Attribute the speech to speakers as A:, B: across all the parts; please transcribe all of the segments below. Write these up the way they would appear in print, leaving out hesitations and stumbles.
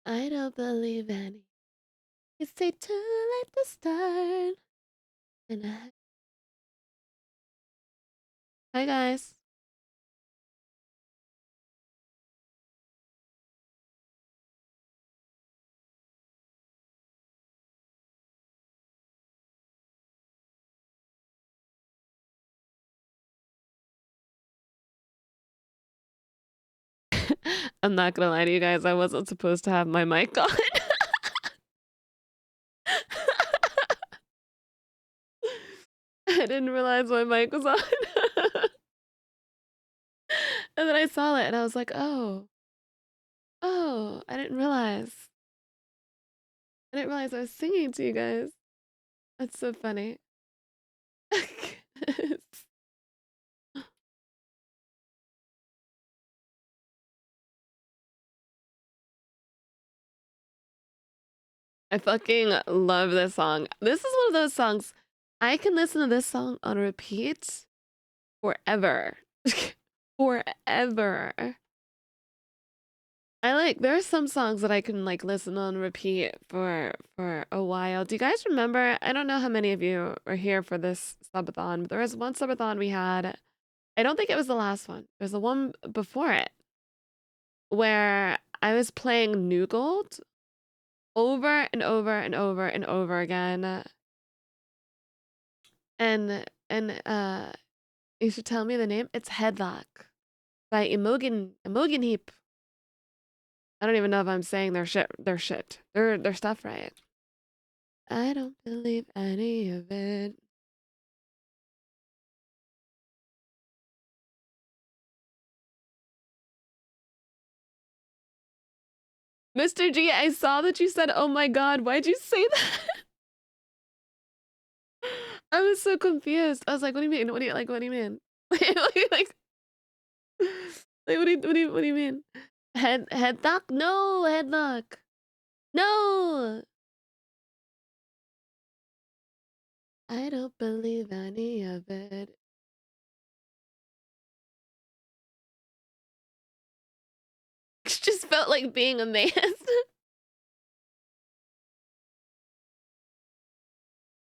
A: I don't believe any. It's too late to start. And hi guys. I'm not gonna lie to you guys. I wasn't supposed to have my mic on. I didn't realize my mic was on. And then I saw it and I was like, oh, I didn't realize. I didn't realize I was singing to you guys. That's so funny. I fucking love this song. This is one of those songs I can listen to this song on repeat forever. Forever. There are some songs that I can like listen on repeat for a while. Do you guys remember? I don't know how many of you were here for this subathon, but there was one subathon we had. I don't think it was the last one. It was the one before it where I was playing New Gold over and over and over and over again. And you should tell me the name. It's Headlock by Imogen Heap. I don't even know if I'm saying their stuff right. I don't believe any of it. Mr. G, I saw that you said, "Oh my God," why'd you say that? I was so confused. I was like, "What do you mean? What do you like? What do you mean? like, what do you mean? Headlock? No, headlock. No. I don't believe any of it. It just felt like being a man.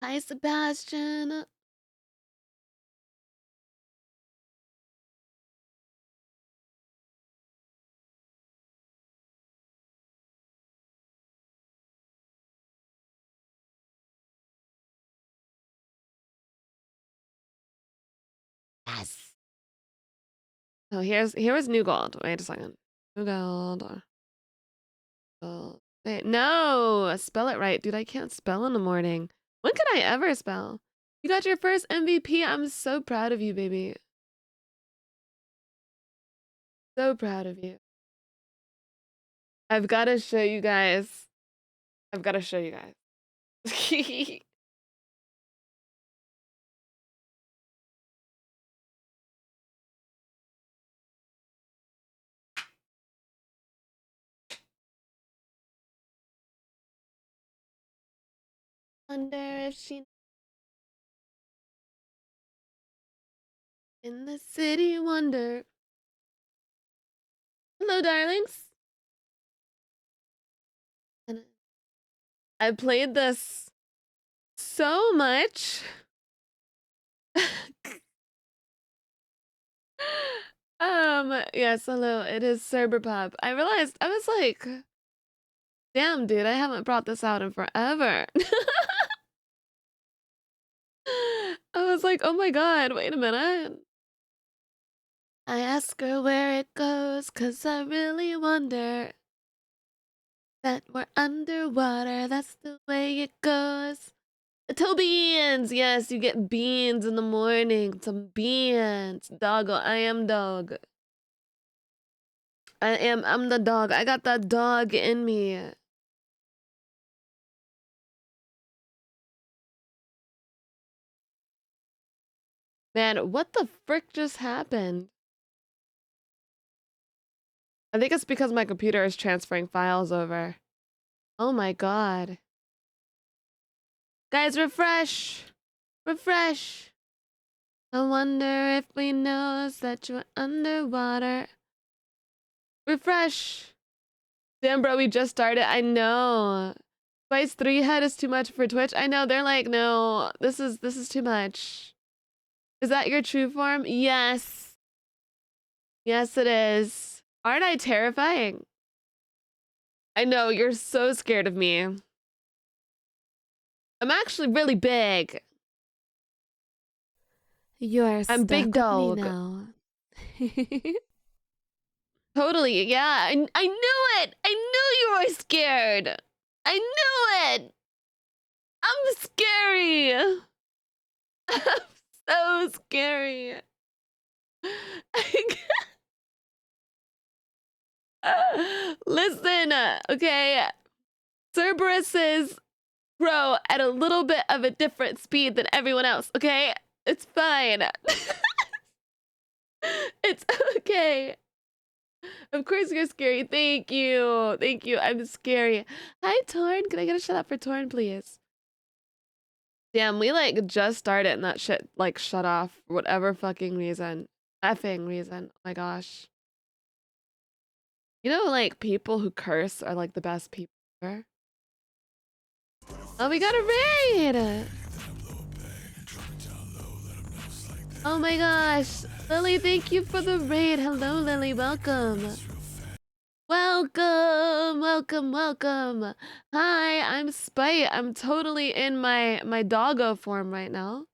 A: Hi, Sebastian. Yes. Oh, here was New Gold. Wait a second. New Gold. Wait, no, spell it right, dude. I can't spell in the morning. When can I ever spell? You got your first MVP. I'm so proud of you, baby. So proud of you. I've got to show you guys. I've got to show you guys. Wonder if she in the city. Wonder. Hello, darlings. And I played this so much. Yes, hello. It is Cyberpop. I realized I was like, damn, dude, I haven't brought this out in forever. I was like, oh my God, wait a minute. I ask her where it goes, 'cause I really wonder that we're underwater. That's the way it goes. Toe beans! Yes, you get beans in the morning. Some beans. Doggo, I am dog. I'm the dog. I got that dog in me. Man, what the frick just happened? I think it's because my computer is transferring files over. Oh my God. Guys, refresh! Refresh! I wonder if we know that you're underwater. Refresh! Damn, bro, we just started. I know. Twice 3 head is too much for Twitch. I know. They're like, no, this is too much. Is that your true form? Yes. Yes, it is. Aren't I terrifying? I know, you're so scared of me. I'm actually really big.
B: You're
A: I'm big dog.
B: now.
A: Totally, yeah. I knew it. I knew you were scared. I knew it. I'm scary. I'm so scary. Listen, okay. Cerberus's grow at a little bit of a different speed than everyone else, okay? It's fine. It's okay. Of course you're scary. Thank you. Thank you. I'm scary. Hi, Torn. Can I get a shout out for Torn, please? Damn, we like just started and that shit like shut off for whatever fucking reason. Effing reason. Oh my gosh. You know, like people who curse are like the best people ever. Oh, we got a raid! Oh my gosh. Lily, thank you for the raid. Hello, Lily. Welcome. Welcome, welcome, welcome. Hi, I'm Spite. I'm totally in my doggo form right now.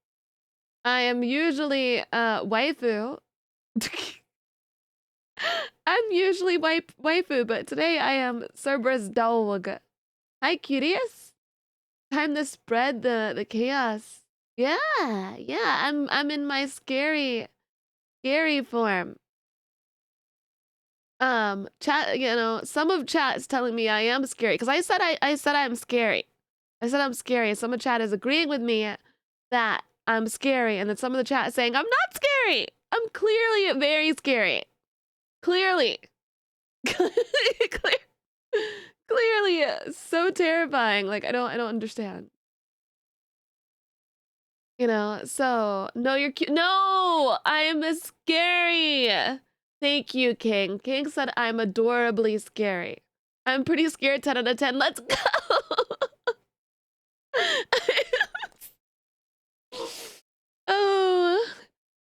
A: I am usually waifu. I'm usually waifu, but today I am Cerberus dog. Hi, curious. Time to spread the chaos. Yeah, I'm in my scary form. Chat, you know, some of chat is telling me I am scary because I said I'm scary. I said I'm scary. Some of chat is agreeing with me that I'm scary, and then some of the chat is saying I'm not scary. I'm clearly very scary. Clearly, clearly, so terrifying. Like I don't understand. You know, so no, you're cute. No, I am scary. Thank you, King. King said I'm adorably scary. I'm pretty scared. 10 out of 10. Let's go.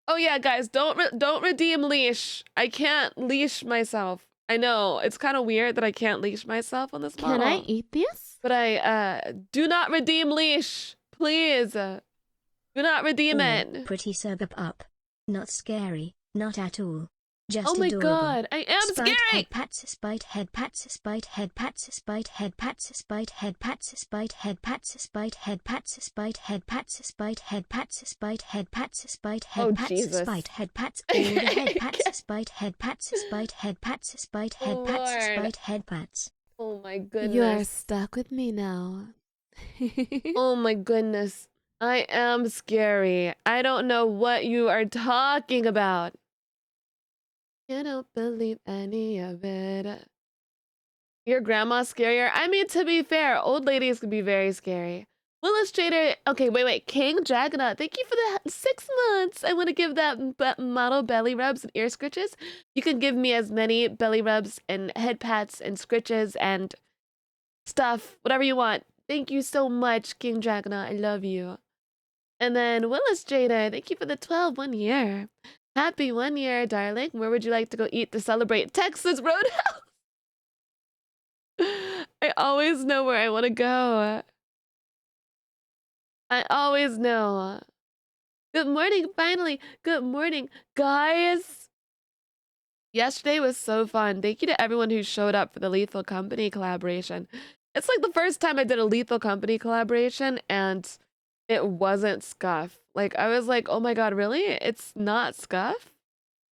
A: Oh yeah, guys, don't redeem leash. I can't leash myself. I know it's kind of weird that I can't leash myself on this model.
B: Can I eat this?
A: But I do not redeem leash, please. Do not redeem it.
C: Pretty suburb up. Not scary, not at all. Just
A: oh my
C: adorable.
A: god, I am
C: Spite
A: scary!
C: Head pats, spite head pats, spite head pats, spite head pats, spite head pats, spite head pats, spite head pats, spite head pats, spite head pats, spite head pats, spite head pats, spite head pats, all the head pats, spite head pats, spite head pats, spite head pats, spite head pats.
A: Oh my goodness.
B: You're stuck with me now.
A: Oh my goodness. I am scary. I don't know what you are talking about. I don't believe any of it. Your grandma's scarier? I mean, to be fair, old ladies can be very scary. Willis Trader, okay, wait. King Dragonot, thank you for the 6 months. I want to give that model belly rubs and ear scritches. You can give me as many belly rubs and head pats and scritches and stuff, whatever you want. Thank you so much, King Dragonot. I love you. And then Willis Jada, thank you for the 12 1 year. Happy 1 year, darling. Where would you like to go eat to celebrate Texas Roadhouse? I always know where I want to go. I always know. Good morning, finally. Good morning, guys. Yesterday was so fun. Thank you to everyone who showed up for the Lethal Company collaboration. It's like the first time I did a Lethal Company collaboration and it wasn't Scuff. Like, I was like, oh my god, really? It's not Scuff?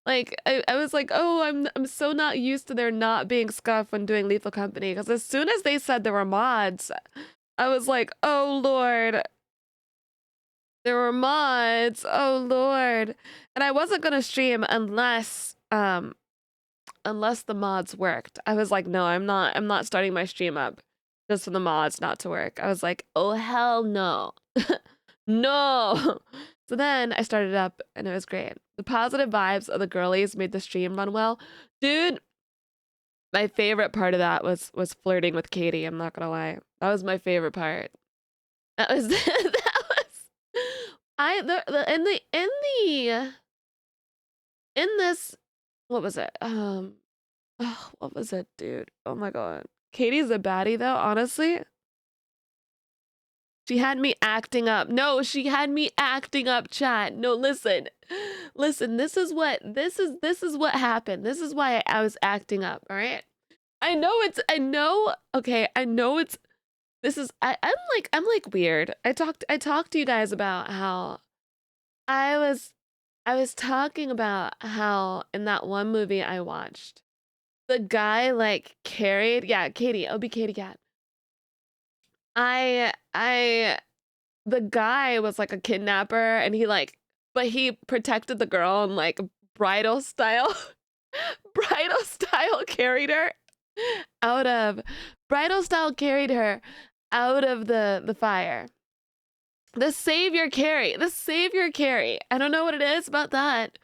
A: Like, I was like, oh, I'm so not used to there not being Scuff when doing Lethal Company. Because as soon as they said there were mods, I was like, oh lord. There were mods. Oh lord. And I wasn't gonna stream unless the mods worked. I was like, no, I'm not starting my stream up just for the mods not to work. I was like, oh hell no. No. So then I started up and it was great. The positive vibes of the girlies made the stream run well. Dude, My favorite part of that was flirting with Katie. I'm not gonna lie. That was my favorite part. That was that was I the in this what was it? Oh, what was it, dude? Oh my god. Katie's a baddie though, honestly. She had me acting up. No, she had me acting up, chat. No, listen. Listen, this is what happened. This is why I was acting up, all right? I know it's this is I'm like weird. I talked to you guys about how I was talking about how in that one movie I watched, the guy like carried, yeah, Katie, it'll be Katie Cat. I the guy was like a kidnapper and but he protected the girl and like bridal style bridal style carried her out of bridal style carried her out of the fire. The savior carry. I don't know what it is about that.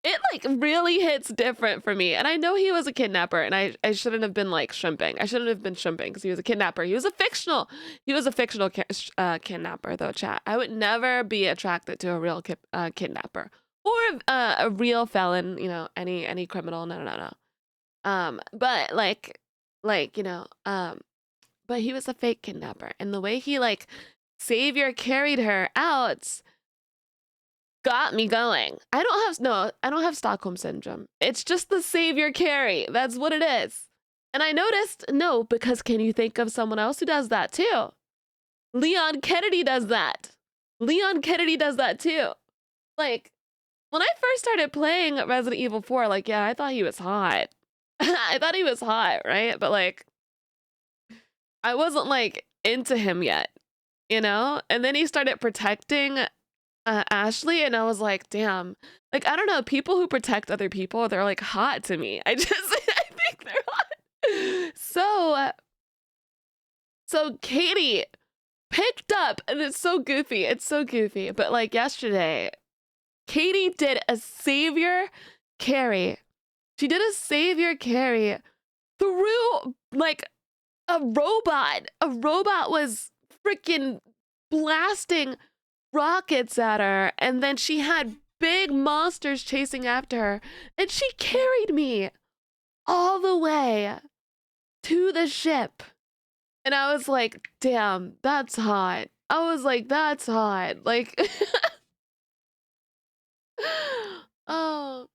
A: It like really hits different for me. And I know he was a kidnapper and I shouldn't have been like shrimping. I shouldn't have been shrimping because he was a kidnapper. He was a fictional kidnapper though, chat. I would never be attracted to a real kidnapper or a real felon, you know, any criminal. No. But but he was a fake kidnapper. And the way he like savior carried her out got me going. I don't have Stockholm syndrome. It's just the savior carry. That's what it is. And I noticed, no, because can you think of someone else who does that too? Leon Kennedy does that. Leon Kennedy does that too. Like, when I first started playing Resident Evil 4, like, yeah, I thought he was hot. I thought he was hot, right? But like, I wasn't like into him yet, you know? And then he started protecting Ashley, and I was like, damn. Like, I don't know, people who protect other people, they're like hot to me. I think they're hot. So Katie picked up, and it's so goofy. But like yesterday, Katie did a savior carry. She did a savior carry through like a robot. A robot was freaking blasting rockets at her, and then she had big monsters chasing after her, and she carried me all the way to the ship. And I was like, damn, that's hot. I was like, that's hot. Like, oh.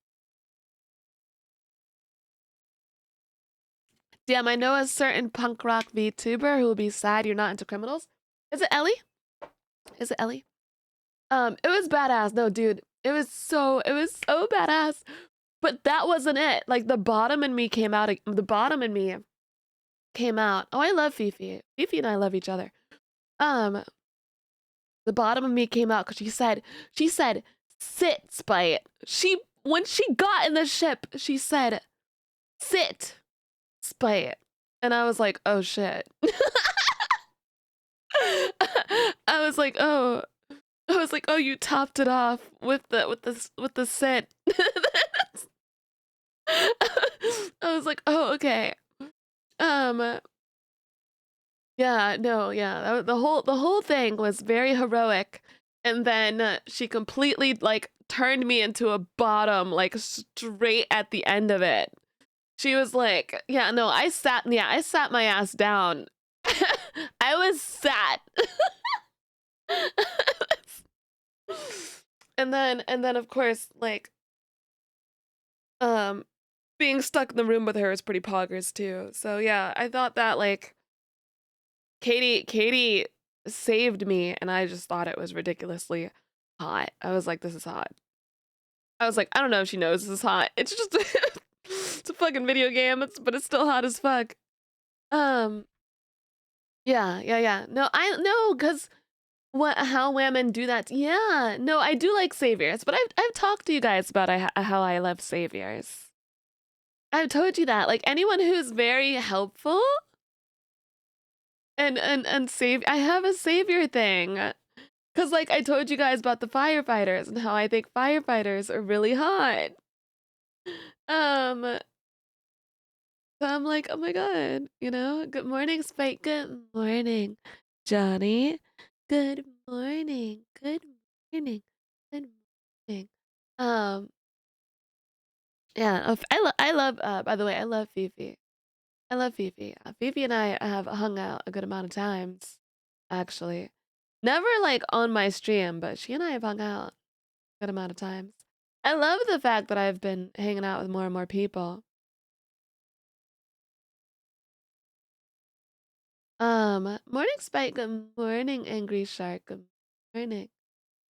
A: Damn, I know a certain punk rock VTuber who will be sad you're not into criminals. Is it Ellie? It was badass. No, dude, it was so badass. But that wasn't it. Like the bottom in me came out. Oh, I love Fifi. Fifi and I love each other. The bottom of me came out because she said, sit, Spite. When she got in the ship, she said, sit, Spite. And I was like, oh shit. I was like, oh, you topped it off with the sit. I was like, oh, okay. Yeah, no, yeah. The whole thing was very heroic, and then she completely like turned me into a bottom, like straight at the end of it. She was like, yeah, no, I sat my ass down. I was sat. and then of course, like, being stuck in the room with her is pretty poggers too. So yeah, I thought that like Katie saved me, and I just thought it was ridiculously hot. I was like, this is hot. I was like, I don't know if she knows this is hot. It's just it's a fucking video game, but it's still hot as fuck. Yeah. No, I know, cause how women do that. Yeah, no, I do like saviors, but I've talked to you guys about how I love saviors. I've told you that, like anyone who's very helpful and save. I have a savior thing, cause like I told you guys about the firefighters and how I think firefighters are really hot. So I'm like, oh my God, you know, good morning, Spike. Good morning, Johnny. Good morning. Good morning. Good morning. Um, yeah, I love, by the way, I love Fifi. I love Fifi. Fifi and I have hung out a good amount of times, actually. Never like on my stream, but she and I have hung out a good amount of times. I love the fact that I've been hanging out with more and more people. Morning Spike, good morning, Angry Shark, good morning.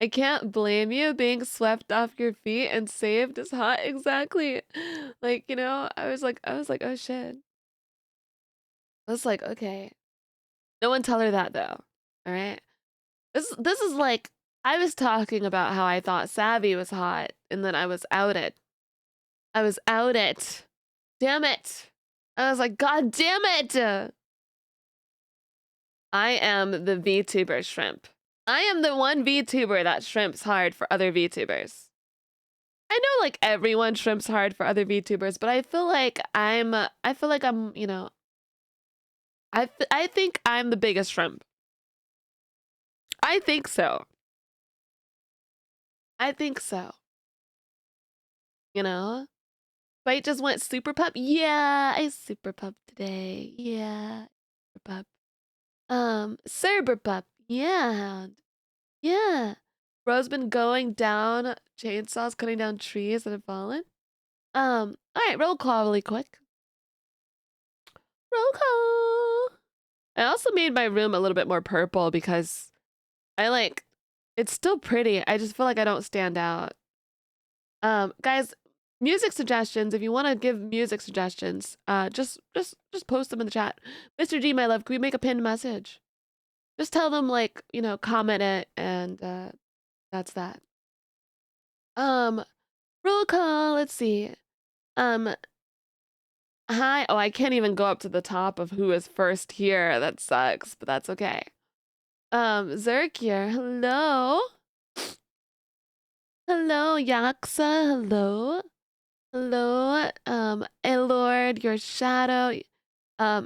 A: I can't blame you. Being swept off your feet and saved is hot. Exactly. Like, you know, I was like, oh shit. I was like, okay. No one tell her that though. All right. This is like I was talking about how I thought Savvy was hot and then I was outed. I was outed. Damn it. I was like, God damn it. I am the VTuber shrimp. I am the one VTuber that shrimps hard for other VTubers. I know like everyone shrimps hard for other VTubers, but I feel like I'm, you know, I think I'm the biggest shrimp. I think so. I think so. You know? Bite just went super pup. Yeah, I super pup today. Yeah, super pup. Cerber pup. Yeah, hound. Yeah. Bro's been going down chainsaws, cutting down trees that have fallen. All right, roll call really quick. Roll call. I also made my room a little bit more purple because I like it's still pretty. I just feel like I don't stand out. Guys, music suggestions. If you want to give music suggestions, just post them in the chat. Mr. G, my love, can we make a pinned message? Just tell them like, you know, comment it and that's that. Roll call, let's see. Um Hi. Oh, I can't even go up to the top of who is first here. That sucks, but that's okay. Zerk here. Hello. Hello, Yaksa. Hello. Hello. Lord, your shadow.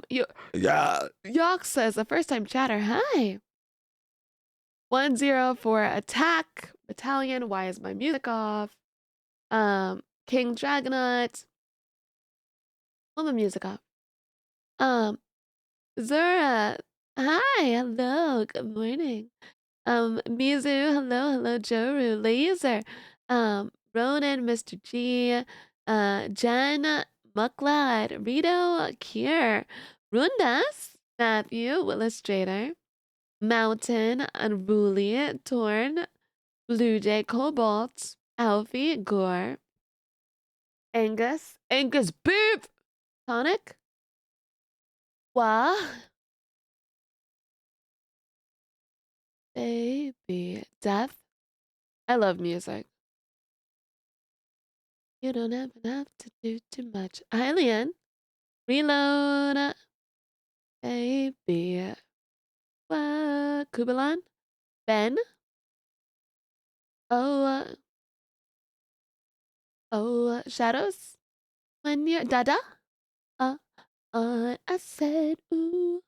A: You yeah. Yaksa is a first time chatter. Hi. 1-0 for attack battalion. Why is my music off? King Dragonaut. Pull my music off. Zura. Hi. Hello. Good morning. Mizu. Hello. Hello. Joru. Laser. Ronan. Mr. G. Jen. Mucklad. Rito. Kier. Rundas. Matthew. Illustrator. Mountain. Unruly. Torn. Blue Jay. Cobalt. Alfie. Gore. Angus. Angus. Beep. Tonic. Wah. Baby. Death. I love music. You don't ever have to do too much. Hylian. Reload. Baby. What? Kubalan. Ben. Oh. Shadows. When you're Dada. I said ooh.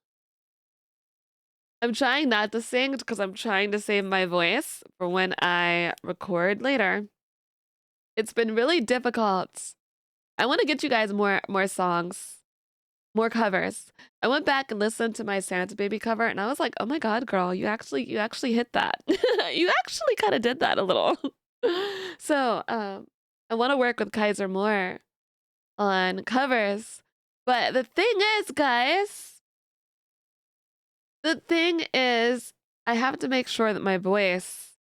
A: I'm trying not to sing because I'm trying to save my voice for when I record later. It's been really difficult. I want to get you guys more songs, more covers. I went back and listened to my Santa Baby cover and I was like, "Oh my god, girl, you actually hit that. You actually kind of did that a little." So, I want to work with Kaiser more on covers. But the thing is, guys, I have to make sure that my voice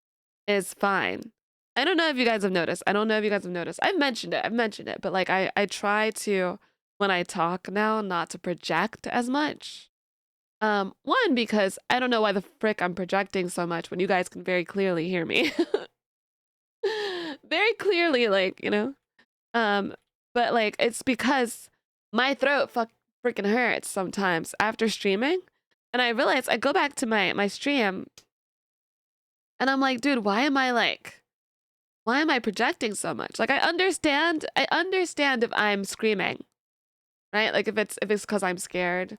A: is fine. I don't know if you guys have noticed. I've mentioned it, but like I try to when I talk now not to project as much. One, because I don't know why the frick I'm projecting so much when you guys can very clearly hear me. Very clearly, like, you know. But like it's because my throat freaking hurts sometimes after streaming. And I realize I go back to my stream and I'm like, dude, why am I projecting so much? Like I understand if I'm screaming. right? Like if it's because I'm scared,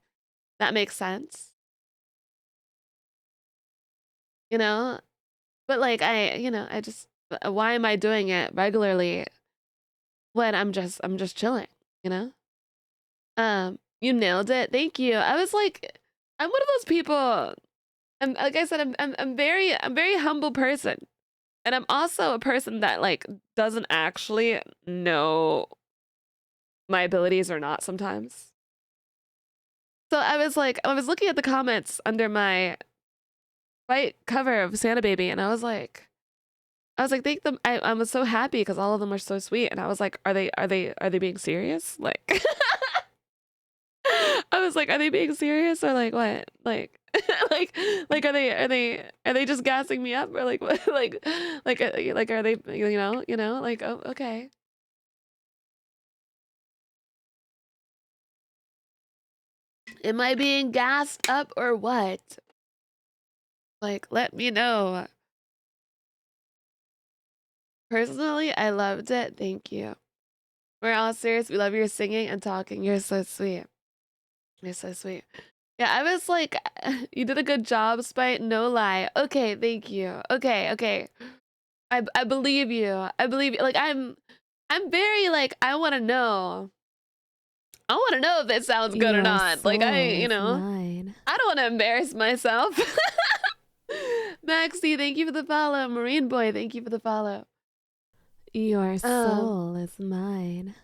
A: that makes sense, you know. But like I just why am I doing it regularly when I'm just chilling, you know? You nailed it. Thank you. I was like, I'm one of those people. And like I said, I'm very humble person. And I'm also a person that like doesn't actually know my abilities or not sometimes. So I was like, I was looking at the comments under my white cover of Santa Baby, and I was like, thank them. I was so happy because all of them are so sweet, and I was like, are they being serious? Like, I was like, are they being serious or like what? Like, like are they just gassing me up or like what? Like are they like oh okay. Am I being gassed up or what? Like, let me know. Personally, I loved it. Thank you. We're all serious. We love your singing and talking. You're so sweet. You're so sweet. Yeah, I was like, you did a good job, Spite. No lie. Okay, thank you. Okay, okay. I believe you. I believe you. Like I'm very like I want to know. I want to know if it sounds good or
B: Your
A: not. Like
B: soul is
A: I
B: mine.
A: don't want to embarrass myself. Maxie, thank you for the follow. Marine Boy, thank you for the follow.
B: Your
A: Um,
B: soul is mine.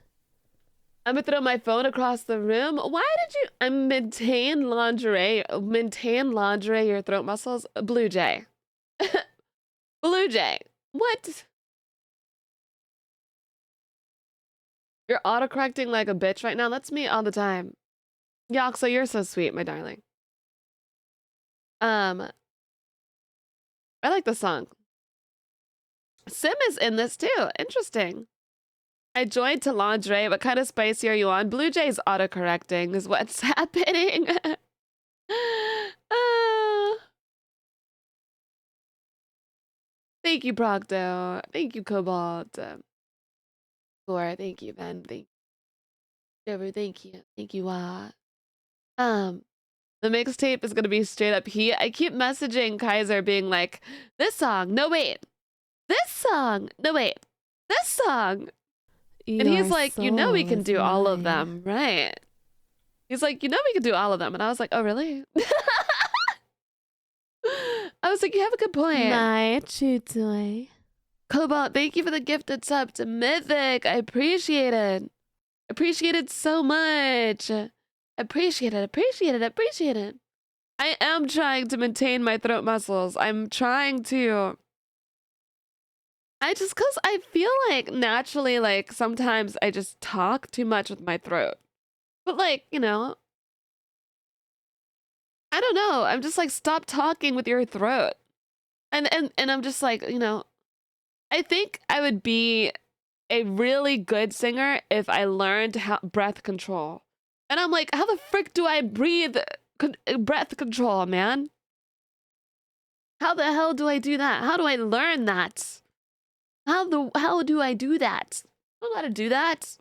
A: I'm gonna throw my phone across the room. Why did you maintain lingerie? Maintain lingerie your throat muscles? Blue Jay. Blue Jay. What? You're autocorrecting like a bitch right now. That's me all the time. Yoxo, you're so sweet, my darling. I like the song. Sim is in this too. Interesting. I joined to lingerie. What kind of spicy are you on? Blue Jay's autocorrecting is what's happening. uh, thank you, Procto. Thank you, Cobalt. Laura, thank you, Ben. Thank you, Trevor. Thank you. Thank you, Um, the mixtape is gonna be straight up heat. I keep messaging Kaiser being like, this song, no wait. This song, no wait. This song. And he's
B: Your
A: like, you know we
B: soul
A: can
B: is
A: do all of
B: mine.
A: them, right? He's like, you know we can do all of them. And I was like, oh really? I was like, you have a good point.
B: My chutoi.
A: Cobalt, thank you for the gifted sub to Mythic. I appreciate it. Appreciate it so much. Appreciate it, appreciate it, appreciate it. I am trying to maintain my throat muscles. I'm trying to. Cause I feel like naturally, like sometimes I just talk too much with my throat. But like, I don't know. I'm just like, stop talking with your throat. And I'm just like, I think I would be a really good singer if I learned how breath control. And I'm like, how the frick do I breathe breath control, man? How the hell do I do that? How do I learn that? How do I do that? I don't know how to do that.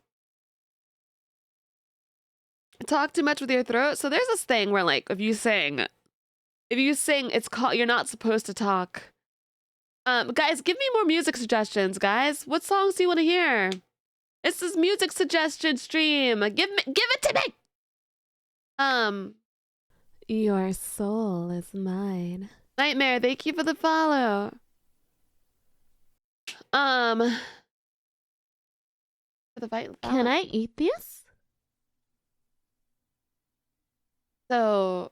A: Talk too much with your throat. So there's this thing where like if you sing, it's called you're not supposed to talk. Guys, give me more music suggestions, guys. What songs do you want to hear? This is music suggestion stream. Give it to me.
B: Your soul is mine.
A: Nightmare, thank you for the follow. For the fight.
B: Can I eat this?
A: So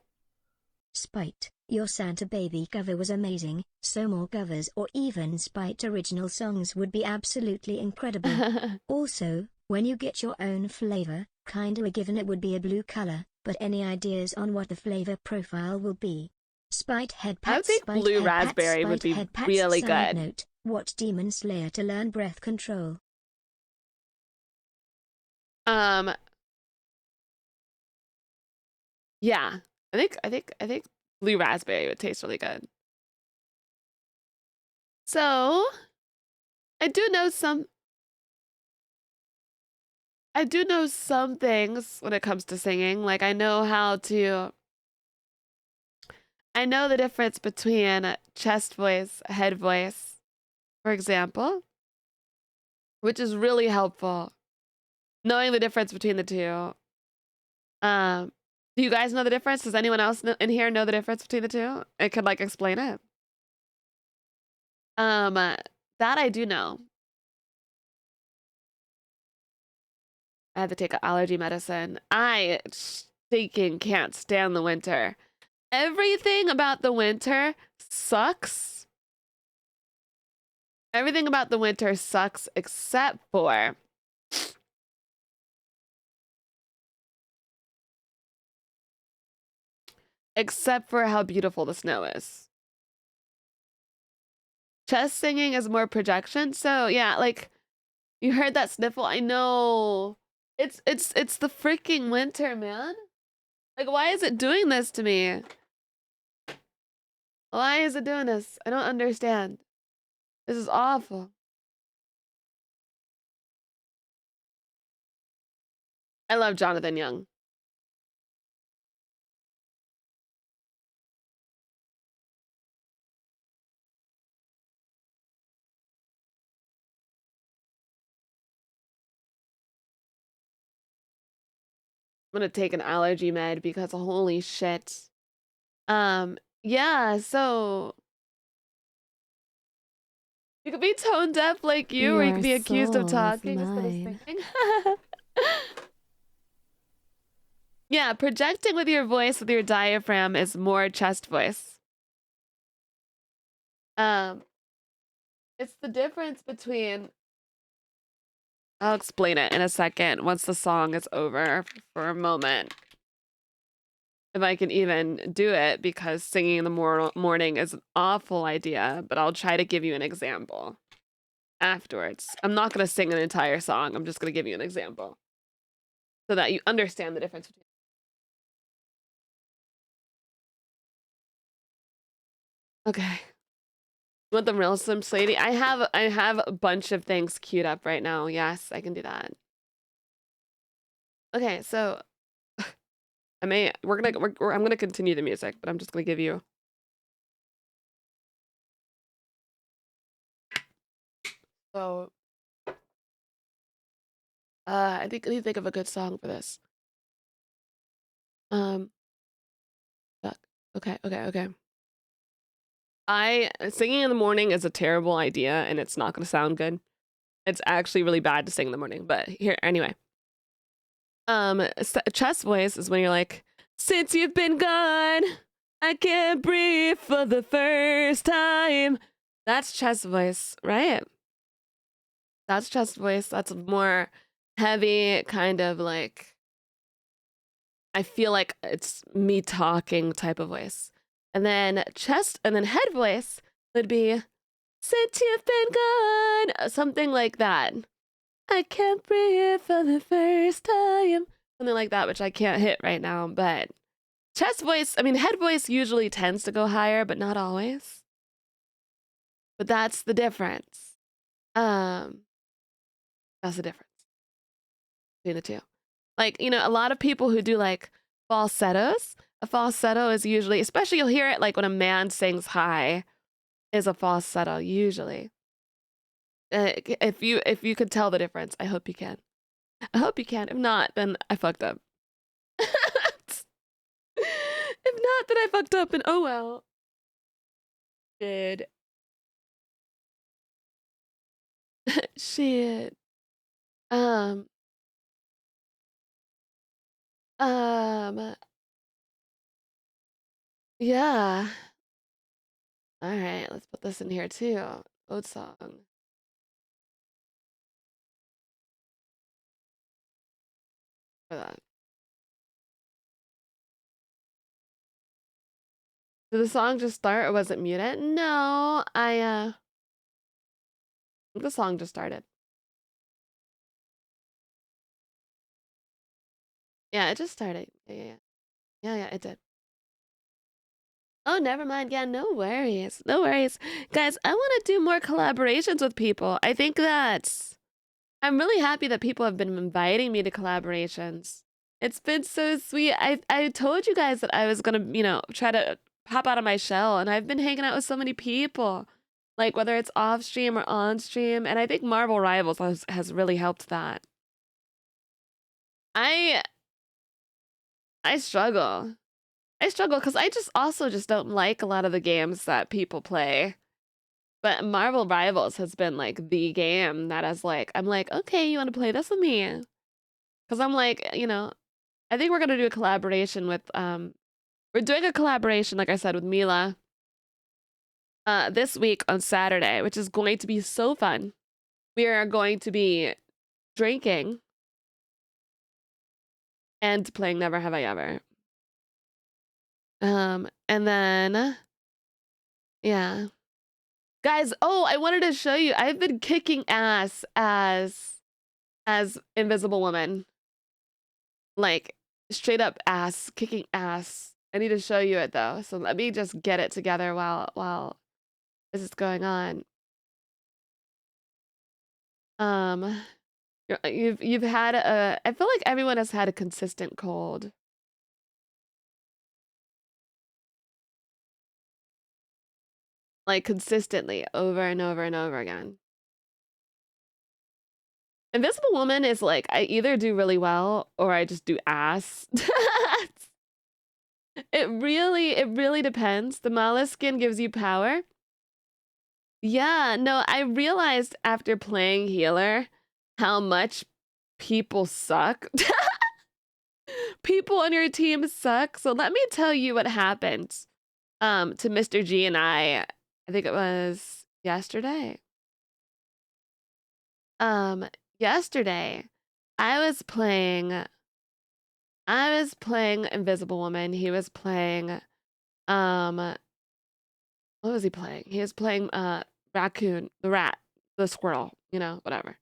C: Spite, your Santa Baby cover was amazing, so more covers or even Spite original songs would be absolutely incredible. Also, when you get your own flavor, kinda a given it would be a blue color, but any ideas on what the flavor profile will be? Spite head
A: I would
C: pats,
A: think
C: Spite
A: blue
C: head
A: raspberry
C: pats,
A: would
C: Spite
A: be
C: head pats.
A: really
C: Side
A: good.
C: note, what Demon Slayer to learn breath control?
A: Yeah. I think blue raspberry would taste really good. So I do know some I do know some things when it comes to singing. Like I know the difference between chest voice, head voice, for example, which is really helpful. Knowing the difference between the two. Do you guys know the difference? Does anyone else in here know the difference between the two? It could like explain it. That I do know. I had to take allergy medicine. I stinking can't stand the winter. Everything about the winter sucks. Everything about the winter sucks except for how beautiful the snow is. Chest singing is more projection. So yeah, like you heard that sniffle. I know. It's the freaking winter, man. Like why is it doing this to me? Why is it doing this? I don't understand. This is awful. I love Jonathan Young. I'm gonna take an allergy med because holy shit. Yeah, so you could be tone deaf like you, or you
B: Your
A: could be accused of
B: soul is
A: talking instead of
B: mine.
A: singing. Yeah, projecting with your voice with your diaphragm is more chest voice. It's the difference between I'll explain it in a second once the song is over for a moment. If I can even do it, because singing in the morning is an awful idea, but I'll try to give you an example afterwards. I'm not going to sing an entire song. I'm just going to give you an example so that you understand the difference between. Okay. You want the real Slim Shady? I have a bunch of things queued up right now. Yes, I can do that. Okay, so I'm gonna continue the music, but I'm just gonna give you. So, I need to think of a good song for this. Fuck. Okay. Singing in the morning is a terrible idea, and it's not gonna sound good. It's actually really bad to sing in the morning, but here anyway. Chest voice is when you're like, since you've been gone, I can't breathe for the first time. That's chest voice, right? That's chest voice. That's more heavy, kind of like, I feel like it's me talking type of voice. And then head voice would be, since you've been gone, something like that. I can't breathe for the first time. Something like that, which I can't hit right now, but head voice usually tends to go higher, but not always. But that's the difference. That's the difference between the two. Like, a lot of people who do like falsettos, a falsetto is usually, especially you'll hear it like when a man sings high, is a falsetto usually. If you could tell the difference, I hope you can. I hope you can. If not, then I fucked up. If not, then I fucked up, and oh well. Did. Shit. Um. Yeah. All right, let's put this in here too. Old song. For that. Did the song just start or was it muted? No, the song just started. Yeah, it just started. Yeah, it did. Oh, never mind. Yeah, no worries. No worries. Guys, I want to do more collaborations with people. I think that's I'm really happy that people have been inviting me to collaborations. It's been so sweet. I told you guys that I was gonna, try to pop out of my shell, and I've been hanging out with so many people, like whether it's off stream or on stream, and I think Marvel Rivals has really helped that. I I struggle. I struggle because I just don't like a lot of the games that people play. But Marvel Rivals has been like the game that has like, I'm like, okay, you want to play this with me? Because I'm like, I think we're gonna do a collaboration with we're doing a collaboration, like I said, with Mila this week on Saturday, which is going to be so fun. We are going to be drinking and playing Never Have I Ever. And then yeah. Guys, oh, I wanted to show you. I've been kicking ass as Invisible Woman. Like straight up ass, kicking ass. I need to show you it though. So let me just get it together while this is going on. You've had I feel like everyone has had a consistent cold. Like consistently over and over and over again. Invisible Woman is like, I either do really well or I just do ass. It really depends. The Mala skin gives you power. Yeah, no, I realized after playing healer how much people suck. People on your team suck. So let me tell you what happened to Mr. G and I think it was yesterday. Yesterday I was playing Invisible Woman. He was playing what was he playing? He was playing Raccoon, the rat, the squirrel, whatever.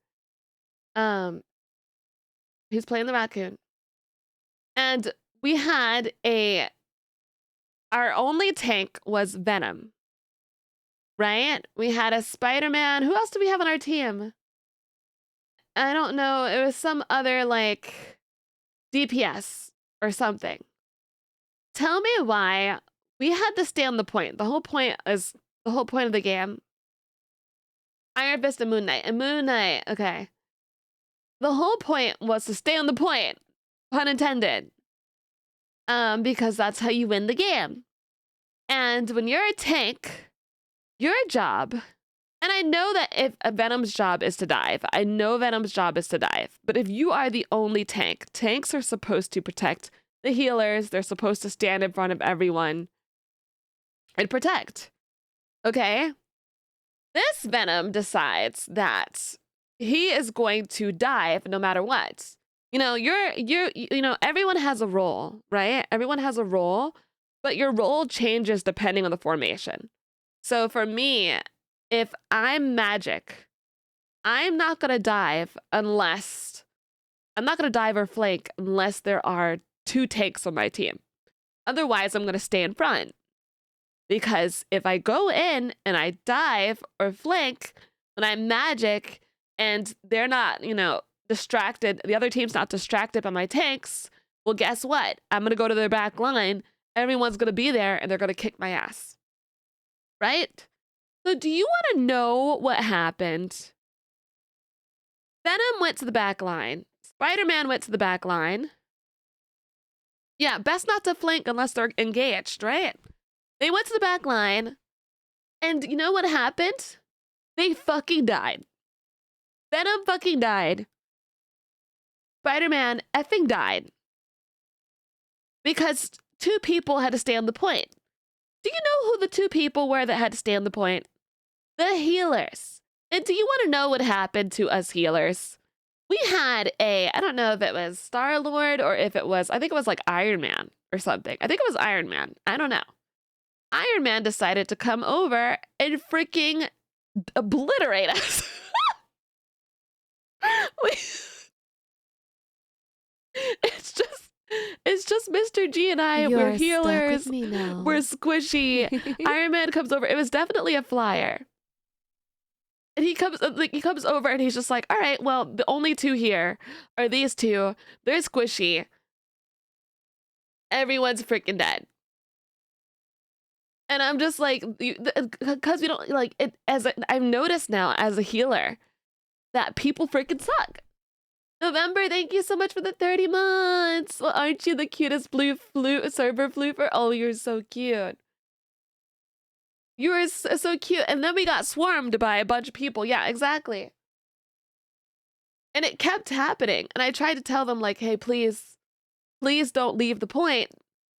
A: He's playing the raccoon. And we had our only tank was Venom. Right? We had a Spider-Man. Who else do we have on our team? I don't know. It was some other like DPS or something. Tell me why we had to stay on the point. The whole point of the game. Iron Fist and Moon Knight. And Moon Knight, okay. The whole point was to stay on the point. Pun intended. Because that's how you win the game. And when you're a tank, your job, and I know that if Venom's job is to dive, I know Venom's job is to dive, but if you are the only tank, tanks are supposed to protect the healers. They're supposed to stand in front of everyone and protect. Okay? This Venom decides that he is going to dive no matter what. Everyone has a role, right? Everyone has a role, but your role changes depending on the formation. So for me, if I'm magic, I'm not going to dive or flank unless there are 2 tanks on my team. Otherwise, I'm going to stay in front. Because if I go in and I dive or flank, when I'm magic and they're not, distracted, the other team's not distracted by my tanks, well, guess what? I'm going to go to their back line. Everyone's going to be there and they're going to kick my ass. Right? So do you want to know what happened? Venom went to the back line. Spider-Man went to the back line. Yeah, best not to flank unless they're engaged, right? They went to the back line, and you know what happened? They fucking died. Venom fucking died. Spider-Man effing died. Because 2 people had to stay on the point. Do you know who the 2 people were that had to stay on the point? The healers. And do you want to know what happened to us healers? We had I don't know if it was Star-Lord or if it was, I think it was like Iron Man or something. I think it was Iron Man. I don't know. Iron Man decided to come over and freaking obliterate us. It's just Mr. G and I. We're healers. We're squishy. Iron Man comes over. It was definitely a flyer. And he comes over and he's just like, all right, well, the only two here are these two. They're squishy. Everyone's freaking dead. And I'm just like, because we don't like it. I've noticed now as a healer that people freaking suck. November, thank you so much for the 30 months. Well, aren't you the cutest blue flute server flooper? Oh, you're so cute. You were so cute. And then we got swarmed by a bunch of people. Yeah, exactly. And it kept happening. And I tried to tell them, like, hey, please don't leave the point.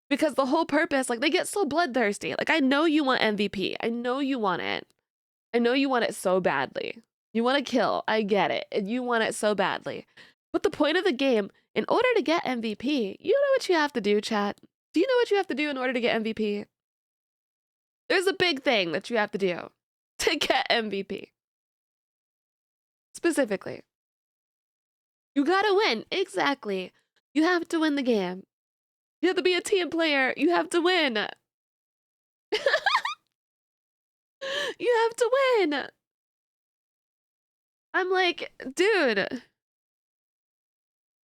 A: Because the whole purpose, like, they get so bloodthirsty. Like, I know you want MVP. I know you want it. I know you want it so badly. You want to kill. I get it. And you want it so badly. But the point of the game, in order to get MVP, you know what you have to do, chat? Do you know what you have to do in order to get MVP? There's a big thing that you have to do to get MVP. Specifically. You gotta win. Exactly. You have to win the game. You have to be a team player. You have to win. You have to win. I'm like, dude.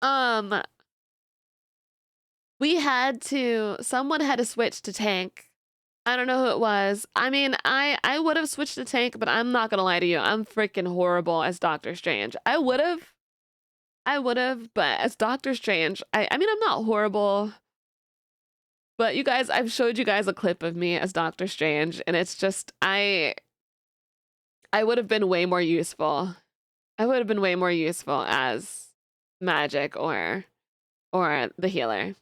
A: Someone had to switch to tank. I don't know who it was. I mean, I would have switched to tank, but I'm not gonna lie to you. I'm freaking horrible as Doctor Strange. I would have, but as Doctor Strange, I mean, I'm not horrible. But you guys, I've showed you guys a clip of me as Doctor Strange, and it's just, I would have been way more useful. I would have been way more useful as Magic or the healer.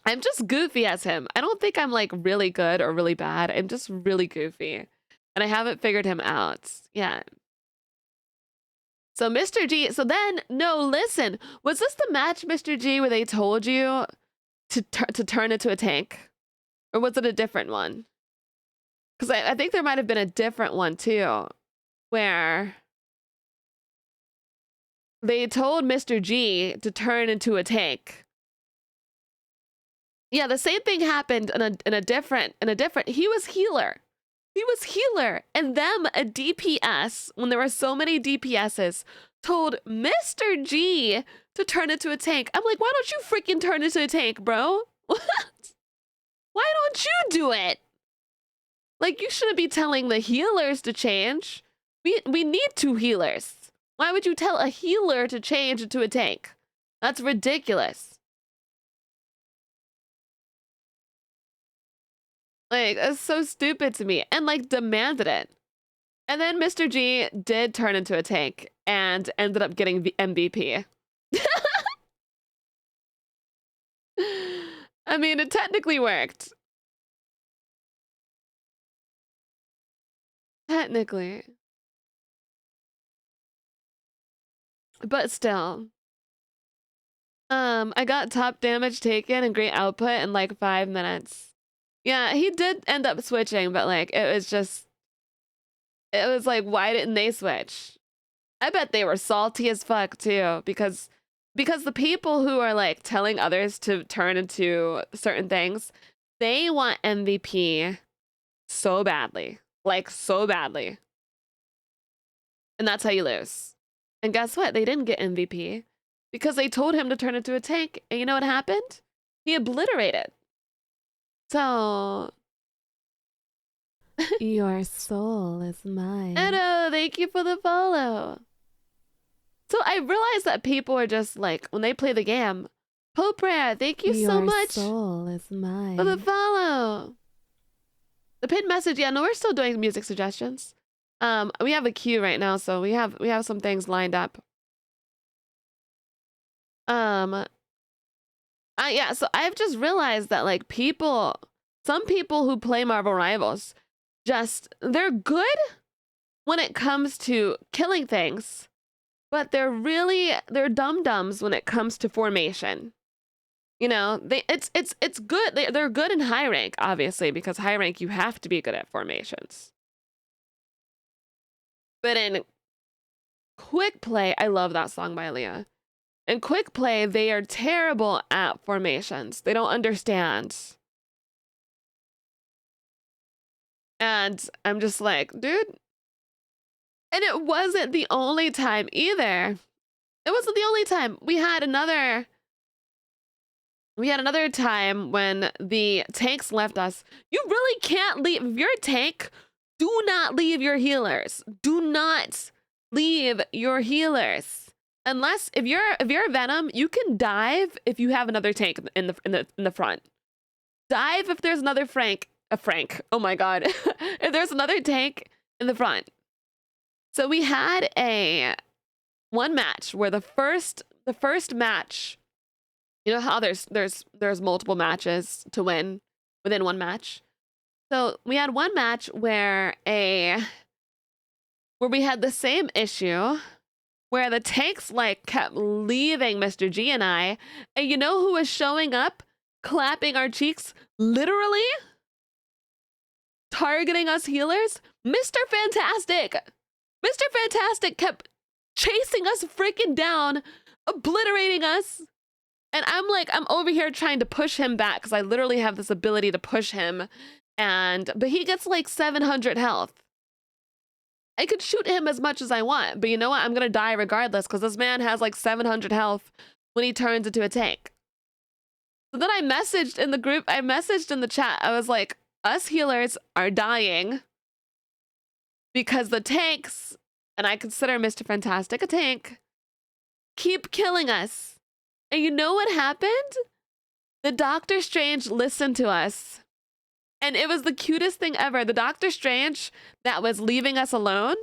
A: I'm just goofy as him. I don't think I'm like really good or really bad. I'm just really goofy. And I haven't figured him out yet. So Mr. G, so then, no, listen. Was this the match, Mr. G, where they told you to turn into a tank? Or was it a different one? Because I think there might have been a different one too, where they told Mr. G to turn into a tank. Yeah, the same thing happened in a different. He was healer. He was healer, and them a DPS when there were so many DPSs told Mr. G to turn into a tank. I'm like, why don't you freaking turn into a tank, bro? What? Why don't you do it? Like, you shouldn't be telling the healers to change. We need two healers. Why would you tell a healer to change into a tank? That's ridiculous. Like, that's so stupid to me. And, like, demanded it. And then Mr. G did turn into a tank and ended up getting the MVP. I mean, it technically worked. Technically. But still. I got top damage taken and great output in like 5 minutes. Yeah, he did end up switching, but like, it was like, why didn't they switch? I bet they were salty as fuck too, because the people who are like telling others to turn into certain things, they want MVP so badly, like so badly. And that's how you lose. And guess what? They didn't get MVP because they told him to turn into a tank. And you know what happened? He obliterated. So
B: your soul is mine.
A: Edo, thank you for the follow. So I realized that people are just like, when they play the game, Pope Rare, thank you so much.
B: Your soul is mine.
A: For the follow. The pinned message, yeah, no, we're still doing music suggestions. We have a queue right now, so we have some things lined up. Yeah, so I've just realized that like some people who play Marvel Rivals, they're good when it comes to killing things, but they're dum-dums when it comes to formation. You know, it's good. They're good in high rank, obviously, because high rank you have to be good at formations. But in quick play, I love that song by Aaliyah. In quick play, they are terrible at formations. They don't understand. And I'm just like, dude, And it wasn't the only time either. It wasn't the only time. We had another time when the tanks left us. You really can't leave. If you're a tank, do not leave your healers. Do not leave your healers. Unless if you're a Venom, you can dive if you have another tank in the front. Dive if there's another Frank. Oh my god. If there's another tank in the front. So we had one match where the first match, you know how there's multiple matches to win within one match. So we had one match where we had the same issue where the tanks like kept leaving Mr. G and I, and you know who was showing up, clapping our cheeks, literally targeting us healers? Mr. Fantastic. Mr. Fantastic kept chasing us freaking down, obliterating us. And I'm over here trying to push him back because I literally have this ability to push him. But he gets like 700 health. I could shoot him as much as I want, but you know what? I'm gonna die regardless because this man has like 700 health when he turns into a tank. So then I messaged in the group, I messaged in the chat, I was like, us healers are dying because the tanks, and I consider Mr. Fantastic a tank, keep killing us. And you know what happened? The Doctor Strange listened to us. And it was the cutest thing ever. The Doctor Strange that was leaving us alone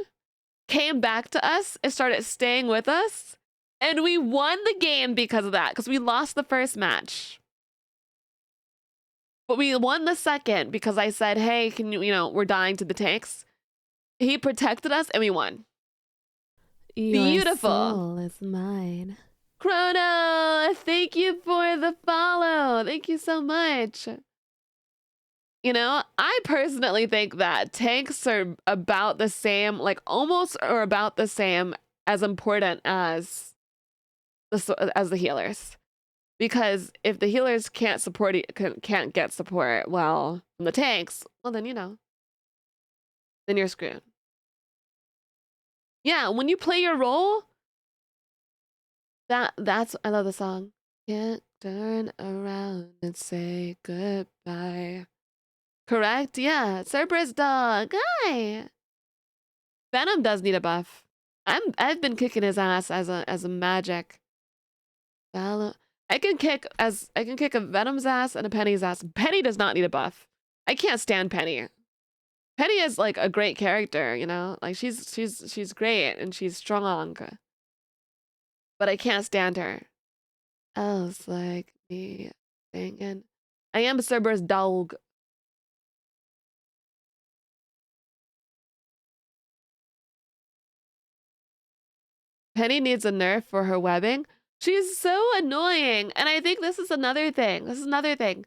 A: came back to us and started staying with us. And we won the game because of that, because we lost the first match. But we won the second because I said, hey, can you, we're dying to the tanks. He protected us and we won. Beautiful.
B: Your soul is mine.
A: Chrono, thank you for the follow. Thank you so much. I personally think that tanks are about the same, like almost or about the same as important as the healers. Because if the healers can't get support, well, from the tanks, well then then you're screwed. Yeah, when you play your role, that's I love the song. Can't turn around and say goodbye. Correct? Yeah. Cerberus dog. Hi. Venom does need a buff. I've been kicking his ass as a magic. I can kick a Venom's ass and a Penny's ass. Penny does not need a buff. I can't stand Penny. Penny is like a great character, Like she's great and she's strong. But I can't stand her. Else like me thinking. I am a Cerberus dog. Penny needs a nerf for her webbing. She's so annoying. And I think this is another thing.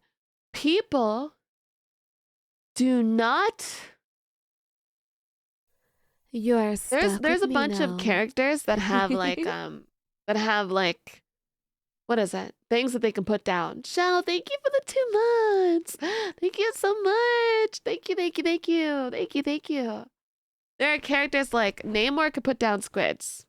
A: People do not...
B: You are stuck
A: There's
B: with
A: a
B: me
A: bunch
B: now.
A: of characters that have like, what is it? Things that they can put down. Shell, thank you for the 2 months. Thank you so much. Thank you. There are characters like Namor could put down squids.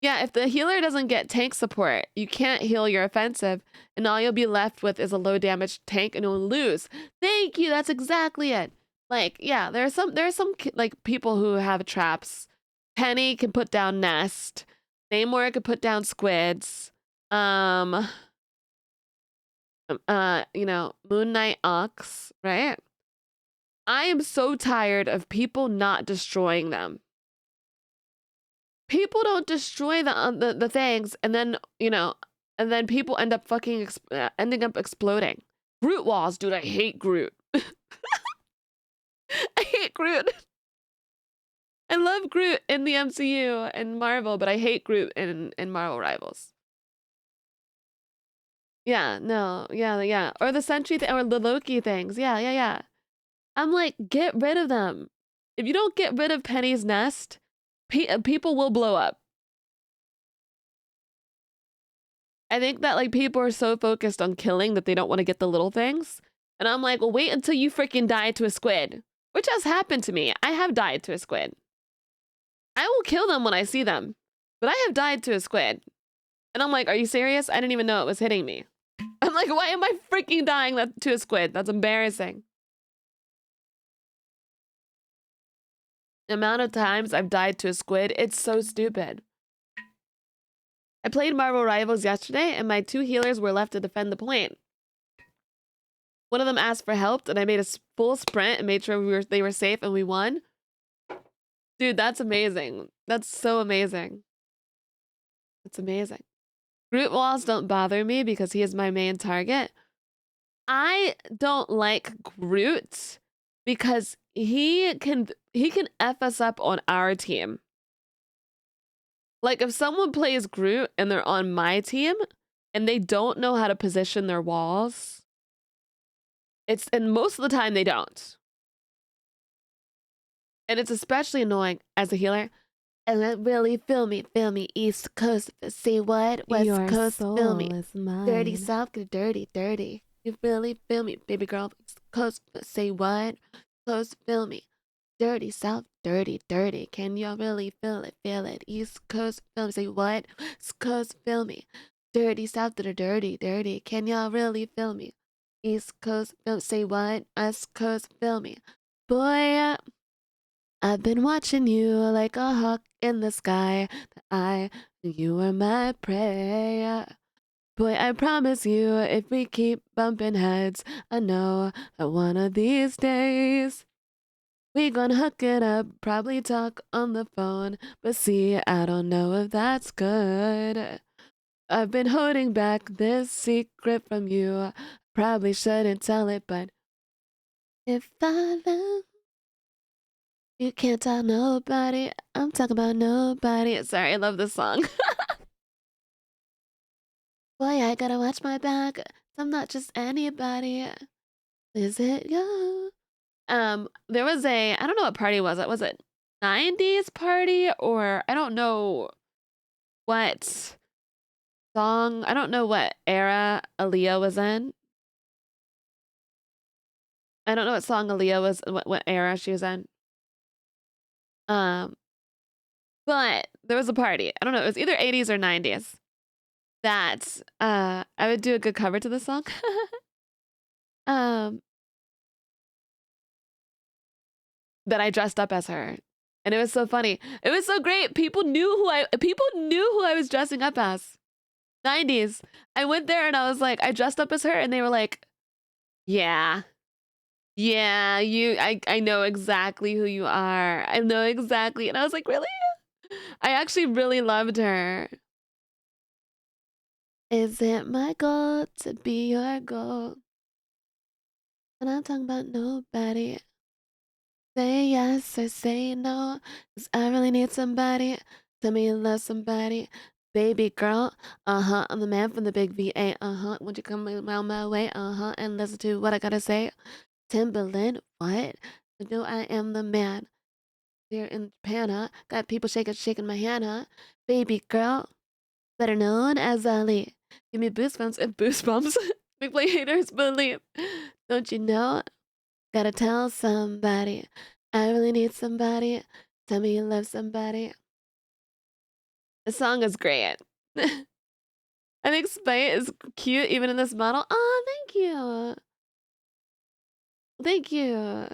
A: Yeah, if the healer doesn't get tank support, you can't heal your offensive, and all you'll be left with is a low damage tank and you'll lose. Thank you, that's exactly it. Like, yeah, there are some like people who have traps. Penny can put down Nest. Namor could put down squids. Moon Knight Ox, right? I am so tired of people not destroying them. People don't destroy the things, and then and then people end up ending up exploding. Groot walls, dude. I hate Groot. I hate Groot. I love Groot in the MCU and Marvel, but I hate Groot in Marvel Rivals. Yeah, no, yeah. Or the Sentry or the Loki things. Yeah. I'm like, get rid of them. If you don't get rid of Penny's nest, people will blow up. I think that like people are so focused on killing that they don't want to get the little things. And I'm like, well, wait until you freaking die to a squid. which has happened to me. I have died to a squid. I will kill them when I see them, but I have died to a squid. And I'm like, are you serious? I didn't even know it was hitting me. I'm like, why am I freaking dying to a squid? That's embarrassing. The amount of times I've died to a squid, it's so stupid. I played Marvel Rivals yesterday, and my 2 healers were left to defend the point. One of them asked for help, and I made a full sprint and made sure they were safe, and we won. Dude, that's amazing. That's so amazing. It's amazing. Groot walls don't bother me because he is my main target. I don't like Groot because he can F us up on our team. Like, if someone plays Groot and they're on my team and they don't know how to position their walls, and most of the time they don't. And it's especially annoying as a healer. And it really feel me, East Coast, say what? West
B: Your
A: Coast, feel me.
B: soul is mine.
A: Dirty South, get dirty, dirty. You really feel me, baby girl, East Coast, say what? Coast, feel me. Dirty South, dirty, dirty. Can y'all really feel it, feel it? East Coast, feel me, say what? West Coast, feel me. Dirty South, dirty, dirty. Can y'all really feel me? East Coast, feel me, say what? West Coast, feel me. Boy, I've been watching you like a hawk in the sky. You are my prey. Boy, I promise you, if we keep bumping heads, I know that one of these days we gonna hook it up, probably talk on the phone. But see, I don't know if that's good. I've been holding back this secret from you. Probably shouldn't tell it, but if I love you can't tell nobody. I'm talking about nobody. Sorry, I love this song. Boy, I gotta watch my back. I'm not just anybody. Is it you? There was I don't know what party was it. Was it 90s party or I don't know what song. I don't know what era Aaliyah was in. I don't know what song Aaliyah was, what era she was in. Um, but there was a party. I don't know. It was either 80s or 90s. That I would do a good cover to the song. um, that I dressed up as her, and it was so funny. It was so great. People knew who I was dressing up as. 90s. I went there and I was like, I dressed up as her, and they were like, "Yeah, yeah, I know exactly who you are. I know exactly." And I was like, "Really?" I actually really loved her. Is it my goal to be your goal? And I'm talking about nobody. Say yes or say no, 'cause I really need somebody. Tell me you love somebody. Baby girl, uh-huh, I'm the man from the big VA, uh-huh. Won't you come around my way, uh-huh, and listen to what I gotta say? Timberland, what? You know I am the man. Here in Japan, huh? Got people shaking my hand, huh? Baby girl, better known as Ali. Give me goosebumps and boost bumps. Make my haters believe. Don't you know? Gotta tell somebody. I really need somebody. Tell me you love somebody. The song is great. I think Spite is cute even in this model. Oh, thank you. Thank you.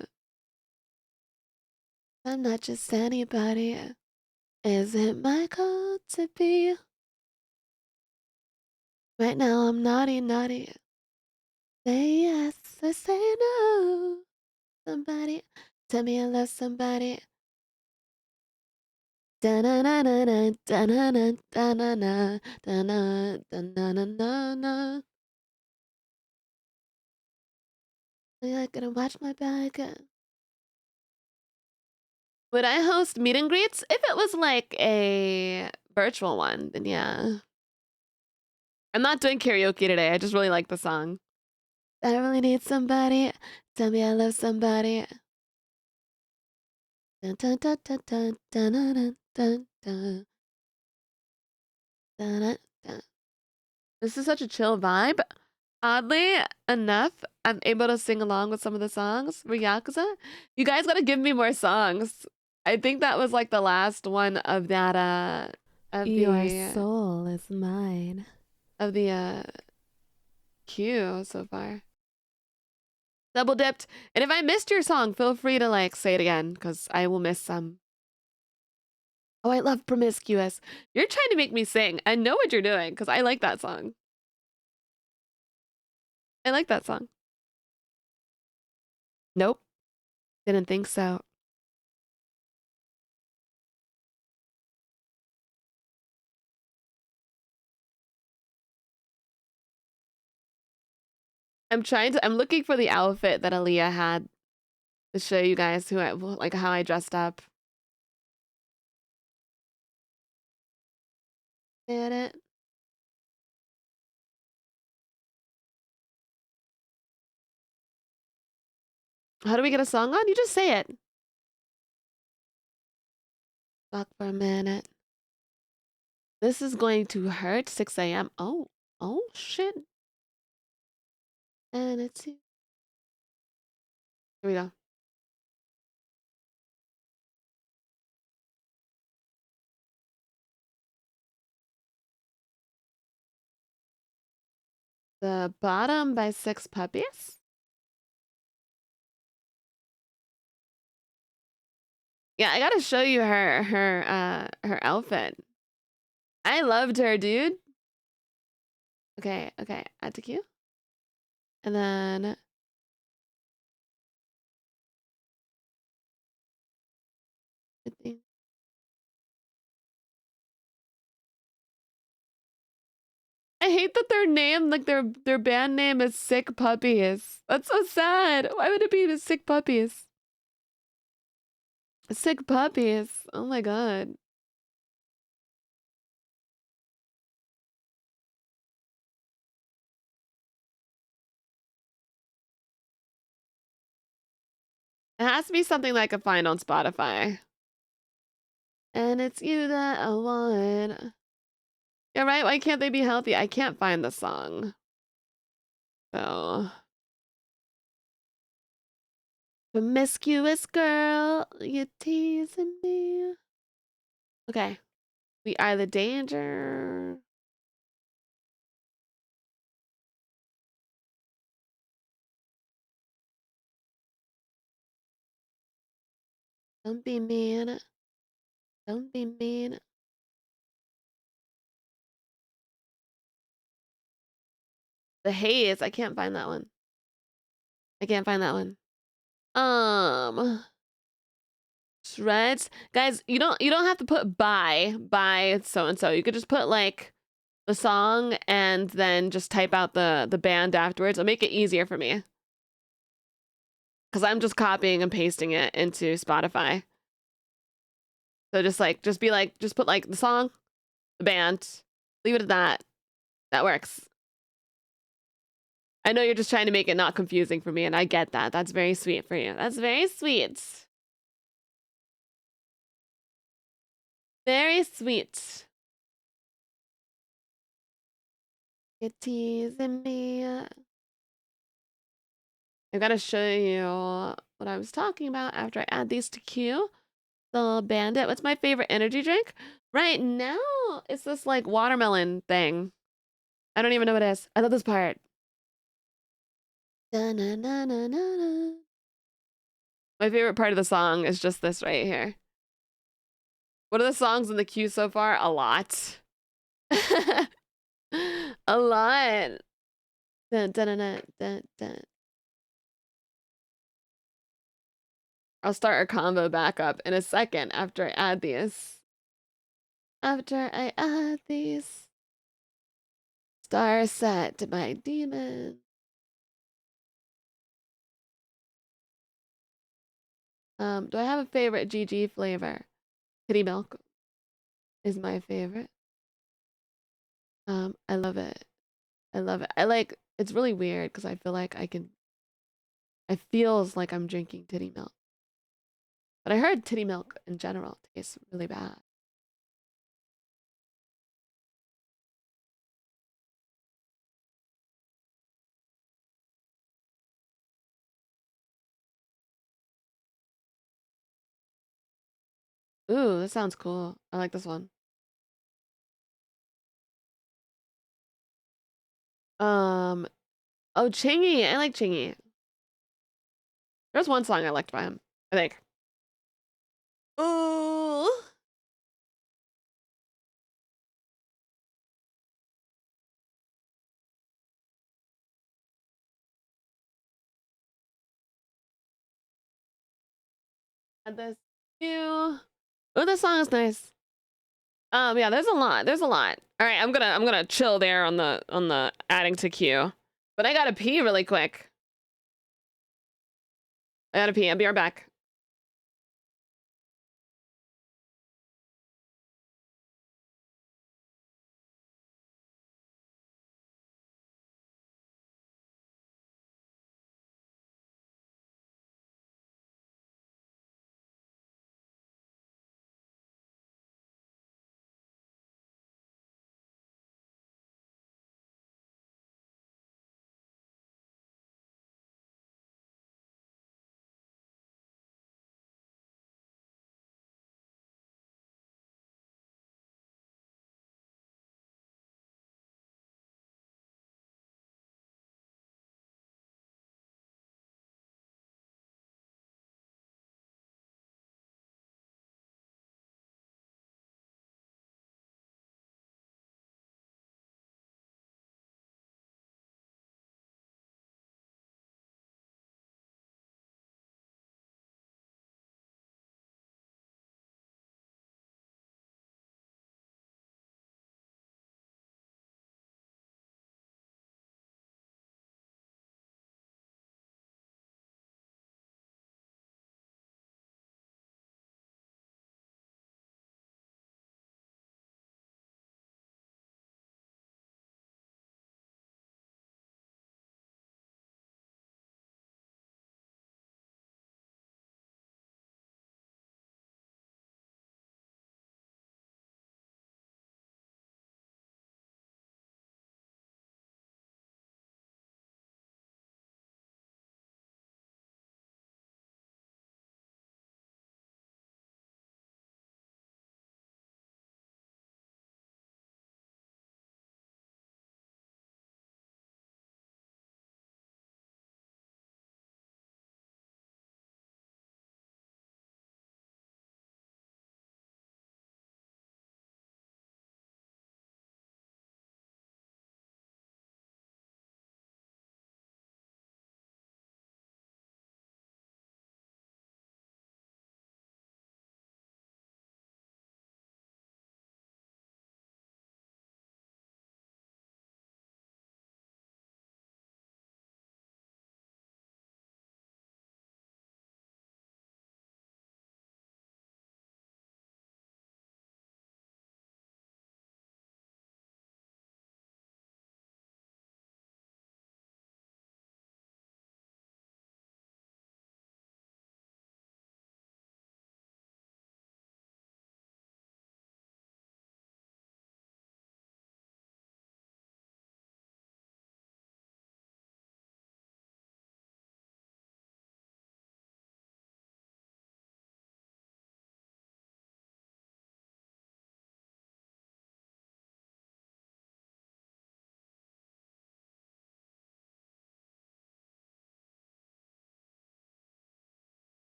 A: I'm not just anybody. Is it my call to be? Right now I'm naughty, naughty. Say yes or say no. Somebody, tell me I love somebody. Da-na-na-na-na, da-na-na, da-na-na, da-na, da-na-na-na-na. I gotta watch my back. Would I host meet and greets? If it was like a virtual one, then yeah. I'm not doing karaoke today. I just really like the song. I really need somebody. Tell me I love somebody. Dun, dun, dun, dun, dun, dun, dun, dun, dun, dun, dun, dun. This is such a chill vibe. Oddly enough, I'm able to sing along with some of the songs for Yakuza. You guys gotta give me more songs. I think that was like the last one of that
B: Your soul is mine.
A: of the queue so far. Double dipped. And if I missed your song, feel free to like say it again, because I will miss some. Oh, I love Promiscuous. You're trying to make me sing. I know what you're doing, because I like that song. I like that song. Nope. Didn't think so. I'm looking for the outfit that Aaliyah had to show you guys like how I dressed up. Did it? How do we get a song on? You just say it. Talk for a minute. This is going to hurt. 6 a.m. Oh shit. And it's here. Here we go. The Bottom by 6 Puppies. Yeah, I gotta show you her outfit. I loved her, dude. Okay, add to queue. And then I hate that their name, like their band name is Sick Puppies. That's so sad. Why would it be the Sick Puppies? Sick Puppies. Oh my god. It has to be something like a find on Spotify. And it's you that I want. Yeah, right? Why can't they be healthy? I can't find the song. So. Promiscuous girl, you're teasing me. Okay. We are the danger. Don't be mean. Don't be mean. The Haze. I can't find that one. I can't find that one. Shreds. Guys, you don't have to put by so and so. You could just put like the song and then just type out the band afterwards. It'll make it easier for me. Cause I'm just copying and pasting it into Spotify. So just put like the song, the band, leave it at that. That works. I know you're just trying to make it not confusing for me, and I get that. That's very sweet for you. That's very sweet. Very sweet. You're teasing me. I've got to show you what I was talking about after I add these to queue. The Bandit. What's my favorite energy drink? Right now, it's this like watermelon thing. I don't even know what it is. I love this part. Da-na-na-na-na-na. My favorite part of the song is just this right here. What are the songs in the queue so far? A lot. A lot. Dun, dun, dun, dun, dun, dun. I'll start our combo back up in a second after I add these. After I add these. Star set by demon. Do I have a favorite GG flavor? Kitty milk is my favorite. I love it. I love it. It's really weird because I feel like it feels like I'm drinking titty milk. But I heard titty milk in general tastes really bad. Ooh, this sounds cool. I like this one. Oh, Chingy. I like Chingy. There's one song I liked by him, I think. Ooh. And this you. Oh, this song is nice. Yeah, there's a lot. There's a lot. All right, I'm gonna chill there on the adding to queue. But I gotta pee really quick. I gotta pee. I'll be right back.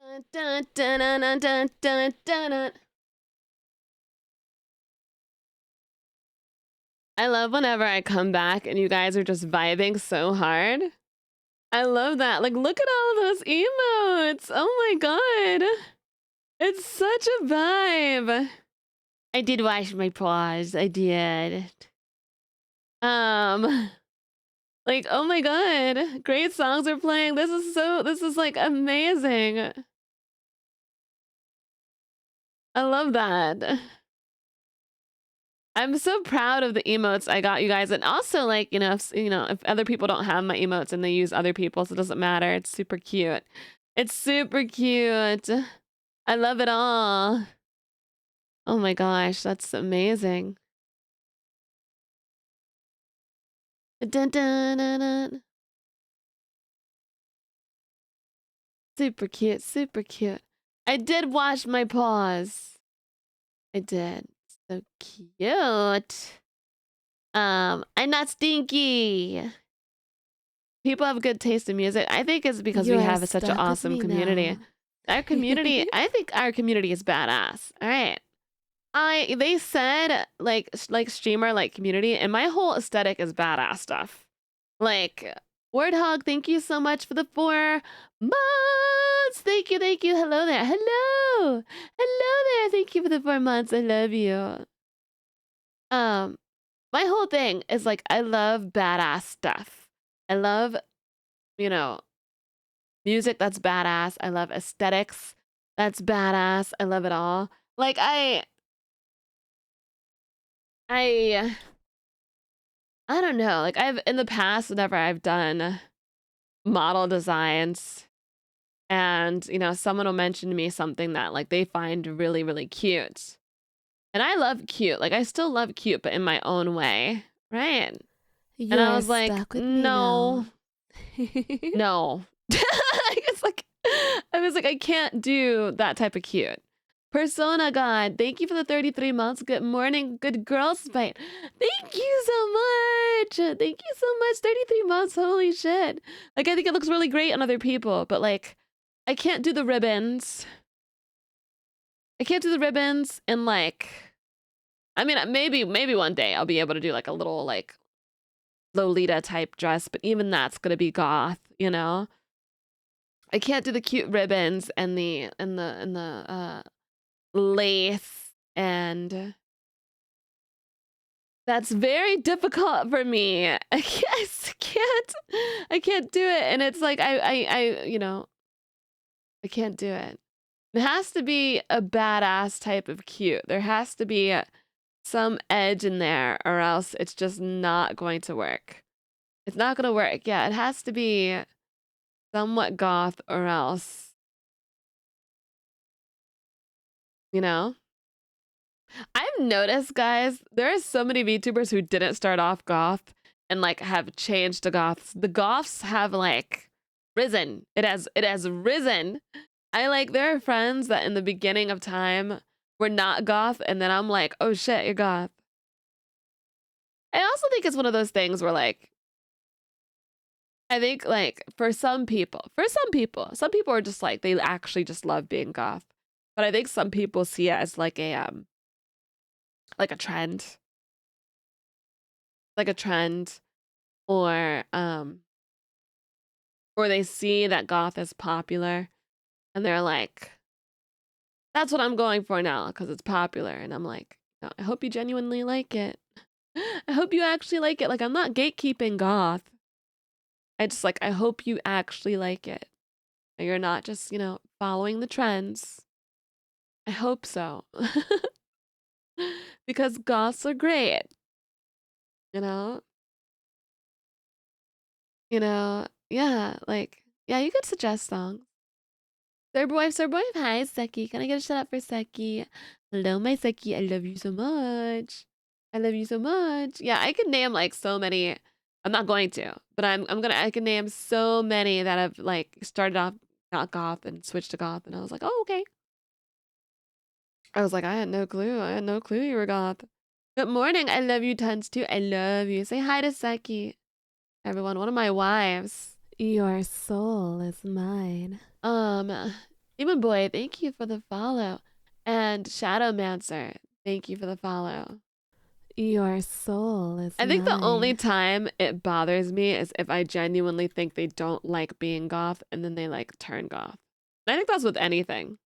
A: Dun, dun, dun, dun, dun, dun, dun, dun. I love whenever I come back and you guys are just vibing so hard. I love that. Like, look at all those emotes. Oh my god. It's such a vibe. I did watch my pause. I did. Like, oh my god. Great songs are playing. This is like amazing. I love that. I'm so proud of the emotes I got you guys. And also, like, if other people don't have my emotes and they use other people's, it doesn't matter. It's super cute. It's super cute. I love it all. Oh my gosh, that's amazing. Dun, dun, dun, dun. Super cute, super cute. I did wash my paws. I did. So cute. I'm not stinky. People have good taste in music. I think it's because we have such an awesome community. Our community, I think our community is badass. All right. They said like streamer, like community, and my whole aesthetic is badass stuff. Like, Wordhog, thank you so much for the 4 months. Thank you, thank you. Hello there. Hello. Hello there. Thank you for the 4 months. I love you. My whole thing is like I love badass stuff. I love, music that's badass. I love aesthetics that's badass. I love it all. Like I don't know. Like I've in the past, whenever I've done model designs and, someone will mention to me something that like they find really, really cute. And I love cute. Like I still love cute, but in my own way. Right. And I was like, no. No. I was like, I can't do that type of cute. Persona God, thank you for the 33 months. Good morning, good girl spite. Thank you so much. Thank you so much. 33 months. Holy shit. Like, I think it looks really great on other people, but like, I can't do the ribbons. I can't do the ribbons. And like, I mean, maybe one day I'll be able to do like a little like Lolita type dress, but even that's gonna be goth, I can't do the cute ribbons and the lace, and that's very difficult for me. I can't do it. And it's like I can't do it. It has to be a badass type of cute. There has to be some edge in there, or else it's just not going to work. It's not gonna work. Yeah, it has to be somewhat goth, or else, I've noticed, guys, there are so many VTubers who didn't start off goth and like have changed to goths. The goths have like risen. It has risen. There are friends that in the beginning of time were not goth, and then I'm like, oh shit, you're goth. I also think it's one of those things where like, I think like for some people are just like, they actually just love being goth. But I think some people see it as like a trend. Like a trend, or they see that goth is popular and they're like, that's what I'm going for now because it's popular. And I'm like, no, I hope you genuinely like it. I hope you actually like it. Like, I'm not gatekeeping goth. I just like, I hope you actually like it. You're not just, following the trends. I hope so. Because goths are great. Yeah, like, yeah, you could suggest songs. Sir boy, hi, Seki. Can I get a shout out for Seki? Hello, my Seki. I love you so much. I love you so much. Yeah, I could name like so many. I'm not going to, but I can name so many that have like started off not goth and switched to goth, and I was like, oh, okay. I was like, I had no clue. I had no clue you were goth. Good morning. I love you tons too. I love you. Say hi to Seki. Everyone, one of my wives.
B: Your soul is mine.
A: Demon Boy, thank you for the follow. And Shadowmancer, thank you for the follow.
B: Your soul is
A: I think the only
B: mine.
A: time it bothers me is if I genuinely think they don't like being goth and then they like turn goth. I think that's with anything.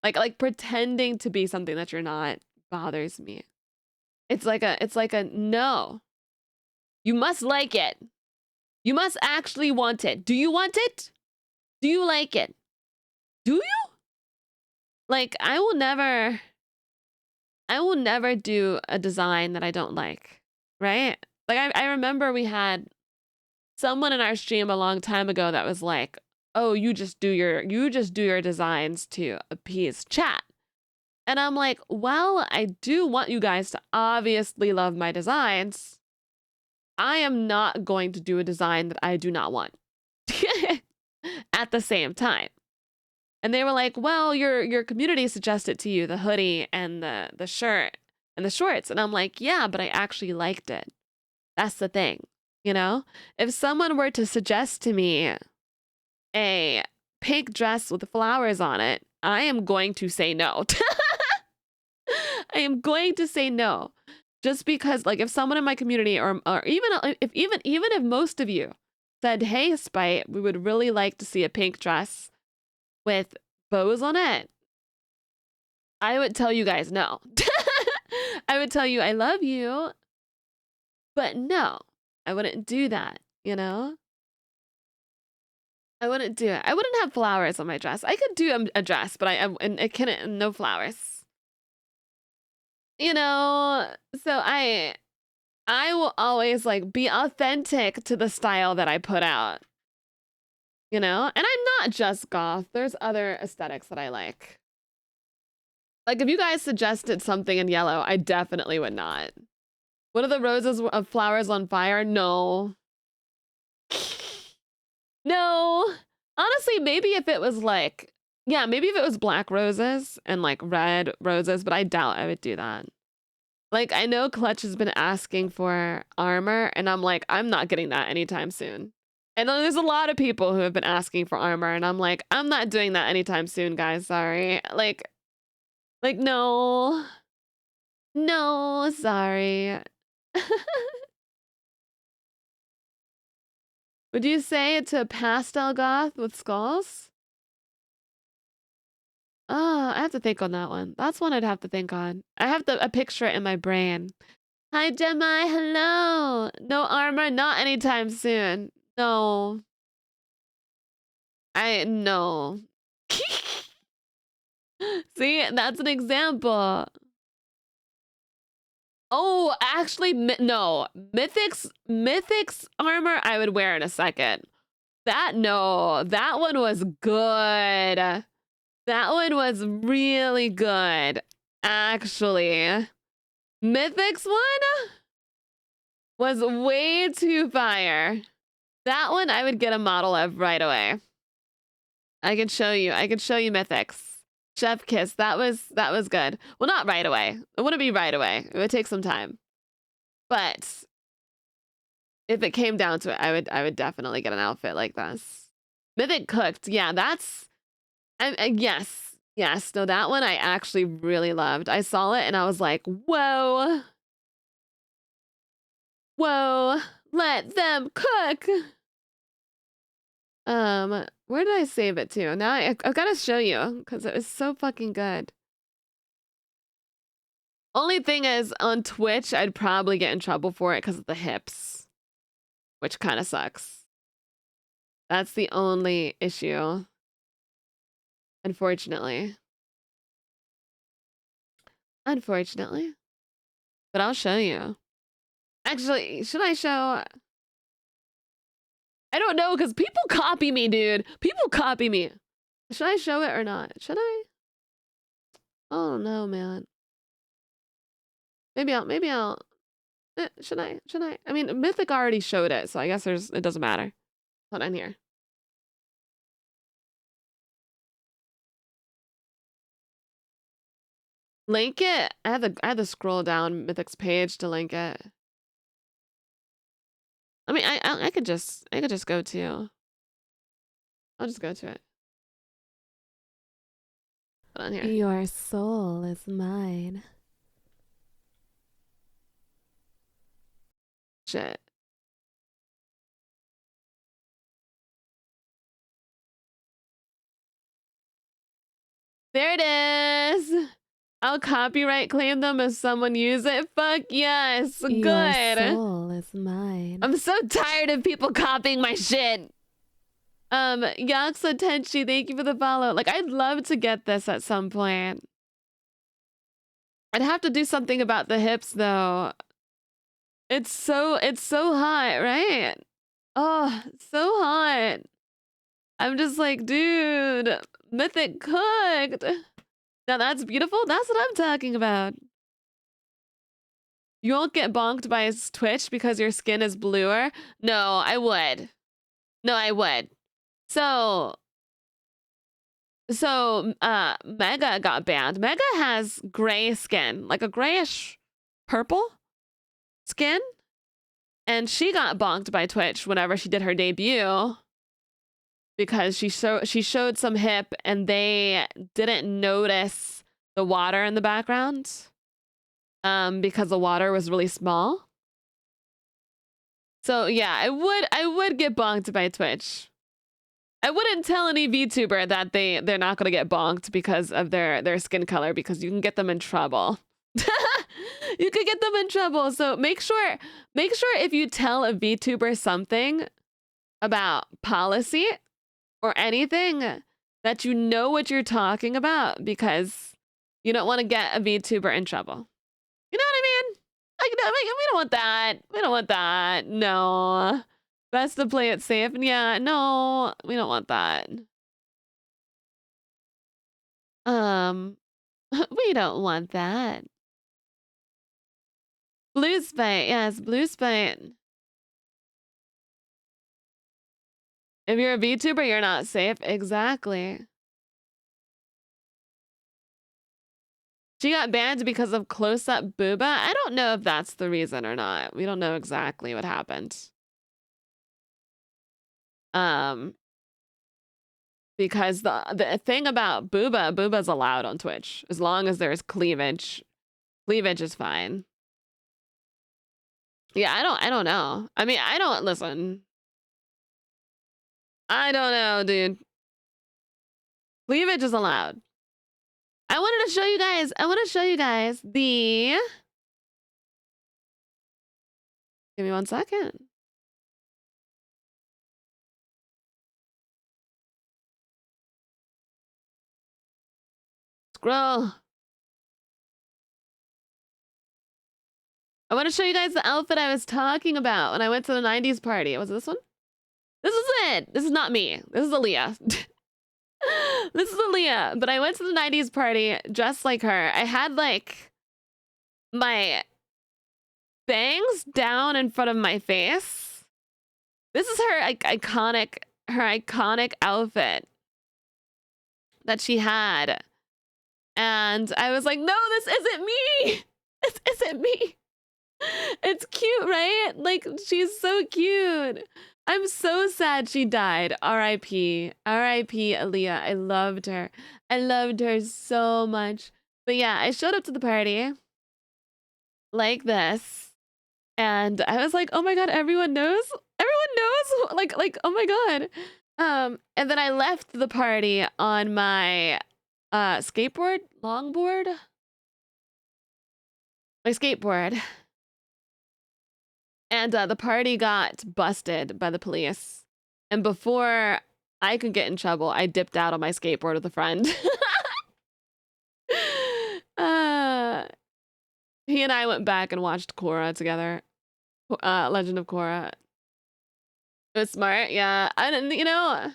A: Like pretending to be something that you're not bothers me. It's like a no. You must like it. You must actually want it. Do you want it? Do you like it? Do you? Like I will never do a design that I don't like, right? Like I remember we had someone in our stream a long time ago that was like, "Oh, you just do your designs to appease chat." And I'm like, "Well, I do want you guys to obviously love my designs. I am not going to do a design that I do not want." At the same time. And they were like, "Well, your community suggested to you the hoodie and the shirt and the shorts." And I'm like, "Yeah, but I actually liked it." That's the thing, you know? If someone were to suggest to me a pink dress with flowers on it, I am going to say no. I am going to say no. Just because like if someone in my community or even if most of you said, "Hey, Spite, we would really like to see a pink dress with bows on it," I would tell you guys no. I would tell you I love you, but no, I wouldn't do that, you know? I wouldn't do it. I wouldn't have flowers on my dress. I could do a dress, but and it couldn't, no flowers. You know, so I will always like be authentic to the style that I put out. You know? And I'm not just goth. There's other aesthetics that I like. Like if you guys suggested something in yellow, I definitely would not. What are the roses of flowers on fire? No. No. Honestly, maybe if it was like, yeah, maybe if it was black roses and like red roses, but I doubt I would do that. Like, I know Clutch has been asking for armor, and I'm like, I'm not getting that anytime soon. And then there's a lot of people who have been asking for armor, and I'm like, I'm not doing that anytime soon, guys. Sorry. Like, no. No, sorry. Would you say it's a pastel goth with skulls? Oh, I have to think on that one. That's one I'd have to think on. I have a picture it in my brain. Hi, Gemini. Hello. No armor, not anytime soon. No. No. See, that's an example. Oh, actually, no. Mythic's armor I would wear in a second. No, that one was good. That one was really good, actually. Mythic's one was way too fire. That one I would get a model of right away. I can show you Mythics. Chef Kiss, that was good. Well, not right away. It wouldn't be right away. It would take some time. But if it came down to it, I would definitely get an outfit like this. Mythic Cooked, yeah, yes. Yes, no, that one I actually really loved. I saw it and I was like, whoa. Whoa, let them cook. Where did I save it to? Now I've got to show you because it was so fucking good. Only thing is, on Twitch, I'd probably get in trouble for it because of the hips, which kind of sucks. That's the only issue, unfortunately. Unfortunately. But I'll show you. Actually, should I show? I don't know, because people copy me, dude. People copy me. Should I show it or not? Should I? Oh, no, man. Maybe I'll... should I? I mean, Mythic already showed it, so I guess it doesn't matter. Hold on here. Link it? I had to scroll down Mythic's page to link it. I mean, I could just go to. I'll just go to it. Put on here.
B: Your soul is mine.
A: Shit. There it is. I'll copyright claim them if someone use it. Fuck yes.
B: Your
A: Good.
B: soul is mine.
A: I'm so tired of people copying my shit. Yaksa Tenchi, thank you for the follow. Like, I'd love to get this at some point. I'd have to do something about the hips though. It's so hot, right? Oh, so hot. I'm just like, dude, Mythic cooked. Now that's beautiful. That's what I'm talking about. You won't get bonked by his Twitch because your skin is bluer? No, I would. No, I would. So, Mega got banned. Mega has gray skin, like a grayish purple skin. And she got bonked by Twitch whenever she did her debut because she showed some hip and they didn't notice the water in the background because the water was really small. So yeah, I would get bonked by Twitch. I wouldn't tell any VTuber that they're not gonna get bonked because of their skin color because you can get them in trouble. You could get them in trouble. So make sure if you tell a VTuber something about policy or anything that you know what you're talking about because you don't want to get a VTuber in trouble. You know what I mean? Like, no, we don't want that. We don't want that. No. Best to play it safe. Yeah, no, we don't want that. We don't want that. Blue spite, yes, blue spite. If you're a VTuber, you're not safe. Exactly. She got banned because of close-up booba. I don't know if that's the reason or not. We don't know exactly what happened. Because the thing about booba's allowed on Twitch as long as there's cleavage. Cleavage is fine. Yeah, I don't know. I mean, I don't listen. I don't know, dude. Cleavage is allowed. I want to show you guys the... Give me 1 second. Scroll. I want to show you guys the outfit I was talking about when I went to the 90s party. Was it this one? This is it. This is not me. This is Aaliyah. This is Aaliyah. But I went to the 90s party dressed like her. I had like my bangs down in front of my face. This is her iconic outfit that she had. And I was like, no, this isn't me. This isn't me. It's cute, right? Like, she's so cute. I'm so sad she died. R.I.P. R.I.P. Aaliyah. I loved her. I loved her so much. But yeah, I showed up to the party like this. And I was like, oh my God, everyone knows? Everyone knows? Like, oh my God. And then I left the party on my skateboard, longboard. My skateboard. And the party got busted by the police. And before I could get in trouble, I dipped out on my skateboard with a friend. He and I went back and watched Korra together. Legend of Korra. It was smart, yeah. I didn't, you know,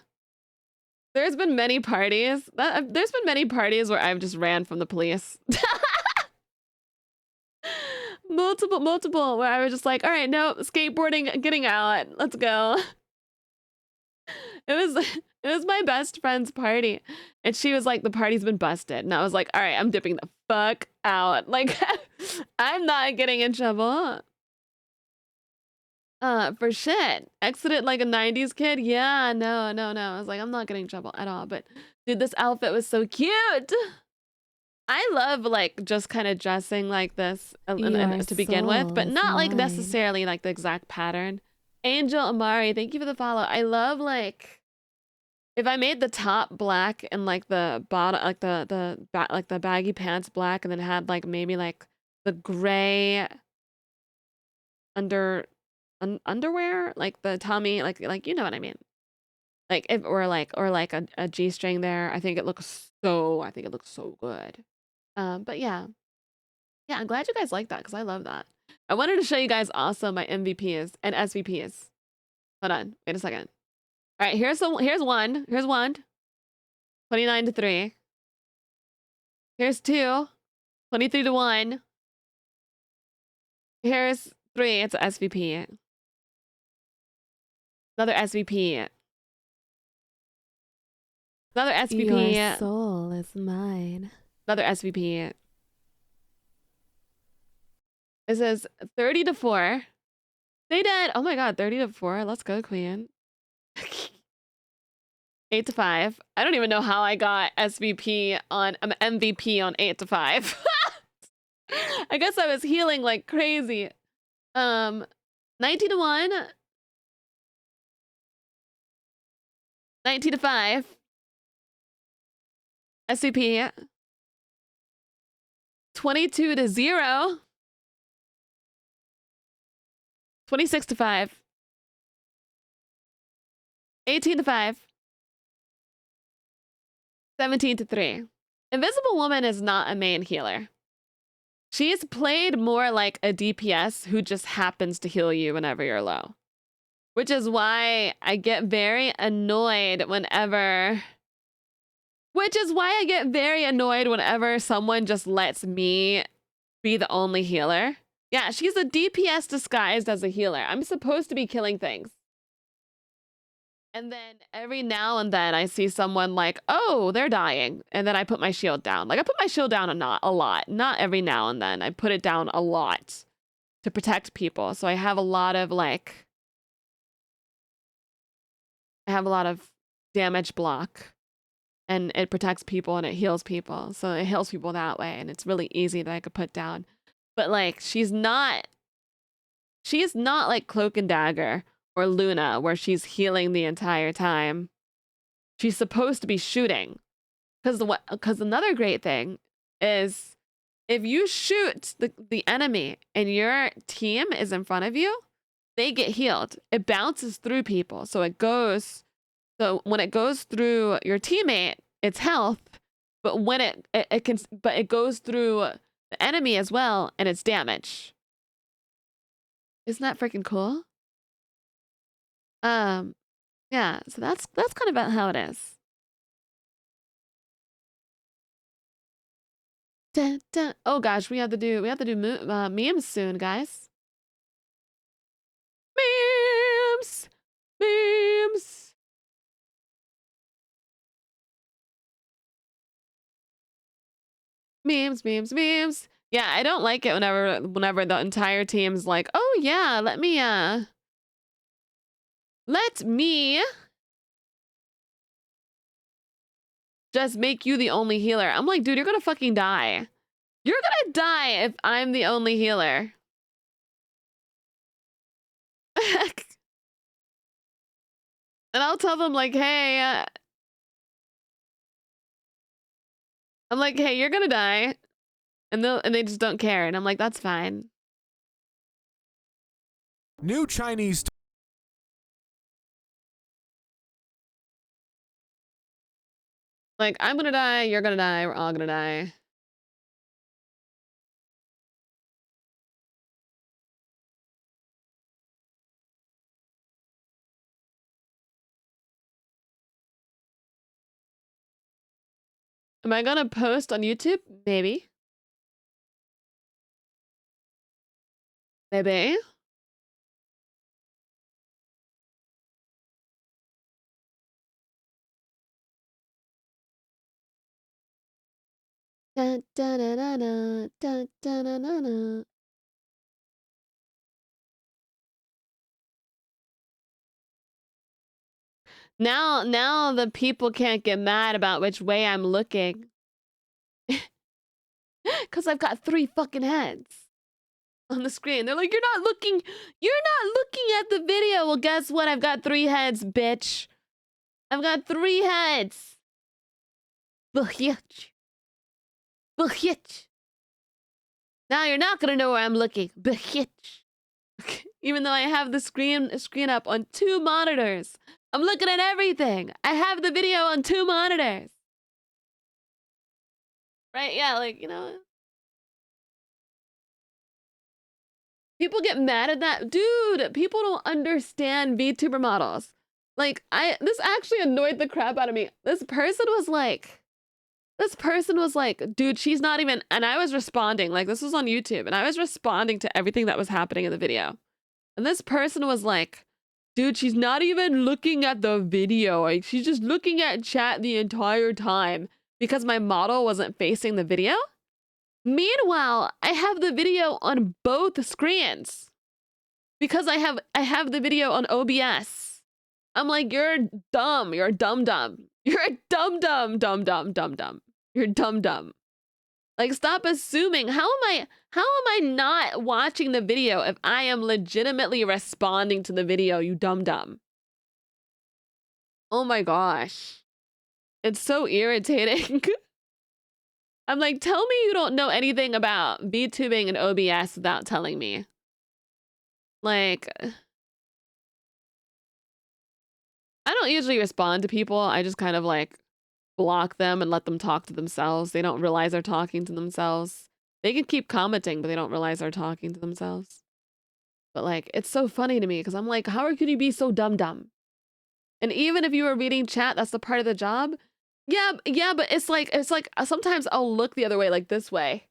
A: there's been many parties. There's been many parties where I've just ran from the police. multiple where I was just like, all right, no, skateboarding, getting out, let's go. It was my best friend's party, and she was like, the party's been busted, and I was like, all right, I'm dipping the fuck out. Like, I'm not getting in trouble. For shit. Exited like a 90s kid. Yeah, no. I was like, I'm not getting in trouble at all. But dude, this outfit was so cute. I love like just kind of dressing like this
B: Your
A: and to begin with,
B: soul
A: but
B: is
A: not like
B: mine.
A: necessarily like the exact pattern. Angel Amari, thank you for the follow. I love like if I made the top black and like the bottom, like like the baggy pants black, and then had like maybe like the gray underwear, like the tummy, like you know what I mean. Like if or like a G-string there, I think it looks so good. But yeah. Yeah, I'm glad you guys like that because I love that. I wanted to show you guys also my MVPs and SVPs. Hold on, wait a second. All right, here's one. Here's one. 29 to 3. Here's 2. 23 to 1. Here's 3. It's a SVP. Another SVP. Another
B: Your
A: SVP.
B: soul is mine.
A: Another SVP. It says 30 to 4. They did. Oh my god, 30 to 4. Let's go, Queen. 8 to 5. I don't even know how I got SVP on MVP on 8 to 5. I guess I was healing like crazy. 19 to 1. 19 to 5. SVP. 22 to 0. 26 to 5. 18 to 5. 17 to 3. Invisible Woman is not a main healer. She's played more like a DPS who just happens to heal you whenever you're low. Which is why I get very annoyed whenever... someone just lets me be the only healer. Yeah, she's a DPS disguised as a healer. I'm supposed to be killing things. And then every now and then I see someone like, oh, they're dying. And then I put my shield down. Like I put my shield down a lot. Not every now and then. I put it down a lot to protect people. So I have a lot of like... I have a lot of damage block. And it protects people and it heals people. So it heals people that way. And it's really easy that I could put down. But like, she's not like Cloak and Dagger or Luna where she's healing the entire time. She's supposed to be shooting. Because another great thing is if you shoot the enemy and your team is in front of you, they get healed. It bounces through people. So when it goes through your teammate, it's health, but when it goes through the enemy as well and it's damage. Isn't that freaking cool? Yeah, so that's kind of about how it is. Dun, dun. Oh gosh, we have to do memes soon, guys. Memes, memes. Memes. Yeah, I don't like it whenever the entire team's like, "Oh yeah, let me just make you the only healer." I'm like, "Dude, you're going to fucking die. You're going to die if I'm the only healer." And I'll tell them like, "Hey, I'm like, "Hey, you're going to die." And they just don't care. And I'm like, "That's fine."
D: New Chinese
A: Like, I'm gonna die, you're gonna die, we're all gonna die. Am I gonna post on YouTube? Maybe. Maybe. Dun, dun, dun, dun, dun, dun, dun, dun, dun, dun. Now the people can't get mad about which way I'm looking. Because I've got 3 fucking heads on the screen. They're like, you're not looking at the video. Well, guess what? I've got 3 heads, bitch. I've got 3 heads. Bitch. Bitch. Now you're not gonna know where I'm looking. Bitch. Even though I have the screen up on 2 monitors. I'm looking at everything. I have the video on 2 monitors. Right? Yeah, like, you know. People get mad at that. Dude, people don't understand VTuber models. Like, this actually annoyed the crap out of me. This person was like, dude, she's not even, and I was responding, like, this was on YouTube, and I was responding to everything that was happening in the video. And this person was like, dude, she's not even looking at the video. Like, she's just looking at chat the entire time because my model wasn't facing the video. Meanwhile, I have the video on both screens because I have the video on OBS. I'm like, you're dumb. You're a dumb. You're a dumb. You're dumb. Like, stop assuming. How am I not watching the video if I am legitimately responding to the video, you dumb? Oh my gosh. It's so irritating. I'm like, tell me you don't know anything about VTubing and OBS without telling me. Like, I don't usually respond to people. I just kind of like block them and let them talk to themselves. They don't realize they're talking to themselves. They can keep commenting, but they don't realize they're talking to themselves. But like, it's so funny to me because I'm like, how could you be so dumb? And even if you were reading chat, that's the part of the job. Yeah, but it's like sometimes I'll look the other way, like this way,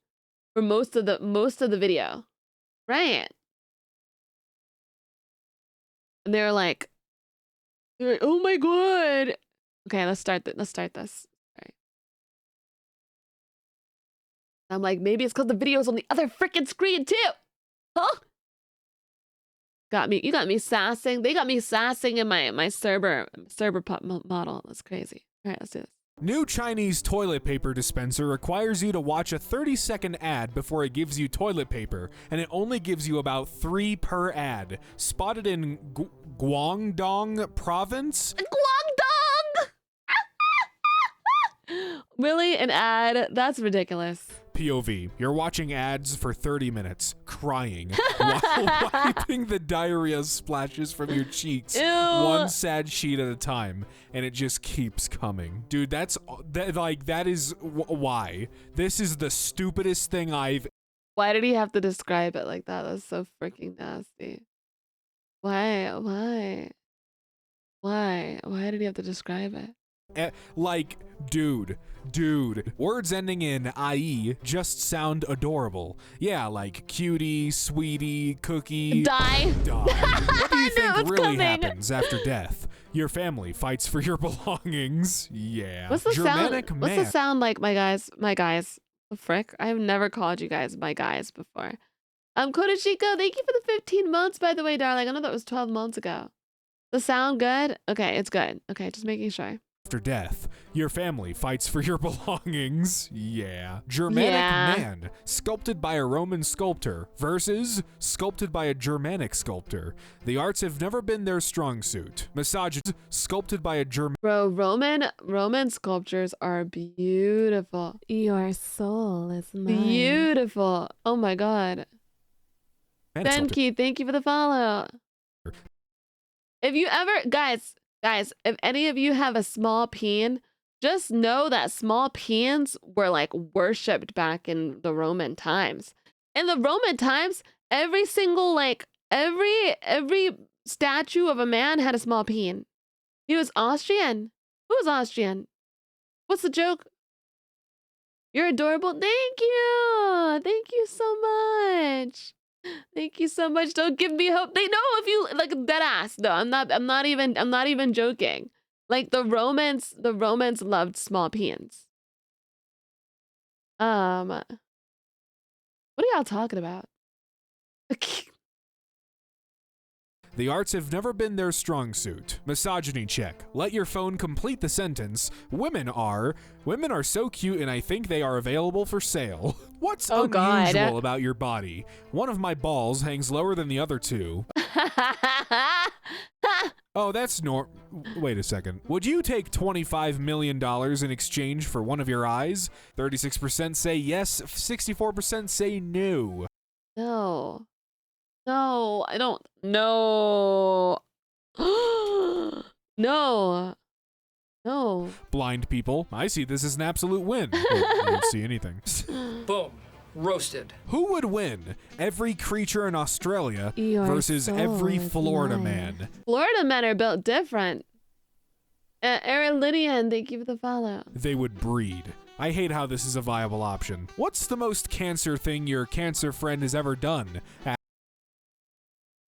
A: for most of the video, right? And they're like, oh my god. Okay, let's start this. All right. I'm like, maybe it's because the video's on the other freaking screen too, huh? You got me sassing. They got me sassing in my server model. That's crazy. All right, let's do this.
D: New Chinese toilet paper dispenser requires you to watch a 30-second ad before it gives you toilet paper, and it only gives you about 3 per ad. Spotted in Guangdong province?
A: Guangdong! Really? An ad? That's ridiculous.
D: POV, you're watching ads for 30 minutes, crying, while wiping the diarrhea splashes from your cheeks,
A: Ew.
D: one sad sheet at a time, and it just keeps coming. Dude, that is why. This is the stupidest thing I've...
A: Why did he have to describe it like that? That's so freaking nasty. Why? Why did he have to describe it?
D: Like, dude, words ending in IE just sound adorable. Yeah, like cutie, sweetie, cookie.
A: Die.
D: What do you think really
A: coming.
D: happens after death? Your family fights for your belongings. Yeah.
A: What's the
D: Germanic
A: sound?
D: man.
A: What's the sound like, my guys? The frick? I have never called you guys my guys before. Kodachiko, thank you for the 15 months, by the way, darling. I know that was 12 months ago. The sound good? Okay, it's good. Okay, just making sure.
D: After death, your family fights for your belongings. Yeah. Germanic man, sculpted by a Roman sculptor, versus sculpted by a Germanic sculptor. The arts have never been their strong suit. Misogynist, sculpted by a German...
A: Bro, Roman sculptures are beautiful.
B: Your soul is mine.
A: Beautiful. Oh my god. Benki, thank you for the follow. If you ever, guys, if any of you have a small peen, just know that small peens were like worshipped back in the Roman times. In the Roman times, every single, like, every statue of a man had a small peen. He was Austrian. Who was Austrian? What's the joke? You're adorable. Thank you. Thank you so much. Thank you so much. Don't give me hope. They know if you like dead ass. No, I'm not even joking. Like the Romans loved small peens. What are y'all talking about?
D: The arts have never been their strong suit. Misogyny check. Let your phone complete the sentence. Women are so cute and I think they are available for sale. What's unusual about your body? One of my balls hangs lower than the other two. Oh, that's wait a second. Would you take $25 million in exchange for one of your eyes? 36% say yes, 64% say no.
A: No. No, I don't. No. No. No.
D: Blind people, I see this as an absolute win. I don't see anything.
E: Boom. Roasted.
D: Who would win? Every creature in Australia
B: Your
D: versus
B: soul
D: every
B: is
D: Florida
B: mine.
D: man?
A: Florida men are built different. Aaron Lydian, thank you for the follow.
D: They would breed. I hate how this is a viable option. What's the most cancer thing your cancer friend has ever done?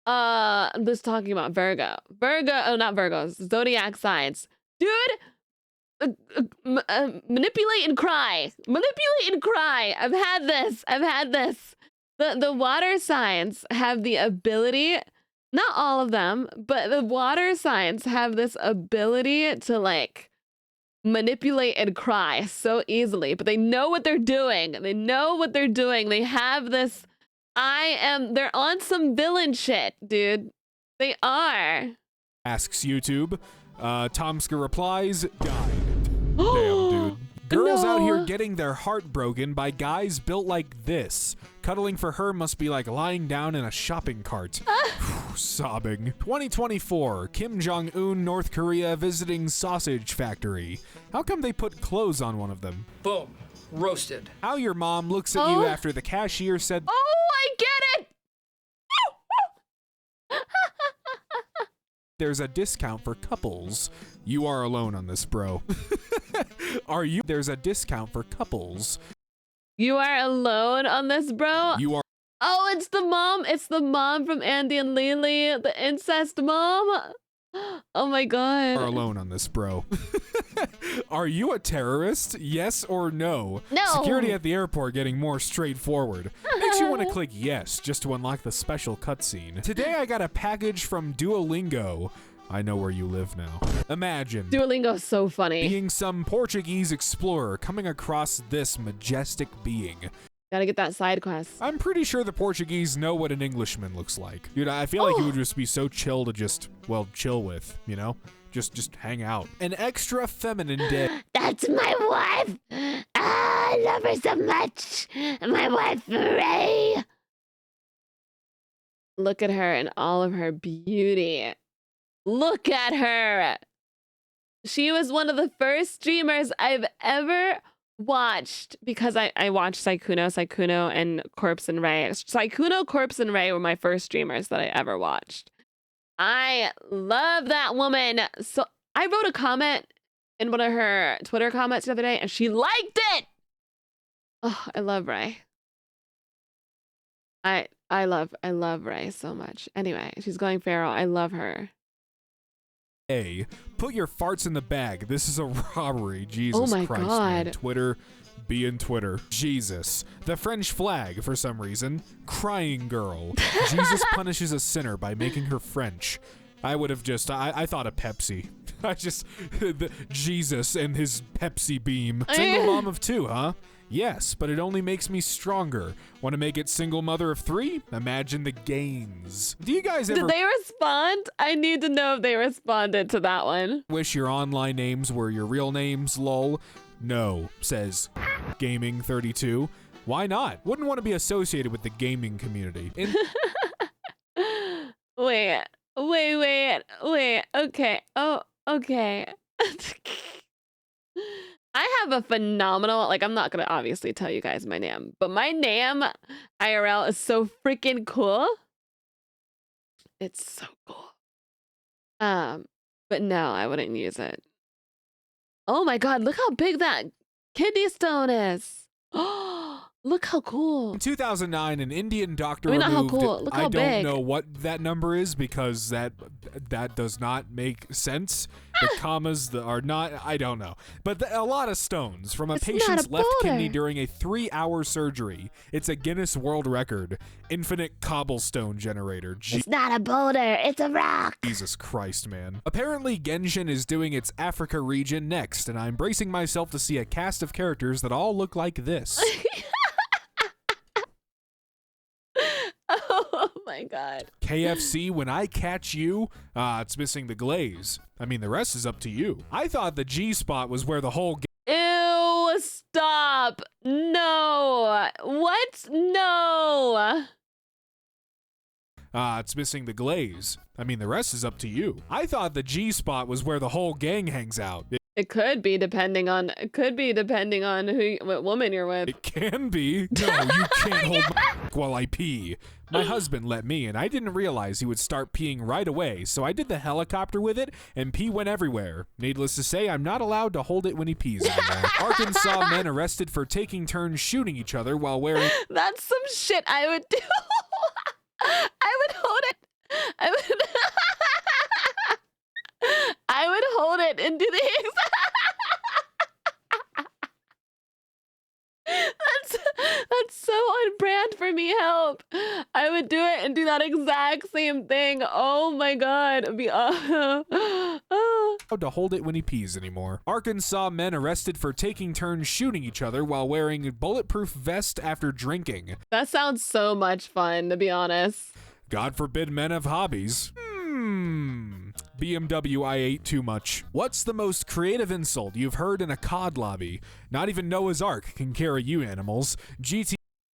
A: I'm just talking about Virgo. Oh, not Virgos. Zodiac signs. Dude, manipulate and cry. Manipulate and cry. I've had this. The water signs have the ability, not all of them, but the water signs have this ability to like manipulate and cry so easily, but they know what they're doing. They have this, they're on some villain shit, dude. They are.
D: Asks YouTube. Tomska replies, died. Damn, dude. Girls out here getting their heart broken by guys built like this. Cuddling for her must be like lying down in a shopping cart. Sobbing. 2024. Kim Jong-un, North Korea visiting sausage factory. How come they put clothes on one of them?
E: Boom. Roasted.
D: How your mom looks at you after the cashier said,
A: Oh, I get it.
D: there's a discount for couples. You are alone on this, bro. There's a discount for couples.
A: You are alone on this, bro.
D: You are
A: Oh, it's the mom. It's the mom from Andy and Lily, the incest mom. Oh my god.
D: alone on this, bro. Are you a terrorist? Yes or no?
A: No.
D: Security at the airport getting more straightforward. Makes you want to click yes just to unlock the special cutscene. Today I got a package from Duolingo. I know where you live now. Imagine
A: Duolingo's so funny.
D: being some Portuguese explorer coming across this majestic being.
A: Gotta get that side quest.
D: I'm pretty sure the Portuguese know what an Englishman looks like. Dude, I feel like he would just be so chill to just, well, chill with, you know? Just hang out. An extra feminine day.
A: That's my wife. I love her so much. My wife, Ray. Look at her in all of her beauty. Look at her. She was one of the first streamers I've ever watched because I watched Sykkuno, and Corpse and Ray. Sykkuno, Corpse, and Ray were my first streamers that I ever watched. I love that woman. So I wrote a comment in one of her Twitter comments the other day and she liked it. Oh, I love Ray. I love Ray so much. Anyway, she's going feral. I love her.
D: A. Put your farts in the bag. This is a robbery. Jesus
A: Oh my
D: Christ,
A: God.
D: man. Twitter. Be in Twitter. Jesus. The French flag, for some reason. Crying girl. Jesus punishes a sinner by making her French. I would have just, I thought of Pepsi. Jesus and his Pepsi beam. Single mom of 2, huh? Yes, but it only makes me stronger. Want to make it single mother of 3? Imagine the gains. Do you guys ever
A: Did they respond? I need to know if they responded to that one.
D: wish your online names were your real names, lol? No, says Gaming32. Why not? Wouldn't want to be associated with the gaming community.
A: Wait. Okay. Oh, okay. I have a phenomenal, like, I'm not going to obviously tell you guys my name, but my name IRL is so freaking cool. It's so cool. But no, I wouldn't use it. Oh my God, look how big that kidney stone is. Look how cool.
D: In 2009, an Indian doctor
A: I mean, not how
D: removed.
A: cool. Look how
D: I don't
A: big.
D: know what that number is because that does not make sense. The commas are not. I don't know. But a lot of stones from a
A: It's not
D: patient's
A: a
D: left kidney
A: boulder.
D: during a 3-hour surgery. It's a Guinness World Record. Infinite cobblestone generator.
C: It's not a boulder, it's a rock.
D: Jesus Christ, man. Apparently, Genshin is doing its Africa region next, and I'm bracing myself to see a cast of characters that all look like this.
A: Oh my god.
D: KFC, when I catch you, it's missing the glaze. I mean, the rest is up to you. I thought the G spot was where the whole
A: Ew, stop. No. What? No.
D: it's missing the glaze. I mean, the rest is up to you. I thought the G spot was where the whole gang hangs out.
A: It could be depending on what woman you're with.
D: It can be. No, you can't hold my while I pee. My husband let me, and I didn't realize he would start peeing right away, so I did the helicopter with it, and pee went everywhere. Needless to say, I'm not allowed to hold it when he pees anymore. Arkansas men arrested for taking turns shooting each other while wearing...
A: That's some shit I would do. I would hold it. I would I would hold it and do the That's so on brand for me. Help. I would do it and do that exact same thing. Oh my god. It'd be
D: to hold it when he pees anymore. Arkansas men arrested for taking turns shooting each other while wearing bulletproof vest after drinking.
A: That sounds so much fun, to be honest.
D: God forbid men have hobbies. BMW, I ate too much. What's the most creative insult you've heard in a COD lobby? Not even Noah's Ark can carry you animals.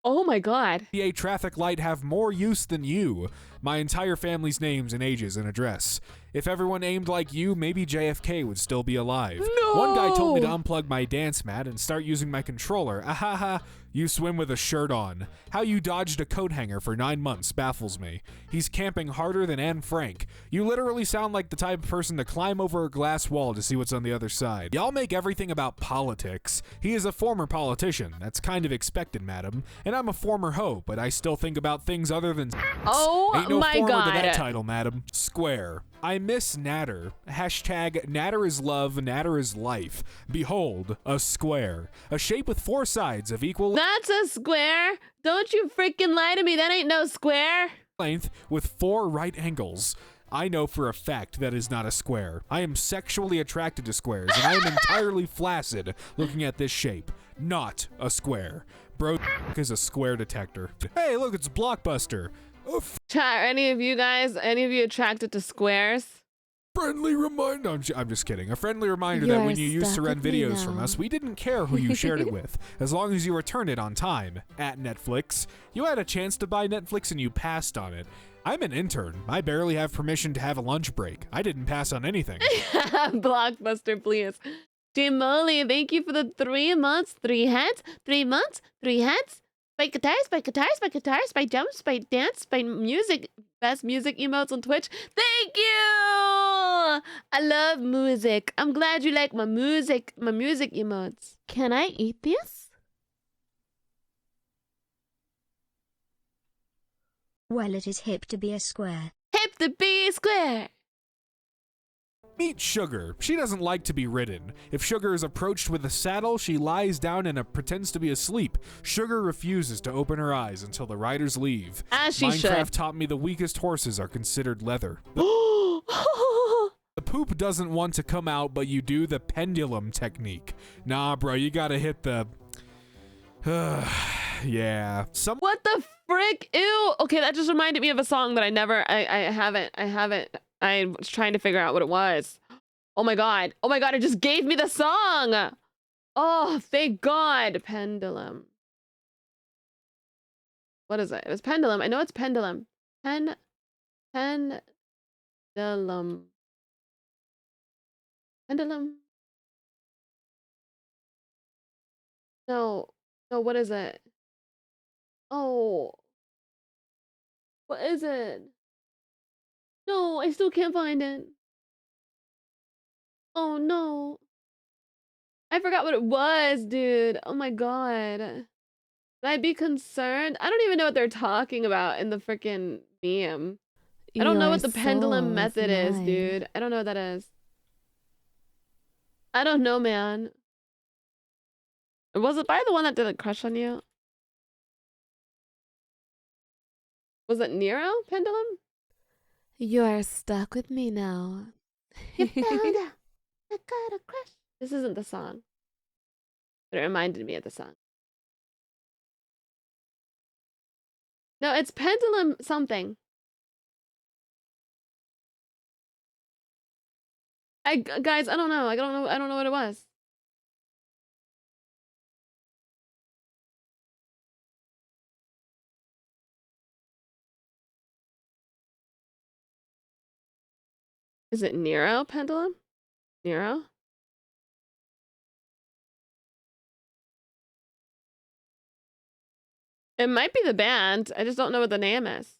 A: Oh my god.
D: GTA traffic light have more use than you. My entire family's names and ages and address. If everyone aimed like you, maybe JFK would still be alive.
A: No!
D: One guy told me to unplug my dance mat and start using my controller. Ahaha, you swim with a shirt on. How you dodged a coat hanger for 9 months baffles me. He's camping harder than Anne Frank. You literally sound like the type of person to climb over a glass wall to see what's on the other side. Y'all make everything about politics. He is a former politician. That's kind of expected, madam. And I'm a former hoe, but I still think about things other than
A: Oh
D: Ain't no
A: my
D: former
A: god.
D: to that title, madam. Square. I miss Natter. Hashtag Natter is love, Natter is life. Behold, a square. A shape with 4 sides of equal
A: That's a square. Don't you freaking lie to me. That ain't no square.
D: length with 4 right angles. I know for a fact that is not a square. I am sexually attracted to squares, and I am entirely flaccid looking at this shape. Not a square. Bro is a square detector. Hey, look, it's Blockbuster. A
A: Chat, are any of you attracted to squares?
D: friendly reminder. I'm just kidding. A friendly reminder
B: You
D: that
B: are
D: when you used to
B: stuck
D: rent
B: with me
D: videos from
B: now.
D: us, we didn't care who you shared it with, as long as you returned it on time. At Netflix, you had a chance to buy Netflix and you passed on it. I'm an intern. I barely have permission to have a lunch break. I didn't pass on anything.
A: Blockbuster, please. Jamoli, thank you for the 3 months, 3 heads, 3 months, 3 heads. By guitars, by guitars, by guitars, by jumps, by dance, by music. Best music emotes on Twitch. Thank you! I love music. I'm glad you like my music emotes.
B: Can I eat this?
C: Well, it is hip to be a square.
A: Hip to be square.
D: Meet Sugar. She doesn't like to be ridden. If Sugar is approached with a saddle, she lies down and pretends to be asleep. Sugar refuses to open her eyes until the riders leave.
A: As she
D: Minecraft
A: should.
D: taught me the weakest horses are considered leather. The poop doesn't want to come out, but you do the pendulum technique. Nah, bro, you gotta hit the... yeah.
A: What the frick? Ew. Okay, that just reminded me of a song that I haven't. I was trying to figure out what it was. Oh my god. Oh my god, it just gave me the song. Oh, thank God. Pendulum. What is it? It was pendulum. I know it's pendulum. Pendulum. Pendulum. No. No, what is it? Oh. What is it? No, I still can't find it. Oh no. I forgot what it was, dude. Oh my god. Should I be concerned? I don't even know what they're talking about in the freaking meme. I don't know
B: Your
A: what the pendulum
B: soul
A: method is,
B: mine.
A: dude. I don't know what that is. I don't know, man. Was it by the one that did a crush on you? Was it Nero pendulum?
B: You are stuck with me now.
A: You found out I got a crush. This isn't the song, but it reminded me of the song. No, it's pendulum something. Guys, I don't know. I don't know what it was. Is it Nero pendulum? Nero? It might be the band. I just don't know what the name is.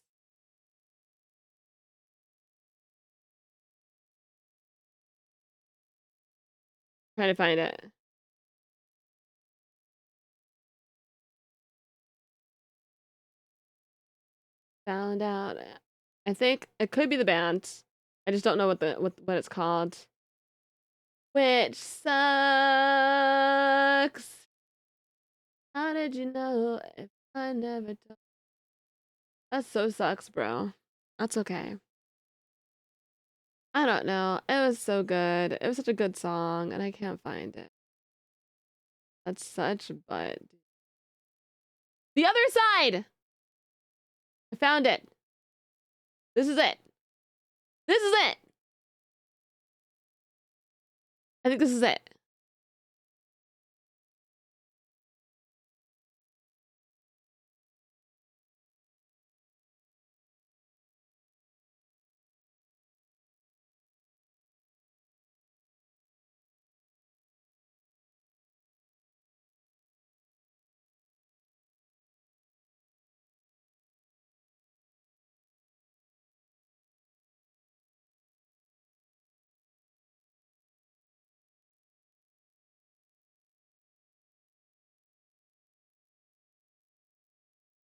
A: Trying to find it. Found out. I think it could be the band. I just don't know what what it's called. Which sucks. How did you know if I never told? That so sucks, bro. That's okay. I don't know. It was so good. It was such a good song, and I can't find it. That's such a butt. The other side! I found it. This is it. This is it. I think this is it.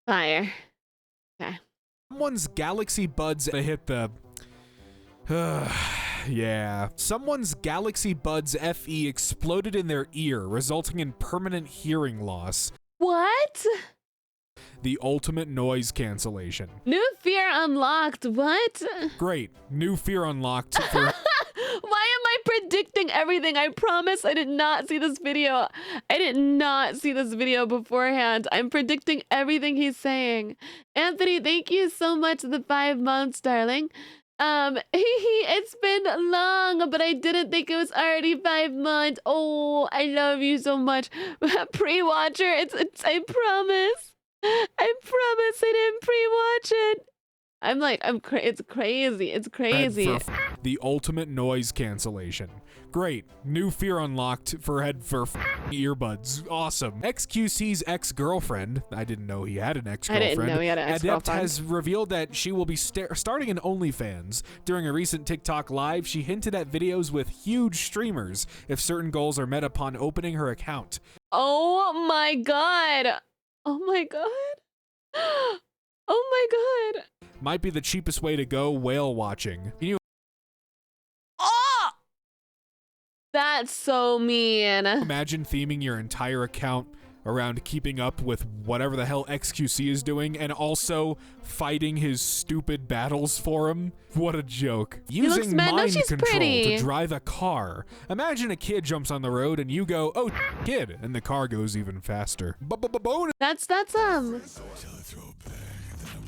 A: Fire. Okay.
D: Someone's Galaxy Buds hit the. Yeah. Someone's Galaxy Buds FE exploded in their ear, resulting in permanent hearing loss.
A: What?
D: The ultimate noise cancellation.
A: New fear unlocked. What?
D: Great. New fear unlocked for.
A: Why am I predicting everything? I promise I did not see this video. I did not see this video beforehand. I'm predicting everything he's saying. Anthony, thank you so much for the 5 months, darling. It's been long, but I didn't think it was already 5 months. Oh, I love you so much. Pre-watcher, I promise. I promise I didn't pre-watch it. I'm like, it's crazy. It's crazy.
D: The ultimate noise cancellation. Great. New fear unlocked for head for earbuds. Awesome. XQC's ex-girlfriend, I didn't know he had an ex-girlfriend.
A: I didn't know he had an
D: Adept
A: ex-girlfriend.
D: has revealed that she will be starting an OnlyFans. During a recent TikTok live, she hinted at videos with huge streamers if certain goals are met upon opening her account.
A: Oh my god. Oh my god. Oh my god.
D: Might be the cheapest way to go whale watching. Can you
A: Oh! That's so mean.
D: imagine theming your entire account around keeping up with whatever the hell XQC is doing and also fighting his stupid battles for him? What a joke.
A: looks
D: Using
A: mad. No,
D: mind
A: she's
D: control
A: pretty.
D: to drive a car. Imagine a kid jumps on the road and you go, "Oh, kid," and the car goes even faster. Bonus.
A: That's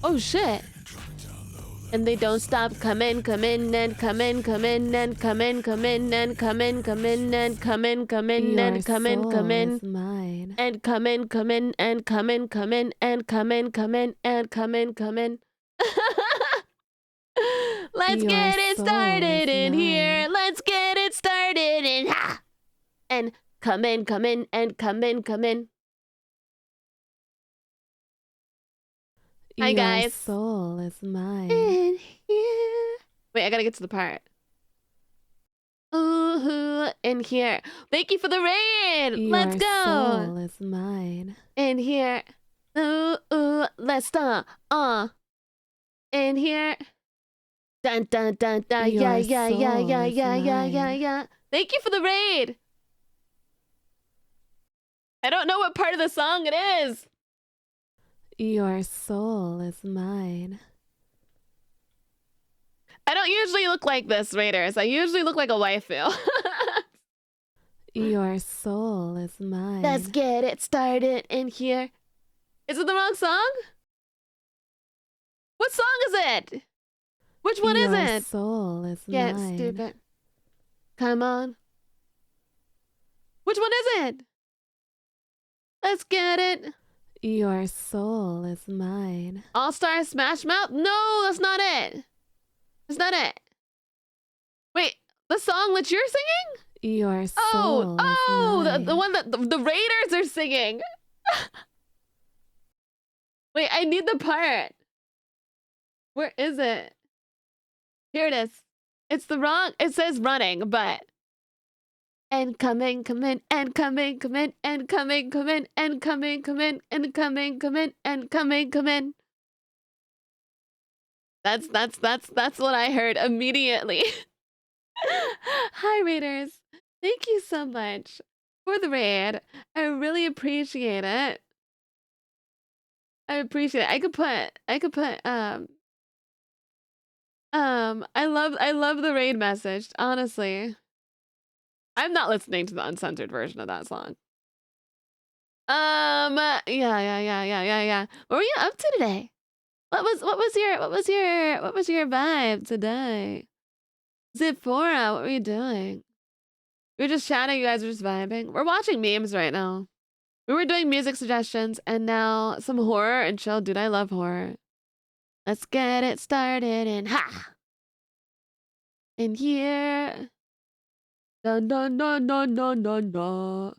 A: Oh shit. And they don't stop coming and coming and coming and coming and coming and coming and coming and coming and coming and coming and
B: Is mine.
A: and coming and coming and coming. Let's
B: Your
A: get it
B: soul
A: started
B: is
A: in here.
B: mine.
A: Let's get it started in ha. And come in and come in. Hi,
B: Your
A: guys.
B: soul is mine.
A: In here. Wait, I gotta get to the part. Ooh, in here. Thank you for the raid. Let's
B: Your
A: go.
B: soul is mine.
A: In here. Ooh, ooh, let's start. In here. Dun dun dun dun. Yeah,
B: Your
A: yeah, yeah,
B: soul
A: yeah,
B: is
A: yeah, yeah, yeah,
B: mine.
A: yeah. Thank you for the raid. I don't know what part of the song it is.
B: Your soul is mine.
A: I don't usually look like this, Raiders. I usually look like a waifu.
B: Your soul is mine.
A: Let's get it started in here. Is it the wrong song? What song is it? Which one is
B: Your
A: it?
B: soul is
A: Get
B: mine.
A: stupid. Come on. Which one is it? Let's get it.
B: Your soul is mine.
A: All-Star Smash Mouth? No, that's not it. That's not it. Wait, the song that you're singing?
B: Your soul is mine.
A: The one that the Raiders are singing. Wait, I need the part. Where is it? Here it is. It's the wrong, it says running, but. And coming, come in, and coming, come in, and coming, come in, and coming, come in, and coming, come in, and coming, come in. That's what I heard immediately. Hi, Raiders. Thank you so much for the raid. I really appreciate it. I appreciate it. I could put I love the raid message, honestly. I'm not listening to the uncensored version of that song. Yeah. What were you up to today? What was your vibe today? Zipphora, what were you doing? We were just chatting, you guys were just vibing. We're watching memes right now. We were doing music suggestions and now some horror and chill. Dude, I love horror. Let's get it started and ha! In here. Dun dun dun dun dun dun dun.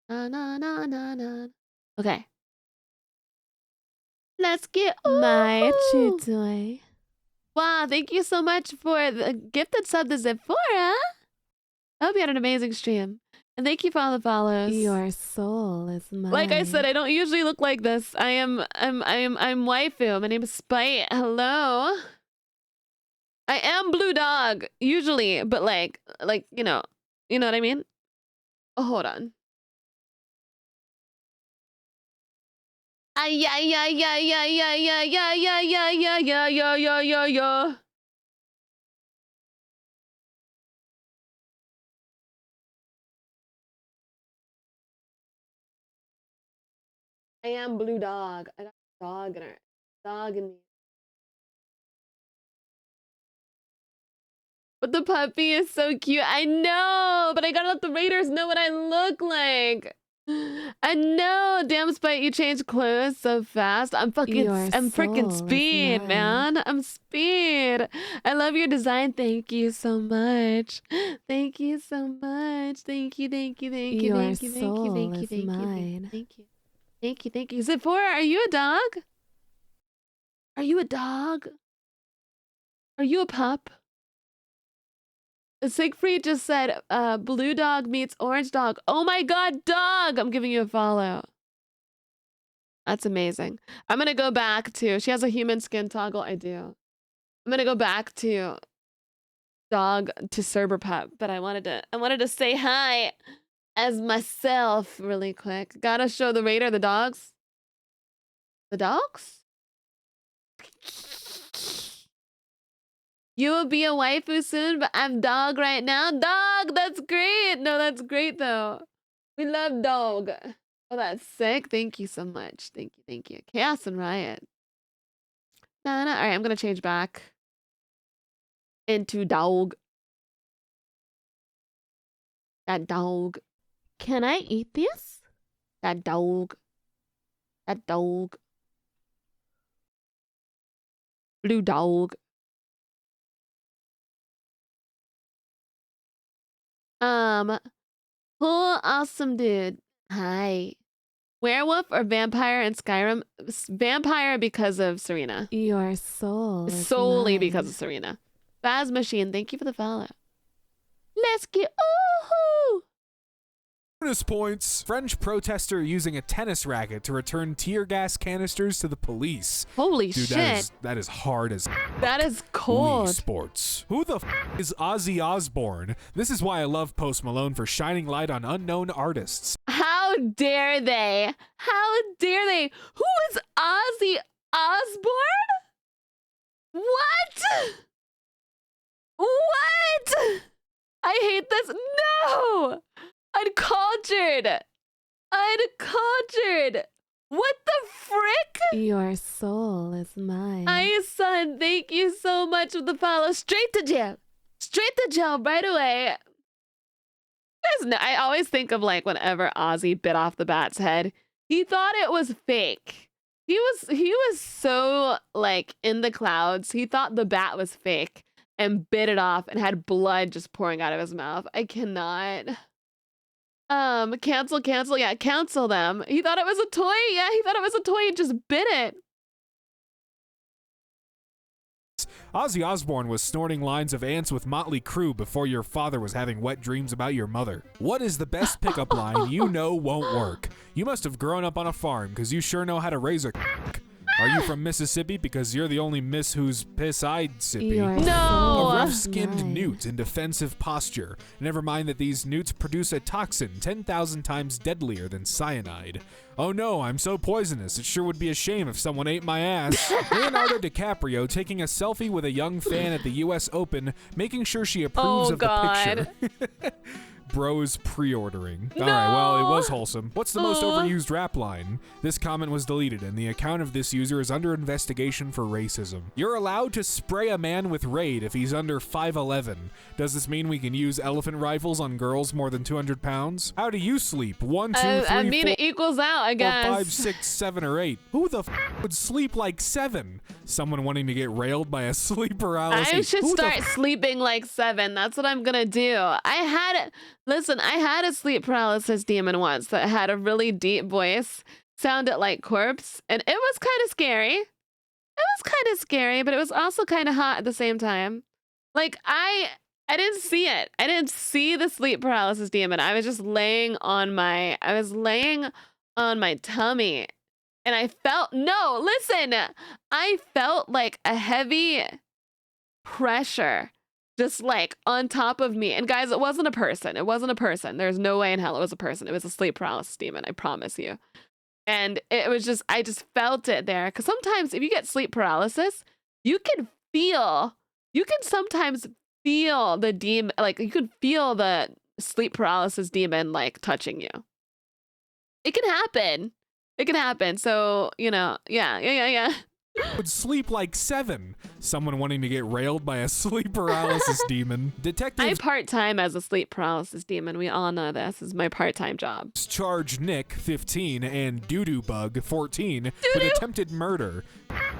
A: Na na na na na. Okay. Let's get
B: My
A: ooh.
B: chitoy.
A: Wow, thank you so much for the gifted sub to Zipphora. I hope you had an amazing stream. And thank you for all the follows.
B: Your soul is mine.
A: Like I said, I don't usually look like this. I'm waifu. My name is Spite. Hello. I am Blue Dog, usually, but like, you know what I mean? Oh, hold on. Yeah. I am Blue Dog. I got a dog in her. Dog in me. But the puppy is so cute. I know, but I gotta let the Raiders know what I look like. I know, damn Spite, you change clothes so fast. I'm freaking speed, man. I'm speed. I love your design. Thank you so much. Thank you so much. Thank you. Thank you.
B: Thank you.
A: Zipphora, are you a dog? Are you a dog? Are you a pup? Siegfried just said, blue dog meets orange dog. Oh my god, dog! I'm giving you a follow. That's amazing. I'm gonna go back to, she has a human skin toggle, I do. I'm gonna go back to dog to Cerber pup, but I wanted to say hi as myself really quick. Gotta show the raider the dogs. The dogs? You will be a waifu soon, but I'm dog right now. Dog, that's great. No, that's great though. We love dog. Oh, that's sick. Thank you so much. Thank you. Chaos and Riot. No. All right, I'm gonna change back into dog. That dog.
B: Can I eat this?
A: That dog. That dog. Blue dog. Cool, awesome dude. Hi. Werewolf or vampire in Skyrim? Vampire because of Serena.
B: Your soul is
A: Solely
B: mine.
A: because of Serena. Baz Machine, thank you for the follow. Let's get ooh.
D: Bonus points. French protester using a tennis racket to return tear gas canisters to the police.
A: Holy
D: Dude,
A: shit.
D: that is hard as
A: That is
D: Wii
A: cold.
D: Sports. Who the is Ozzy Osbourne? This is why I love Post Malone for shining light on unknown artists.
A: How dare they? How dare they? Who is Ozzy Osbourne? What? What? I hate this. No! Uncultured. Uncultured. What the frick?
B: Your soul is mine.
A: Son, thank you so much for the follow. Straight to jail. Straight to jail right away. I always think of like whenever Ozzy bit off the bat's head, he thought it was fake. He was so like in the clouds. He thought the bat was fake and bit it off and had blood just pouring out of his mouth. I cannot. Cancel. Yeah, cancel them. He thought it was a toy. Yeah, he thought it was a toy and just bit it.
D: Ozzy Osbourne was snorting lines of ants with Motley Crue before your father was having wet dreams about your mother. What is the best pickup line you know won't work? You must have grown up on a farm because you sure know how to raise a Are you from Mississippi? Because you're the only miss who's piss-eyed sippy.
B: Your
A: No.
B: soul
D: A
B: is
D: rough-skinned
B: mine.
D: newt in defensive posture. Never mind that these newts produce a toxin 10,000 times deadlier than cyanide. Oh no, I'm so poisonous. It sure would be a shame if someone ate my ass. Leonardo DiCaprio taking a selfie with a young fan at the US Open, making sure she approves
A: Oh,
D: of
A: God.
D: the picture. Bros pre-ordering. All right, well, it was wholesome. What's the most overused rap line? This comment was deleted, and the account of this user is under investigation for racism. You're allowed to spray a man with Raid if he's under 5'11". Does this mean we can use elephant rifles on girls more than 200 pounds? How do you sleep? 1, 2, 3,
A: I mean,
D: 4,
A: it equals out, I guess.
D: 5, 6, 7, or 8. Who the would sleep like 7? Someone wanting to get railed by a sleep paralysis.
A: I should
D: Who the
A: start sleeping like 7. That's what I'm gonna do. Listen, I had a sleep paralysis demon once that had a really deep voice, sounded like corpse, and it was kind of scary. It was kind of scary, but it was also kind of hot at the same time. Like I didn't see it. I didn't see the sleep paralysis demon. I was just laying on my tummy, and I felt I felt like a heavy pressure just like on top of me. And guys, it wasn't a person. There's no way in hell it was a person. It was a sleep paralysis demon, I promise you. And it was just, I just felt it there. Because sometimes if you get sleep paralysis, you can sometimes feel the demon, like you can feel the sleep paralysis demon like touching you. It can happen. So, yeah.
D: would sleep like 7? Someone wanting to get railed by a sleep paralysis demon.
A: I
D: Detectives
A: part-time as a sleep paralysis demon. We all know this is my part-time job.
D: charge Nick, 15, and Doo-Doo Bug, 14, with attempted murder.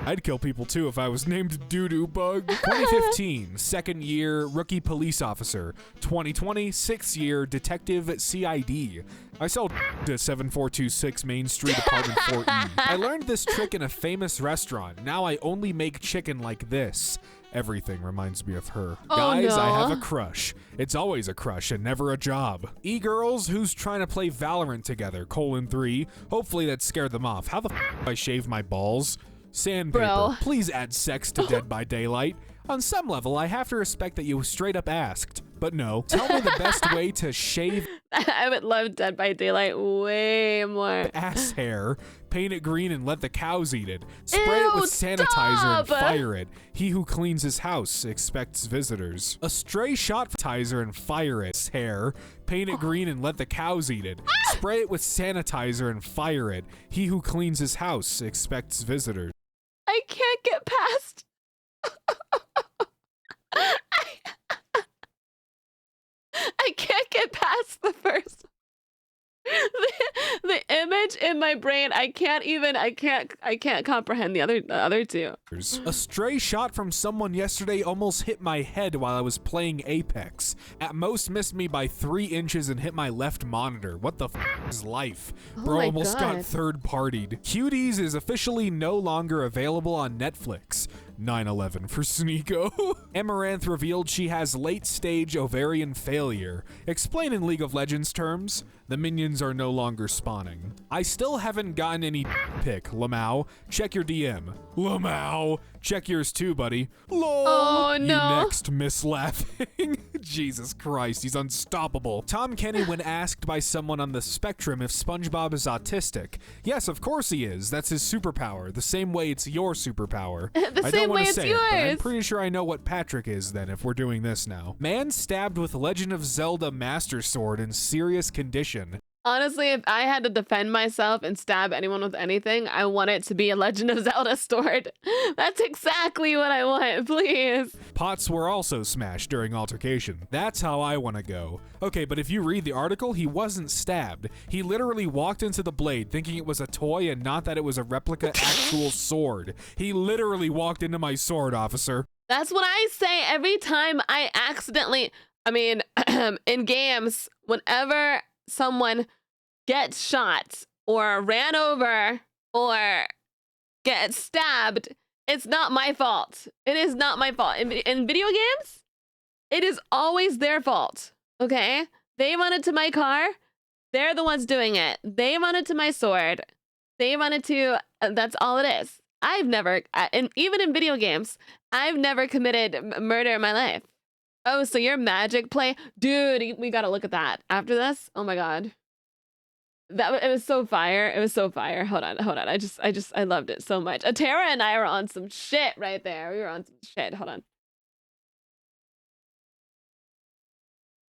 D: I'd kill people too if I was named Doo-Doo Bug. 2015, second year rookie police officer. 2020, sixth year detective CID. I sell to 7426 Main Street, apartment 4E. I learned this trick in a famous restaurant. Now I only make chicken like this. Everything reminds me of her.
A: Oh,
D: Guys, I have
A: no.
D: a crush. It's always a crush and never a job. E-girls who's trying to play Valorant together, 3. Hopefully that scared them off. How the do I shave my balls? Sandpaper.
A: Bro.
D: Please add sex to Dead by Daylight. On some level, I have to respect that you straight up asked. But no, tell me the best way to shave
A: I would love Dead by Daylight way more.
D: ass hair, paint it green and let the cows eat it. Spray it with
A: Ew,
D: sanitizer and
A: stop!
D: fire it. He who cleans his house expects visitors. A stray shot sanitizer and fire it. Hair, paint it green and let the cows eat it. Spray it with sanitizer and fire it. He who cleans his house expects visitors.
A: I can't get past. I can't get past the first. The image in my brain. I can't comprehend the other two.
D: A stray shot from someone yesterday almost hit my head while I was playing Apex. At most missed me by 3 inches and hit my left monitor. What the is life? Bro
A: my
D: almost got
A: God.
D: third-partied. Cuties is officially no longer available on Netflix. 9/11 for Sneeko. Amaranth revealed she has late-stage ovarian failure. Explain in League of Legends terms. The minions are no longer spawning. I still haven't gotten any pic, Lamau. Check your DM. Lamau, check yours too, buddy. LOL.
A: Oh,
D: You
A: no.
D: next, Miss Laughing. Jesus Christ, he's unstoppable. Tom Kenny, when asked by someone on the spectrum if SpongeBob is autistic. Yes, of course he is. That's his superpower. The same way it's your superpower.
A: The
D: I
A: same
D: don't want
A: way
D: to
A: it's
D: say it, but I'm
A: yours.
D: pretty sure I know what Patrick is then if we're doing this now. Man stabbed with Legend of Zelda Master Sword in serious condition.
A: Honestly, if I had to defend myself and stab anyone with anything, I want it to be a Legend of Zelda sword. That's exactly what I want, please.
D: Pots were also smashed during altercation. That's how I want to go. Okay, but if you read the article, he wasn't stabbed. He literally walked into the blade thinking it was a toy and not that it was a replica actual sword. He literally walked into my sword, officer.
A: That's what I say every time I accidentally, in games, whenever someone gets shot or ran over or gets stabbed, it's not my fault. It is not my fault. In video games, it is always their fault, okay? They run into my car. They're the ones doing it. They run into my sword. They run into, that's all it is. I've never, and even in video games, I've never committed murder in my life. Oh, so your magic play? Dude, we gotta look at that. After this? Oh my god. It was so fire. It was so fire. Hold on. I loved it so much. Atara and I were on some shit right there. We were on some shit. Hold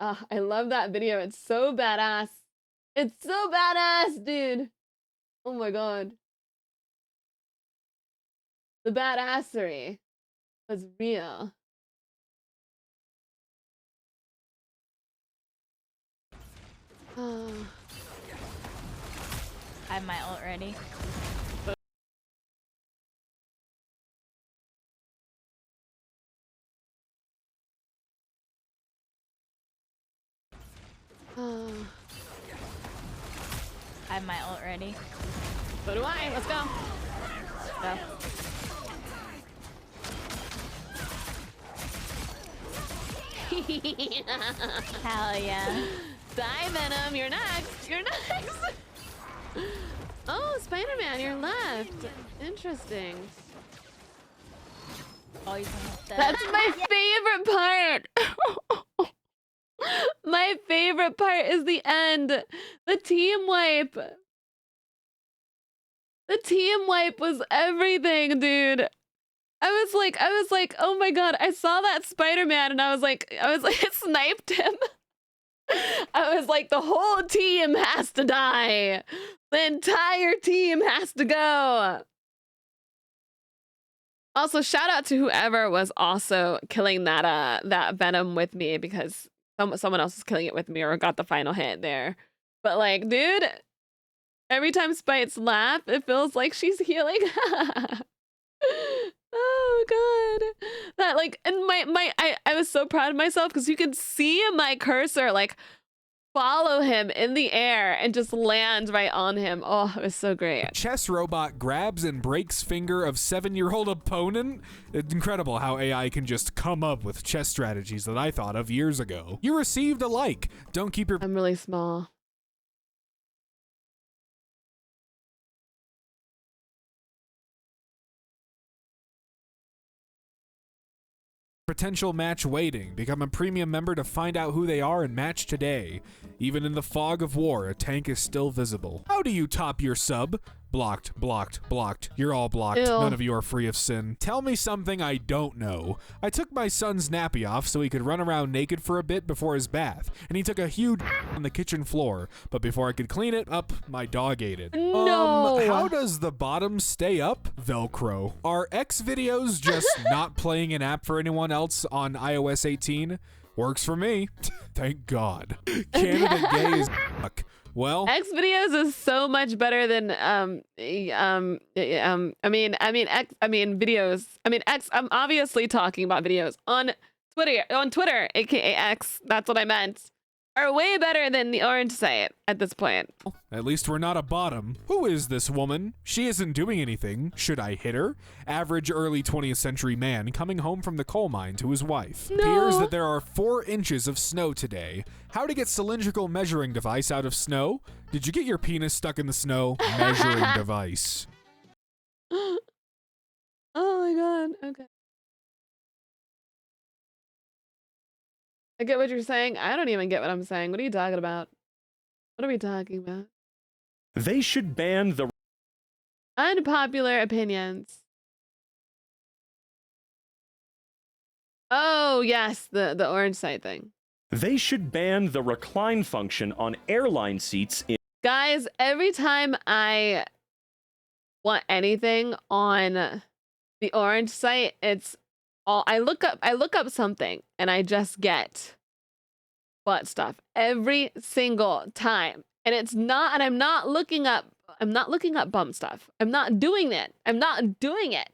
A: on. I love that video. It's so badass. It's so badass, dude. Oh my god. The badassery was real. Oh.
F: I have my ult ready.
A: Oh.
F: I have my ult ready.
A: So do I. Let's go. Go.
F: Hell yeah.
A: Die, Venom. You're next. You're next. Oh, Spider-Man, you're left. Interesting.
F: Oh, you can
A: That's my favorite part. My favorite part is the end. The team wipe. The team wipe was everything, dude. I was like, oh my god, I saw that Spider-Man and I was like, it sniped him. I was like, the whole team has to die. The entire team has to go. Also, shout out to whoever was also killing that Venom with me, because someone else was killing it with me or got the final hit there. But like, dude, every time Spites laugh, it feels like she's healing. Oh god. That like, and I was so proud of myself because you could see my cursor like follow him in the air and just land right on him. Oh, it was so great.
D: Chess robot grabs and breaks finger of 7-year-old opponent. It's incredible how AI can just come up with chess strategies that I thought of years ago. You received a like. Don't keep your
A: I'm really small.
D: potential match waiting. Become a premium member to find out who they are and match today. Even in the fog of war, a tank is still visible. How do you top your sub? Blocked, blocked, blocked. You're all blocked.
A: Ew.
D: None of you are free of sin. Tell me something I don't know. I took my son's nappy off so he could run around naked for a bit before his bath, and he took a huge on the kitchen floor, but before I could clean it up, my dog ate it.
A: No.
D: How does the bottom stay up? Velcro. Are X videos just not playing an app for anyone else on iOS 18? Works for me. Thank God. Candidate gay is fuck. Well,
A: X videos is so much better than videos. X. I'm obviously talking about videos on Twitter, aka X. That's what I meant. are way better than the orange site at this point.
D: At least we're not a bottom. Who is this woman? She isn't doing anything. Should I hit her? Average early 20th century man coming home from the coal mine to his wife.
A: No.
D: Appears that there are 4 inches of snow today. How to get cylindrical measuring device out of snow? Did you get your penis stuck in the snow? Measuring device.
A: Oh my god. Okay. I get what you're saying. I don't even get what I'm saying. What are you talking about? What are we talking about?
G: They should ban the
A: Unpopular opinions. Oh, yes, the orange site thing.
G: They should ban the recline function on airline seats in
A: Guys, every time I want anything on the orange site, it's all I look up something and I just get butt stuff every single time. And it's not, and I'm not looking up bum stuff. I'm not doing it. I'm not doing it.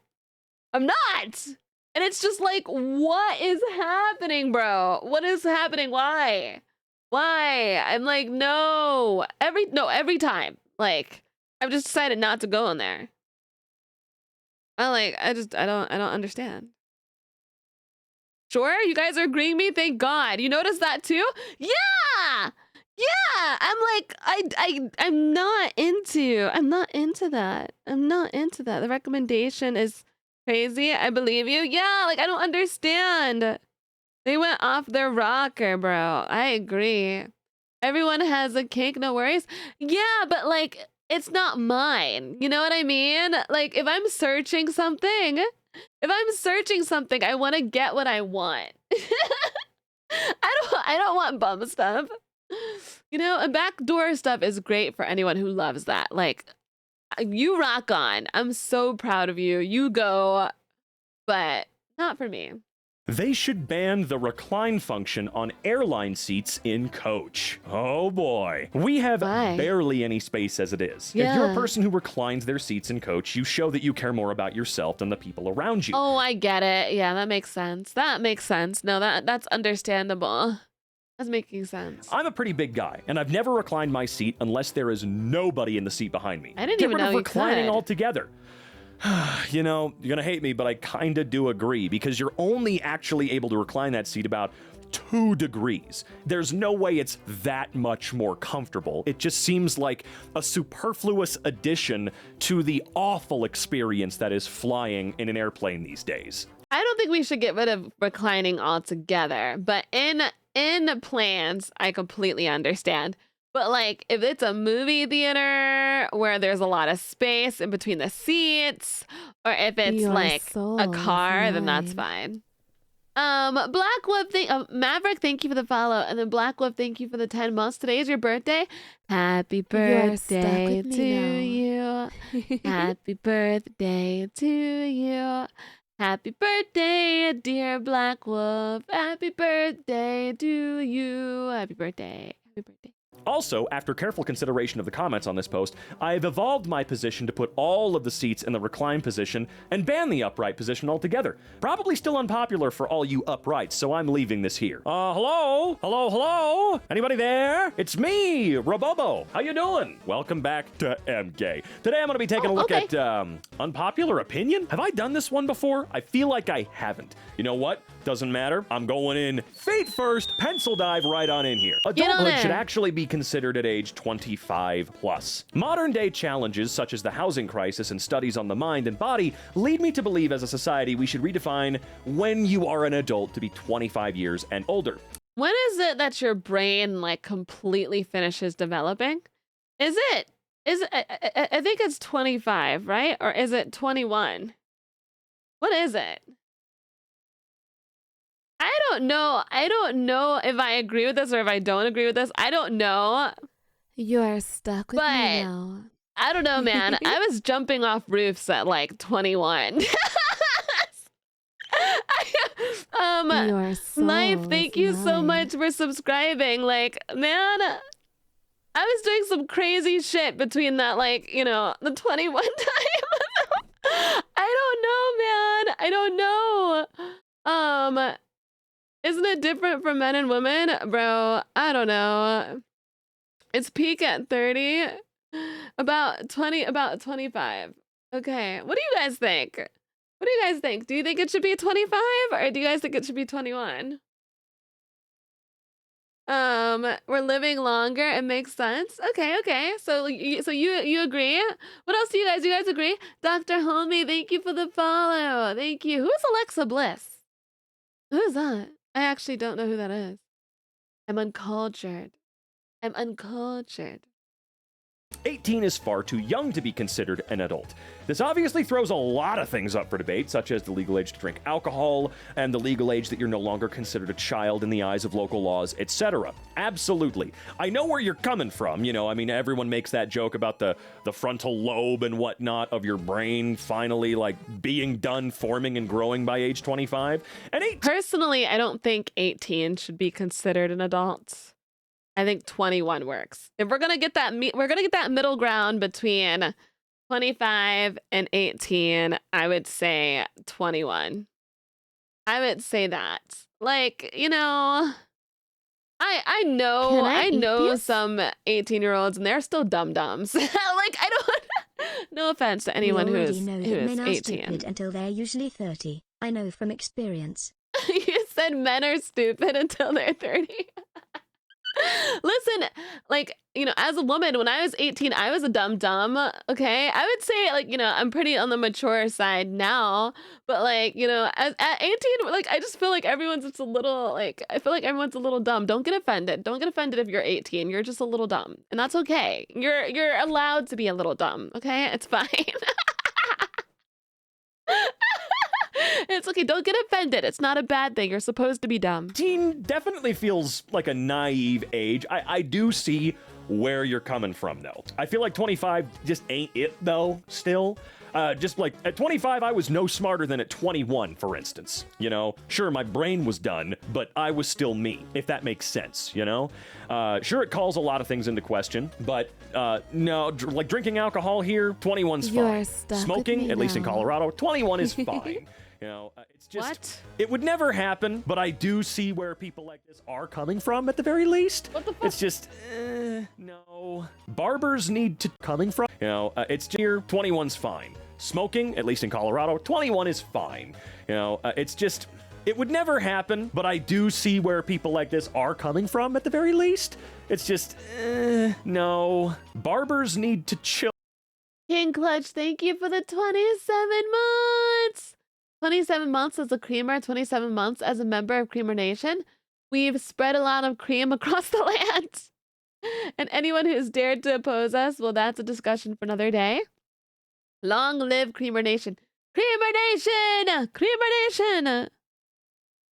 A: I'm not. And it's just like, what is happening, bro? What is happening? Why? I'm like, no. Every time. Like, I've just decided not to go in there. I don't understand. Sure, you guys are agreeing with me? Thank God. You noticed that too? Yeah! Yeah! I'm like, I'm not into that. I'm not into that. The recommendation is crazy. I believe you. Yeah, like I don't understand. They went off their rocker, bro. I agree. Everyone has a kink, no worries. Yeah, but like, it's not mine. You know what I mean? Like, if I'm searching something, I want to get what I want. I don't want bum stuff. You know, and backdoor stuff is great for anyone who loves that. Like, you rock on. I'm so proud of you. You go, but not for me.
G: They should ban the recline function on airline seats in coach. Oh boy. We have
A: Why?
G: barely any space as it is.
A: Yeah.
G: If you're a person who reclines their seats in coach, you show that you care more about yourself than the people around you.
A: Oh, I get it. Yeah, that makes sense. No, that's understandable. That's making sense.
G: I'm a pretty big guy, and I've never reclined my seat unless there is nobody in the seat behind me.
A: I didn't
G: Get
A: even
G: rid
A: know
G: of
A: you
G: reclining
A: could.
G: altogether. You know, you're gonna hate me, but I kinda do agree, because you're only actually able to recline that seat about 2 degrees. There's no way it's that much more comfortable. It just seems like a superfluous addition to the awful experience that is flying in an airplane these days.
A: I don't think we should get rid of reclining altogether, but in plans, I completely understand. But like, if it's a movie theater where there's a lot of space in between the seats, or if it's
B: Your
A: like
B: soul
A: a
B: is
A: car, then that's
B: mine.
A: fine. Black Wolf, Maverick, thank you for the follow, and then Black Wolf, thank you for the 10 months. Today is your birthday. Happy
B: You're stuck
A: birthday
B: with me
A: to you. Happy birthday to you. Happy birthday, dear Black Wolf. Happy birthday to you. Happy birthday. Happy birthday.
G: Also, after careful consideration of the comments on this post, I have evolved my position to put all of the seats in the recline position and ban the upright position altogether. Probably still unpopular for all you uprights, so I'm leaving this here. Hello? Hello? Anybody there? It's me, Robobo. How you doing? Welcome back to MK. Today I'm going to be taking a look
A: okay.
G: at unpopular opinion. Have I done this one before? I feel like I haven't. You know what? Doesn't matter. I'm going in feet first, pencil dive right on in here.
A: Get on
G: Adulthood
A: there.
G: should actually be considered at age 25 plus. Modern day challenges such as the housing crisis and studies on the mind and body lead me to believe as a society we should redefine when you are an adult to be 25 years and older.
A: When is it that your brain like completely finishes developing? Is it? I think it's 25, right? Or is it 21? What is it? I don't know. I don't know if I agree with this or if I don't agree with this. I don't know.
B: You're stuck with
A: But-
B: me now.
A: I don't know, man. I was jumping off roofs at like 21.
B: Your soul
A: Life, thank
B: is
A: you so
B: mine.
A: much for subscribing. Like, man, I was doing some crazy shit between that, like, you know, the 21 time. I don't know, man. I don't know. Isn't it different for men and women? Bro, I don't know. It's peak at 30. About 20, about 25. Okay, what do you guys think? What do you guys think? Do you think it should be 25 or do you guys think it should be 21? We're living longer. It makes sense. Okay, okay. So you agree? What else do you guys? Do you guys agree? Dr. Homie, thank you for the follow. Thank you. Who's Alexa Bliss? Who is that? I actually don't know who that is. I'm uncultured. I'm uncultured.
G: 18 is far too young to be considered an adult. This obviously throws a lot of things up for debate, such as the legal age to drink alcohol, and the legal age that you're no longer considered a child in the eyes of local laws, etc. Absolutely. I know where you're coming from, you know, I mean, everyone makes that joke about the frontal lobe and whatnot of your brain finally, like, being done forming and growing by age 25. And
A: Personally, I don't think 18 should be considered an adult. I think 21 works. If we're gonna get that, we're gonna get that middle ground between 25 and 18. I would say 21. I would say that. Like, you know, I know some 18-year-olds and they're still dum-dums. Like, I don't. No offense to anyone who is
C: men are
A: 18.
C: stupid until they're usually 30. I know from experience.
A: You said men are stupid until they're 30. Listen, like, you know, as a woman, when I was 18, I was a dum-dum, okay? I would say, like, you know, I'm pretty on the mature side now, but, like, you know, at 18, like, I just feel like everyone's just a little, like, I feel like everyone's a little dumb. Don't get offended. Don't get offended if you're 18. You're just a little dumb, and that's okay. You're allowed to be a little dumb, okay? It's fine. It's okay. Don't get offended. It's not a bad thing. You're supposed to be dumb.
G: Teen definitely feels like a naive age. I do see where you're coming from, though. I feel like 25 just ain't it, though, still. Just like at 25, I was no smarter than at 21, for instance. You know, sure, my brain was done, but I was still me, if that makes sense, you know? Sure, it calls a lot of things into question, but no, like drinking alcohol here, 21's fine. Smoking, at least in Colorado, 21 is fine. You know, it's just,
A: what?
G: It would never happen, but I do see where people like this are coming from at the very least.
A: What the fuck?
G: It's just, no. Barbers need to coming from, you know, it's here, 21's fine. Smoking, at least in Colorado, 21 is fine. You know, it's just, it would never happen, but I do see where people like this are coming from at the very least. It's just, no. Barbers need to chill.
A: King Clutch, thank you for the 27 months. 27 months as a creamer, 27 months as a member of Creamer Nation. We've spread a lot of cream across the land. And anyone who's dared to oppose us, well, that's a discussion for another day. Long live Creamer Nation. Creamer Nation! Creamer Nation!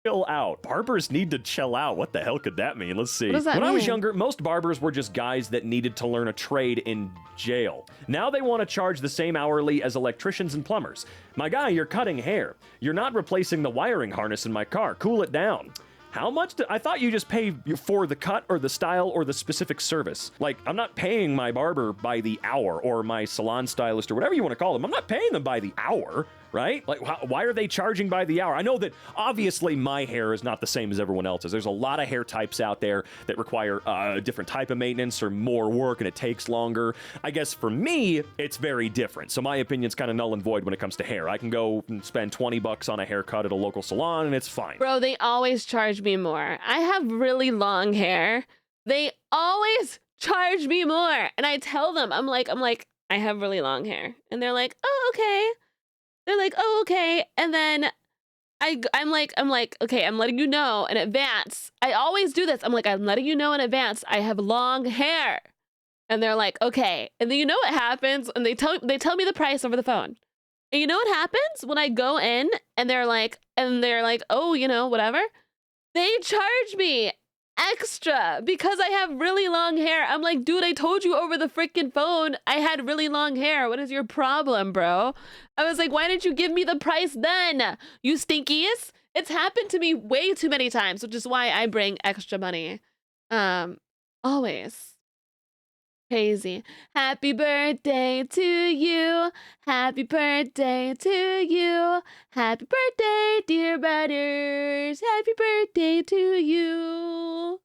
G: Chill out. Barbers need to chill out. What the hell could that mean? Let's see.
A: What does that
G: When I was
A: mean?
G: younger, most barbers were just guys that needed to learn a trade in jail. Now they want to charge the same hourly as electricians and plumbers. My guy, you're cutting hair. You're not replacing the wiring harness in my car. Cool it down. How much I thought you just pay for the cut or the style or the specific service. Like, I'm not paying my barber by the hour or my salon stylist or whatever you want to call them. I'm not paying them by the hour, right? Like, why are they charging by the hour? I know that obviously my hair is not the same as everyone else's. There's a lot of hair types out there that require a different type of maintenance or more work and it takes longer. I guess for me, it's very different. So my opinion's kind of null and void when it comes to hair. I can go and spend $20 on a haircut at a local salon and it's fine.
A: Bro, they always charge me more. I have really long hair. They always charge me more. And I tell them, I'm like, I have really long hair. And they're like, oh, okay. They're like, oh, okay. And then I'm like, okay, I'm letting you know in advance. I always do this. I'm like, I'm letting you know in advance. I have long hair. And they're like, okay. And then you know what happens? And they tell me the price over the phone. And you know what happens when I go in and they're like, oh, you know, whatever. They charge me extra because I have really long hair. I'm like, dude, I told you over the freaking phone I had really long hair. What is your problem, bro? I was like, why didn't you give me the price then? You stinkies. It's happened to me way too many times, which is why I bring extra money. Always. Crazy. Happy birthday to you. Happy birthday to you. Happy birthday, dear butters. Happy birthday to you.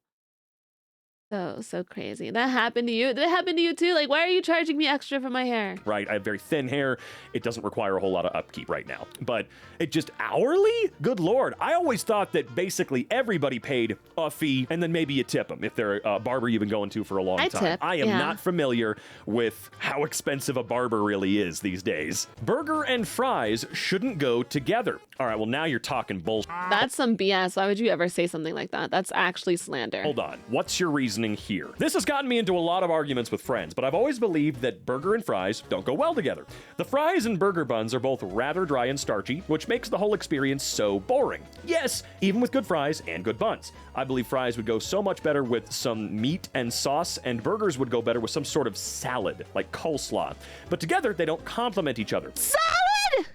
A: So crazy. That happened to you? Did it happen to you too? Like, why are you charging me extra for my hair?
G: Right, I have very thin hair. It doesn't require a whole lot of upkeep right now. But it just hourly? Good Lord. I always thought that basically everybody paid a fee and then maybe you tip them if they're a barber you've been going to for a long time.
A: Tip,
G: I am
A: yeah.
G: not familiar with how expensive a barber really is these days. Burger and fries shouldn't go together. All right, well, now you're talking bullshit.
A: That's some BS. Why would you ever say something like that? That's actually slander.
G: Hold on. What's your reasoning here? This has gotten me into a lot of arguments with friends, but I've always believed that burger and fries don't go well together. The fries and burger buns are both rather dry and starchy, which makes the whole experience so boring. Yes, even with good fries and good buns. I believe fries would go so much better with some meat and sauce, and burgers would go better with some sort of salad, like coleslaw. But together, they don't complement each other.
A: Solid?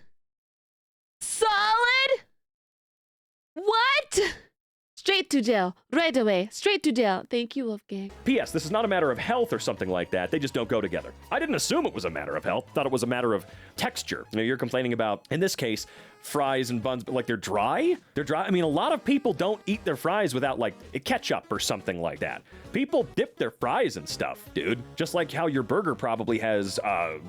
A: Solid? What? Straight to jail. Right away. Straight to jail. Thank you, Wolfgang.
G: P.S. This is not a matter of health or something like that. They just don't go together. I didn't assume it was a matter of health. Thought it was a matter of texture. You know, you're complaining about, in this case, fries and buns, but like they're dry? They're dry. I mean, a lot of people don't eat their fries without like ketchup or something like that. People dip their fries and stuff, dude. Just like how your burger probably has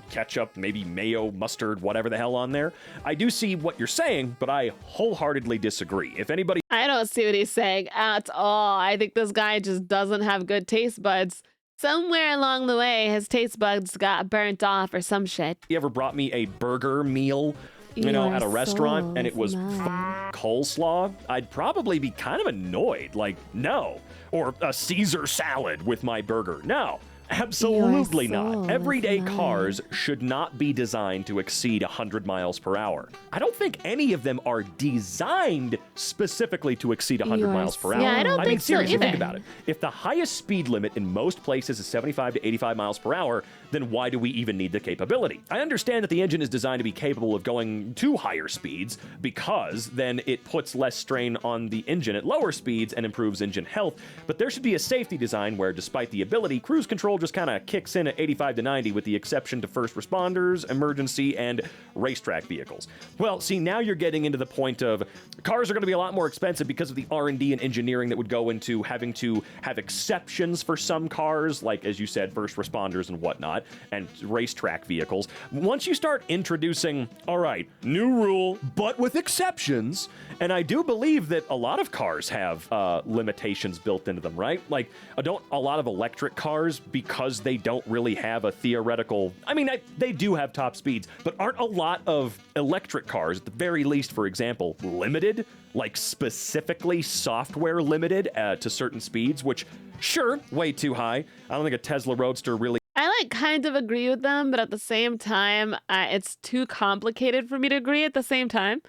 G: ketchup, maybe mayo, mustard, whatever the hell on there. I do see what you're saying, but I wholeheartedly disagree. If anybody
A: I don't see what he's saying at all. I think this guy just doesn't have good taste buds. Somewhere along the way, his taste buds got burnt off or some shit.
G: ever brought me a burger meal, you know, at a restaurant and it was coleslaw, I'd probably be kind of annoyed. Like, no. Or a Caesar salad with my burger. No. Absolutely not. Everyday cars should not be designed to exceed 100 miles per hour. I don't think any of them are designed specifically to exceed 100 miles per hour.
A: Yeah, I don't
G: mean,
A: think so
G: seriously,
A: either.
G: think about it. If the highest speed limit in most places is 75 to 85 miles per hour, then why do we even need the capability? I understand that the engine is designed to be capable of going to higher speeds because then it puts less strain on the engine at lower speeds and improves engine health, but there should be a safety design where, despite the ability, cruise control just kind of kicks in at 85 to 90 with the exception to first responders, emergency, and racetrack vehicles. Well, see, now you're getting into the point of cars are going to be a lot more expensive because of the R&D and engineering that would go into having to have exceptions for some cars, like, as you said, first responders and whatnot, and racetrack vehicles. Once you start introducing, all right, new rule, but with exceptions, and I do believe that a lot of cars have limitations built into them, right? Like, don't a lot of electric cars, because they don't really have a theoretical, I mean, they do have top speeds, but aren't a lot of electric cars, at the very least, for example, limited, like specifically software limited to certain speeds, which, sure, way too high. I don't think a Tesla Roadster really.
A: I like kind of agree with them, but at the same time, it's too complicated for me to agree at the same time.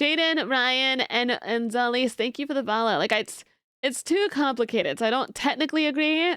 A: Jaden, Ryan, and Zalice, thank you for the follow. Like, it's too complicated, so I don't technically agree.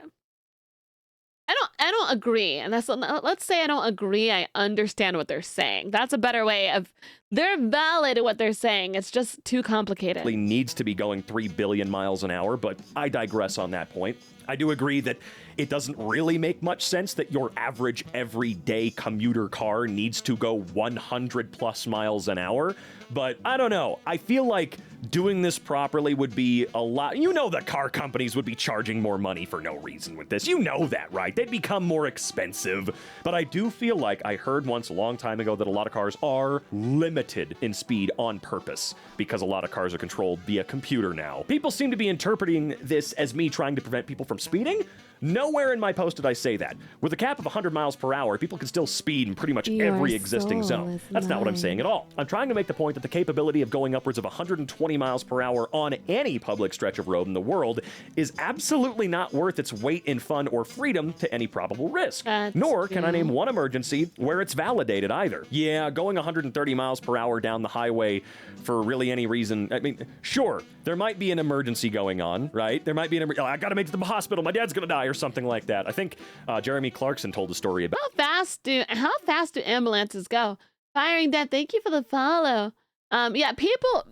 A: I don't agree, and let's say I don't agree. I understand what they're saying. That's a better way of. They're valid at what they're saying. It's just too complicated.
G: Needs to be going 3 billion miles an hour, but I digress on that point. I do agree that it doesn't really make much sense that your average everyday commuter car needs to go 100 plus miles an hour, but I don't know. I feel like doing this properly would be a lot. You know, the car companies would be charging more money for no reason with this. You know that, right? They'd become more expensive. But I do feel like I heard once a long time ago that a lot of cars are limited in speed on purpose because a lot of cars are controlled via computer now. People seem to be interpreting this as me trying to prevent people from speeding. Nowhere in my post did I say that. With a cap of 100 miles per hour, people can still speed in pretty much every existing zone. That's not what I'm saying at all. I'm trying to make the point that the capability of going upwards of 120 miles per hour on any public stretch of road in the world is absolutely not worth its weight in fun or freedom to any probable risk. Nor can I name one emergency where it's validated either. Yeah, going 130 miles per hour down the highway for really any reason. I mean, sure, there might be an emergency going on, right? There might be I gotta make it to the hospital, my dad's gonna die, or something like that. I think Jeremy Clarkson told a story about
A: How fast do ambulances go? Firing Death, thank you for the follow. Yeah, people,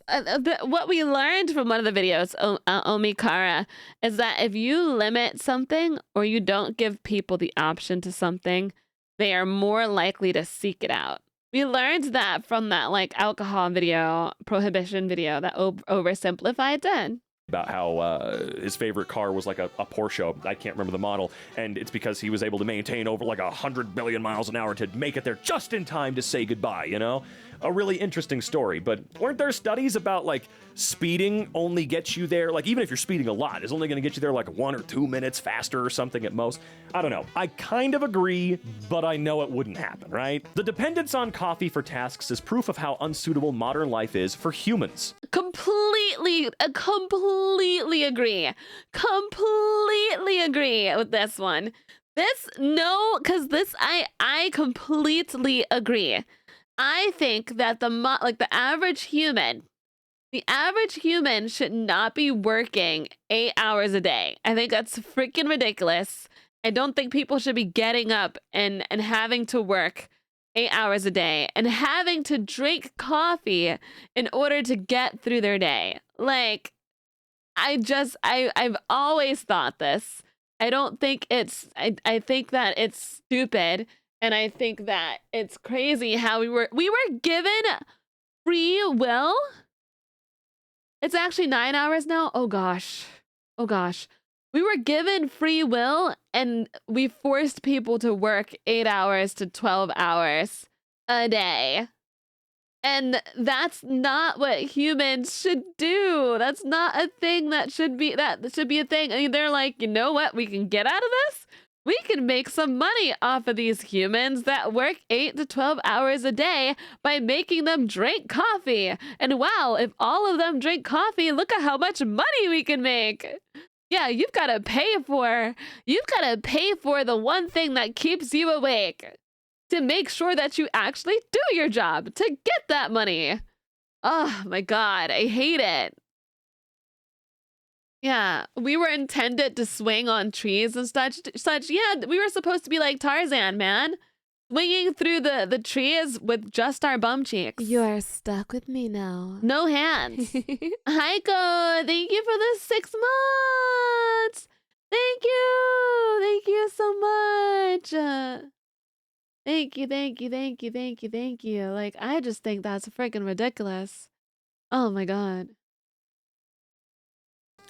A: what we learned from one of the videos, Omikara, is that if you limit something or you don't give people the option to something, they are more likely to seek it out. We learned that from that like alcohol video, prohibition video that oversimplified did.
G: About how his favorite car was like a Porsche. I can't remember the model, and it's because he was able to maintain over like 100 billion miles an hour to make it there just in time to say goodbye, you know? A really interesting story, but weren't there studies about like speeding only gets you there, like even if you're speeding a lot, it's only gonna get you there like 1 or 2 minutes faster or something at most? I don't know. I kind of agree, but I know it wouldn't happen, right? The dependence on coffee for tasks is proof of how unsuitable modern life is for humans.
A: Completely agree. Completely agree with this one. I completely agree. I think that the average human should not be working 8 hours a day. I think that's freaking ridiculous. I don't think people should be getting up and having to work 8 hours a day and having to drink coffee in order to get through their day. Like, I've always thought this. I don't think I think that it's stupid, and I think that it's crazy how we were given free will. It's actually 9 hours now. Oh gosh. Oh gosh. We were given free will and we forced people to work 8 hours to 12 hours a day. And that's not what humans should do. That's not a thing that should be a thing. I mean, they're like, you know what? We can get out of this. We can make some money off of these humans that work 8 to 12 hours a day by making them drink coffee. And wow, if all of them drink coffee, look at how much money we can make. Yeah, you've got to pay for the one thing that keeps you awake to make sure that you actually do your job to get that money. Oh my God, I hate it. Yeah, we were intended to swing on trees and such. Yeah, we were supposed to be like Tarzan, man. Swinging through the trees with just our bum cheeks.
B: You are stuck with me now.
A: No hands. Heiko, thank you for the 6 months. Thank you. Thank you so much. Thank you. Like, I just think that's freaking ridiculous. Oh my God.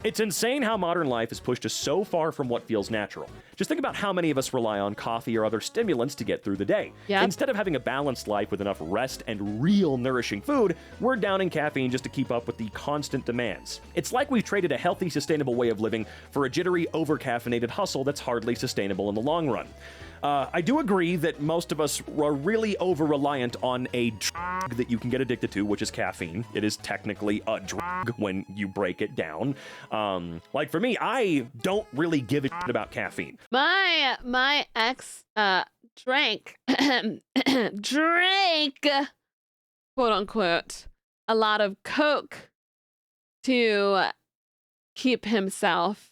G: It's insane how modern life has pushed us so far from what feels natural. Just think about how many of us rely on coffee or other stimulants to get through the day.
A: Yep.
G: Instead of having a balanced life with enough rest and real nourishing food, we're downing caffeine just to keep up with the constant demands. It's like we've traded a healthy, sustainable way of living for a jittery, over-caffeinated hustle that's hardly sustainable in the long run. I do agree that most of us are really over-reliant on a drug that you can get addicted to, which is caffeine. It is technically a drug when you break it down. Like for me, I don't really give a shit about caffeine.
A: My ex drank quote unquote a lot of Coke to keep himself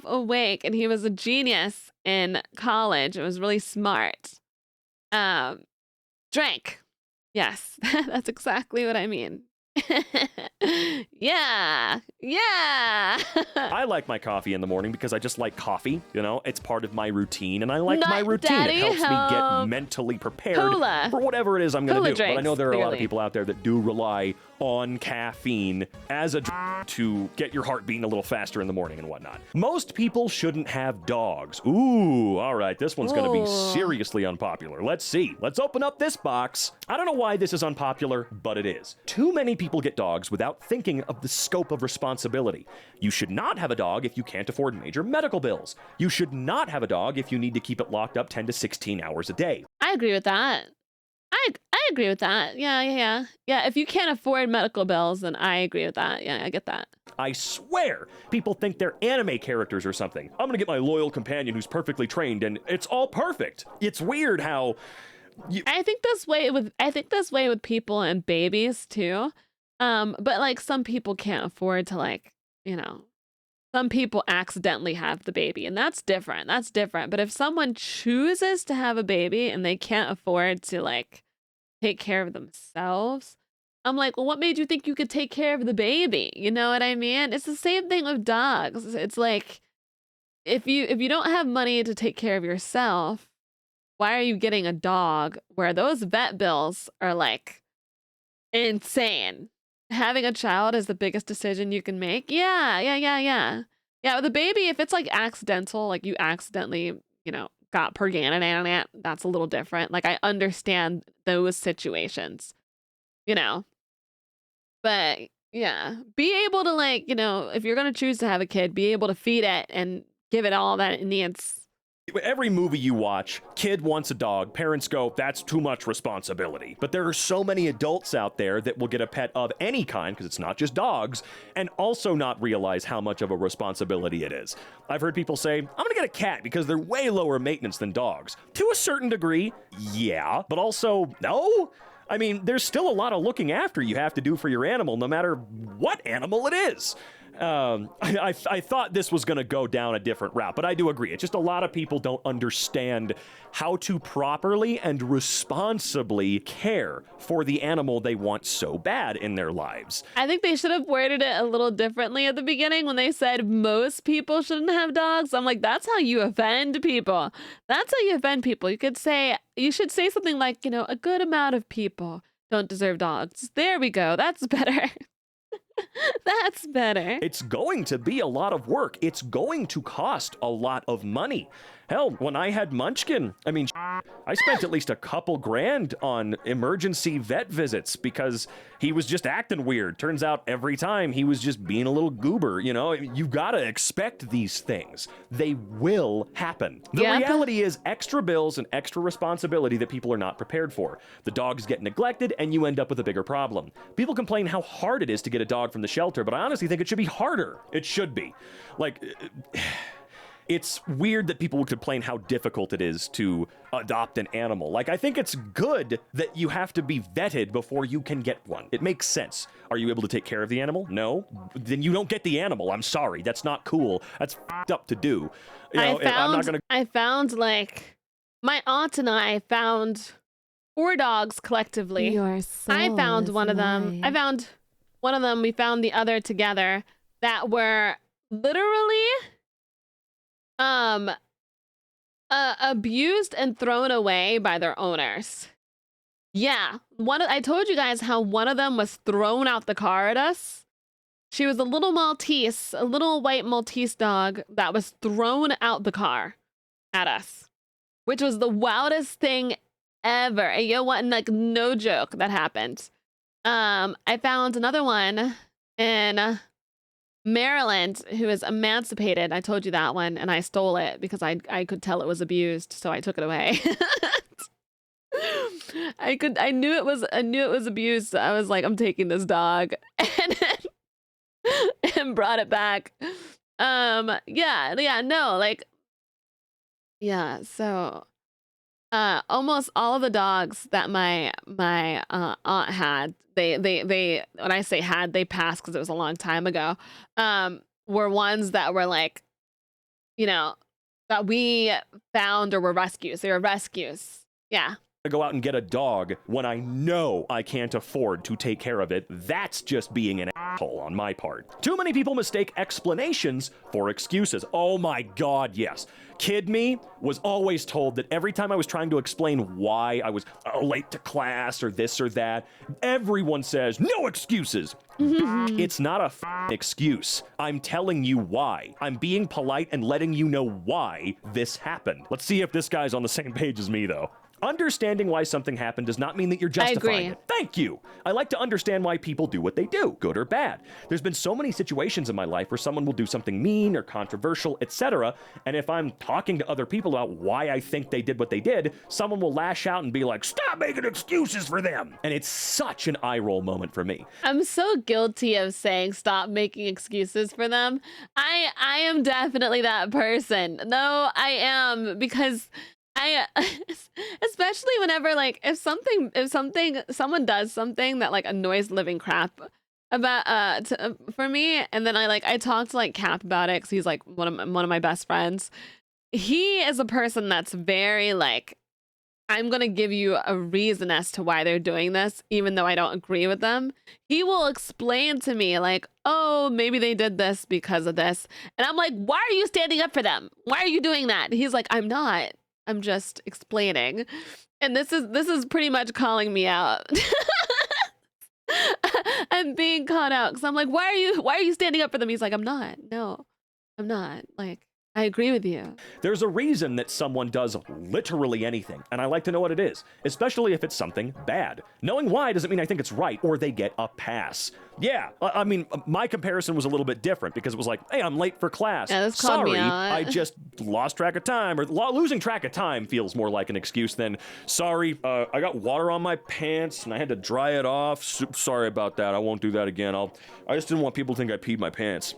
A: awake, and he was a genius in college. It was really smart. Drank. Yes, that's exactly what I mean. Yeah.
G: I like my coffee in the morning because I just like coffee, you know? It's part of my routine, and I like
A: Not
G: my routine.
A: Daddy,
G: it helps me get
A: help.
G: mentally prepared
A: Cola.
G: for whatever it is I'm going
A: Cola
G: to do. But I
A: drinks,
G: know there are a lot of
A: clearly.
G: people out there that do rely on caffeine as a drug to get your heart beating a little faster in the morning and whatnot. Most people shouldn't have dogs. Ooh, all right, this one's going to be
A: Ooh.
G: seriously unpopular. Let's see. Let's open up this box. I don't know why this is unpopular, but it is. Too many people get dogs without thinking of the scope of responsibility. You should not have a dog if you can't afford major medical bills. You should not have a dog if you need to keep it locked up 10 to 16 hours a day.
A: I agree with that. I agree with that. Yeah. If you can't afford medical bills, then I agree with that. Yeah, I get that.
G: I swear, people think they're anime characters or something. I'm gonna get my loyal companion who's perfectly trained, and it's all perfect. It's weird how
A: I think this way with people and babies too. But like some people can't afford to, like, you know, some people accidentally have the baby, and that's different. But if someone chooses to have a baby and they can't afford to, like, take care of themselves. I'm like, well, what made you think you could take care of the baby? You know what I mean? It's the same thing with dogs. It's like if you don't have money to take care of yourself, why are you getting a dog where those vet bills are like insane? Having a child is the biggest decision you can make. Yeah, yeah, yeah, yeah. Yeah, with a baby, if it's like accidental, like you accidentally, got pregnant, that's a little different. Like I understand those situations, you know. But yeah, be able to like, if you're gonna choose to have a kid, be able to feed it and give it all that it needs.
G: Every movie you watch, kid wants a dog, parents go, that's too much responsibility. But there are so many adults out there that will get a pet of any kind, because it's not just dogs, and also not realize how much of a responsibility it is. I've heard people say, I'm gonna get a cat because they're way lower maintenance than dogs. To a certain degree, yeah, but also, no. I mean, there's still a lot of looking after you have to do for your animal, no matter what animal it is. I thought this was going to go down a different route, but I do agree. It's just a lot of people don't understand how to properly and responsibly care for the animal they want so bad in their lives.
A: I think they should have worded it a little differently at the beginning when they said most people shouldn't have dogs. I'm like, that's how you offend people. That's how you offend people. You should say something like, a good amount of people don't deserve dogs. There we go. That's better. That's better.
G: It's going to be a lot of work. It's going to cost a lot of money. Hell, when I had Munchkin, I spent at least a couple grand on emergency vet visits because he was just acting weird. Turns out every time he was just being a little goober, You've got to expect these things. They will happen. The reality is extra bills and extra responsibility that people are not prepared for. The dogs get neglected and you end up with a bigger problem. People complain how hard it is to get a dog from the shelter, but I honestly think it should be harder. It should be. It's weird that people would complain how difficult it is to adopt an animal. I think it's good that you have to be vetted before you can get one. It makes sense. Are you able to take care of the animal? No? Then you don't get the animal. I'm sorry. That's not cool. That's f***ed up to do.
A: I found my aunt and I found 4 dogs collectively.
B: Your soul
A: I found
B: is
A: one of them.
B: mine.
A: I found one of them. We found the other together that were literally abused and thrown away by their owners. Yeah, I told you guys how one of them was thrown out the car at us. She was a little Maltese, a little white Maltese dog that was thrown out the car at us, which was the wildest thing ever. And you know what? No joke, that happened. I found another one in Maryland who is emancipated. I told you that one, and I stole it because I could tell it was abused, so I took it away. I knew it was abused. So I was like, I'm taking this dog, and brought it back. So almost all of the dogs that my aunt had, they when I say had, they passed because it was a long time ago, were ones that were that we found or were rescues. They were rescues. Yeah.
G: Go out and get a dog when I know I can't afford to take care of it. That's just being an asshole on my part. Too many people mistake explanations for excuses. Oh my God, yes. Kid me was always told that every time I was trying to explain why I was late to class or this or that, everyone says, no excuses. It's not a excuse. I'm telling you why. I'm being polite and letting you know why this happened. Let's see if this guy's on the same page as me, though. Understanding why something happened does not mean that you're justifying it. Thank you. I like to understand why people do what they do, good or bad. There's been so many situations in my life where someone will do something mean or controversial, etc. And if I'm talking to other people about why I think they did what they did, someone will lash out and be like, stop making excuses for them. And it's such an eye roll moment for me.
A: I'm so guilty of saying stop making excuses for them. I am definitely that person. No, I am, because especially whenever if someone does something that annoys living crap about for me, and then I talk to Cap about it because he's one of my best friends. He is a person that's very I'm going to give you a reason as to why they're doing this, even though I don't agree with them. He will explain to me like, oh, maybe they did this because of this. And I'm like, why are you standing up for them? Why are you doing that? He's like, I'm not. I'm just explaining. And this is pretty much calling me out. I'm being caught out because I'm like, why are you standing up for them? He's like, I'm not. No, I'm not. Like, I agree with you.
G: There's a reason that someone does literally anything, and I like to know what it is, especially if it's something bad. Knowing why doesn't mean I think it's right or they get a pass. Yeah, I mean, my comparison was a little bit different because it was like, hey, I'm late for class.
A: Yeah, this called me
G: Sorry,
A: out.
G: I just lost track of time. Or losing track of time feels more like an excuse than, sorry, I got water on my pants and I had to dry it off. Sorry about that. I won't do that again. I just didn't want people to think I peed my pants.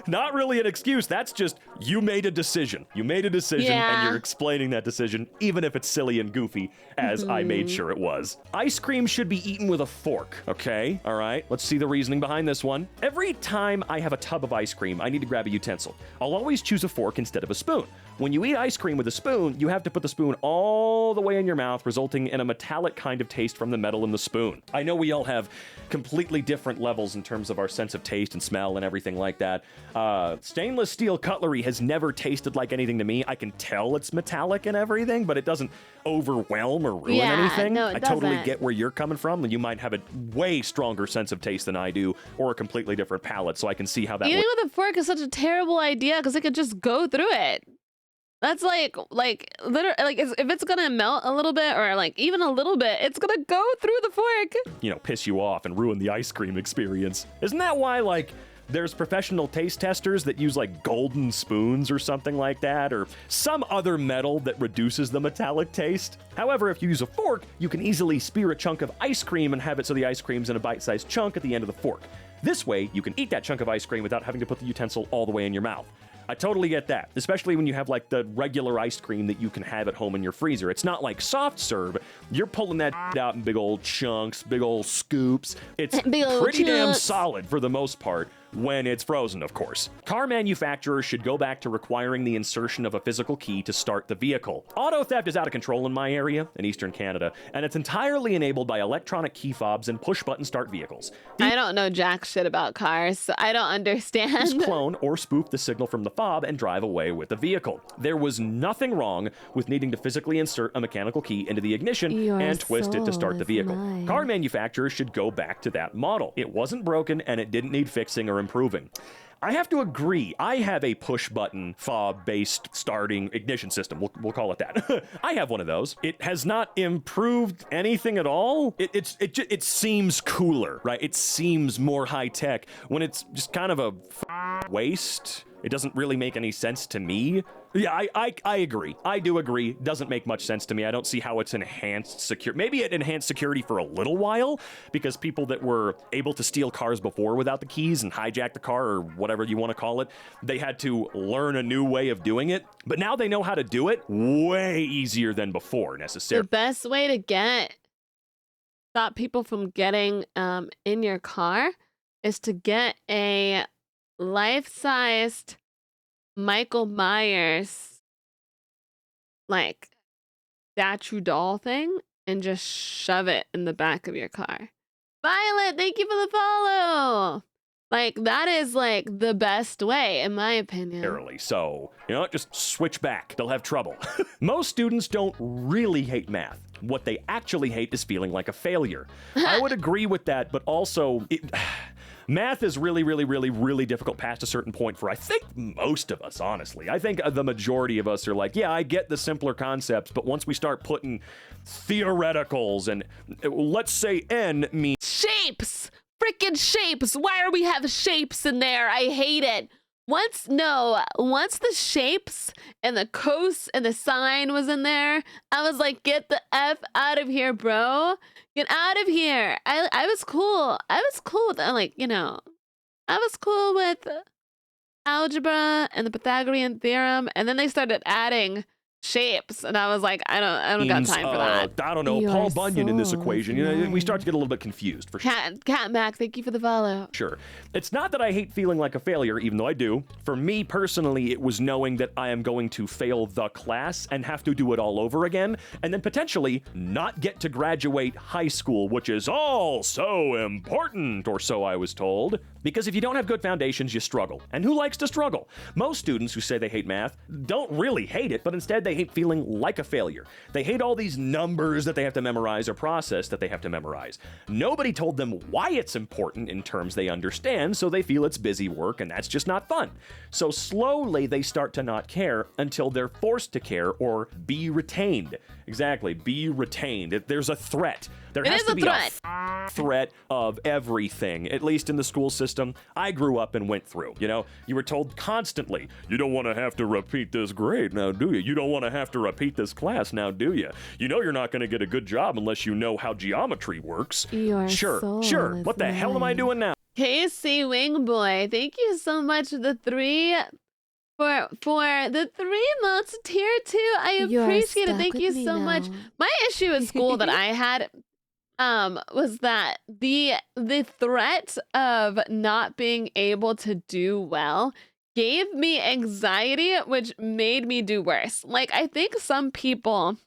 G: Not really an excuse. That's just, you made a decision. You made a decision and you're explaining that decision, even if it's silly and goofy, as I made sure it was. Ice cream should be eaten with a fork, okay? All right, let's see the reasoning behind this one. Every time I have a tub of ice cream, I need to grab a utensil. I'll always choose a fork instead of a spoon. When you eat ice cream with a spoon, you have to put the spoon all the way in your mouth, resulting in a metallic kind of taste from the metal in the spoon. I know we all have completely different levels in terms of our sense of taste and smell and everything like that. Stainless steel cutlery has never tasted like anything to me. I can tell it's metallic and everything, but it doesn't overwhelm or ruin anything.
A: No, it
G: I totally
A: doesn't.
G: get where you're coming from, and you might have a way stronger sense of taste than I do, or a completely different palate, so I can see how that
A: Eating with a fork is such a terrible idea because it could just go through it. That's like literally, like if it's gonna melt a little bit or like even a little bit, it's gonna go through the fork.
G: Piss you off and ruin the ice cream experience. Isn't that why, like, there's professional taste testers that use like golden spoons or something like that, or some other metal that reduces the metallic taste? However, if you use a fork, you can easily spear a chunk of ice cream and have it so the ice cream's in a bite-sized chunk at the end of the fork. This way, you can eat that chunk of ice cream without having to put the utensil all the way in your mouth. I totally get that, especially when you have like the regular ice cream that you can have at home in your freezer. It's not like soft serve. You're pulling that out in big old chunks, big old scoops. It's pretty damn solid for the most part. When it's frozen, of course. Car manufacturers should go back to requiring the insertion of a physical key to start the vehicle. Auto theft is out of control in my area, in Eastern Canada, and it's entirely enabled by electronic key fobs and push-button start vehicles.
A: I don't know jack shit about cars, so I don't understand.
G: These clone or spoof the signal from the fob and drive away with the vehicle. There was nothing wrong with needing to physically insert a mechanical key into the ignition and twist it to start the vehicle. Car manufacturers should go back to that model. It wasn't broken and it didn't need fixing or improving. I have to agree. I have a push-button fob-based starting ignition system. We'll call it that. I have one of those. It has not improved anything at all. It seems cooler, right? It seems more high-tech when it's just kind of a waste. It doesn't really make any sense to me. Yeah, I agree. I do agree. Doesn't make much sense to me. I don't see how it's enhanced security. Maybe it enhanced security for a little while because people that were able to steal cars before without the keys and hijack the car or whatever you want to call it, they had to learn a new way of doing it. But now they know how to do it way easier than before, necessarily.
A: The best way to stop people from getting in your car is to get a life-sized Michael Myers like statue doll thing and just shove it in the back of your car. Violet, thank you for the follow. Like, that is like the best way, in my opinion.
G: So, just switch back. They'll have trouble. Most students don't really hate math. What they actually hate is feeling like a failure. I would agree with that, but also math is really, really, really, really difficult past a certain point for, I think, most of us, honestly. I think the majority of us are like, yeah, I get the simpler concepts, but once we start putting theoreticals and let's say n means
A: shapes! Freaking shapes! Why are we have shapes in there? I hate it. Once the shapes and the cos and the sine was in there, I was like, get the F out of here, bro. Get out of here. I was cool. I was cool with, like, I was cool with algebra and the Pythagorean theorem. And then they started adding shapes, and I was like, I don't got
G: Means,
A: time for that.
G: I don't know,
B: Your
G: Paul Bunyan in this
B: soul
G: equation.
B: is
G: You know, we
B: mine.
G: start to get a little bit confused for sure.
A: Cat Mac, thank you for the follow.
G: Sure. It's not that I hate feeling like a failure, even though I do. For me personally, it was knowing that I am going to fail the class and have to do it all over again, and then potentially not get to graduate high school, which is all so important, or so I was told. Because if you don't have good foundations, you struggle. And who likes to struggle? Most students who say they hate math don't really hate it, but instead they hate feeling like a failure. They hate all these numbers that they have to memorize or process that they have to memorize. Nobody told them why it's important in terms they understand, so they feel it's busy work, and that's just not fun. So slowly they start to not care until they're forced to care or be retained. Exactly, be retained. There's a threat. There has
A: is
G: to
A: a
G: be
A: threat.
G: a threat of everything, at least in the school system I grew up and went through. You know, you were told constantly, you don't want to have to repeat this grade now, do you? You don't want to have to repeat this class now, do you? You know you're not going to get a good job unless you know how geometry works.
B: Your
G: Sure.
B: soul is
G: What the hell am I
B: mine.
G: doing now?
A: KC Wingboy, thank you so much for the 3 for the 3 months tier 2. I
B: You're
A: appreciate it.
B: stuck
A: Thank
B: with
A: you
B: me
A: so much.
B: now.
A: My issue at school that I had was that the threat of not being able to do well gave me anxiety, which made me do worse. Like, I think some people,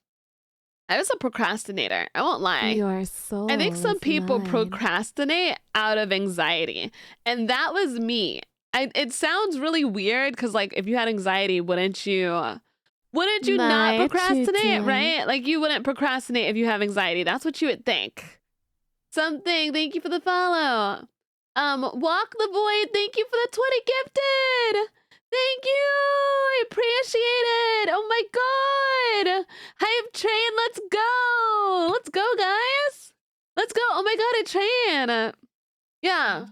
A: I was a procrastinator, I won't lie.
B: Your soul
A: I think some
B: is
A: people
B: mine.
A: procrastinate out of anxiety, and that was me. It sounds really weird because, like, if you had anxiety, wouldn't you not
B: My
A: procrastinate,
B: tutor.
A: right? Like, you wouldn't procrastinate if you have anxiety. That's what you would think. Something. Thank you for the follow. Walk the Void. Thank you for the 20 gifted. Thank you. I appreciate it. Oh my god. Hype train. Let's go. Let's go, guys. Let's go. Oh my god, a train. Yeah.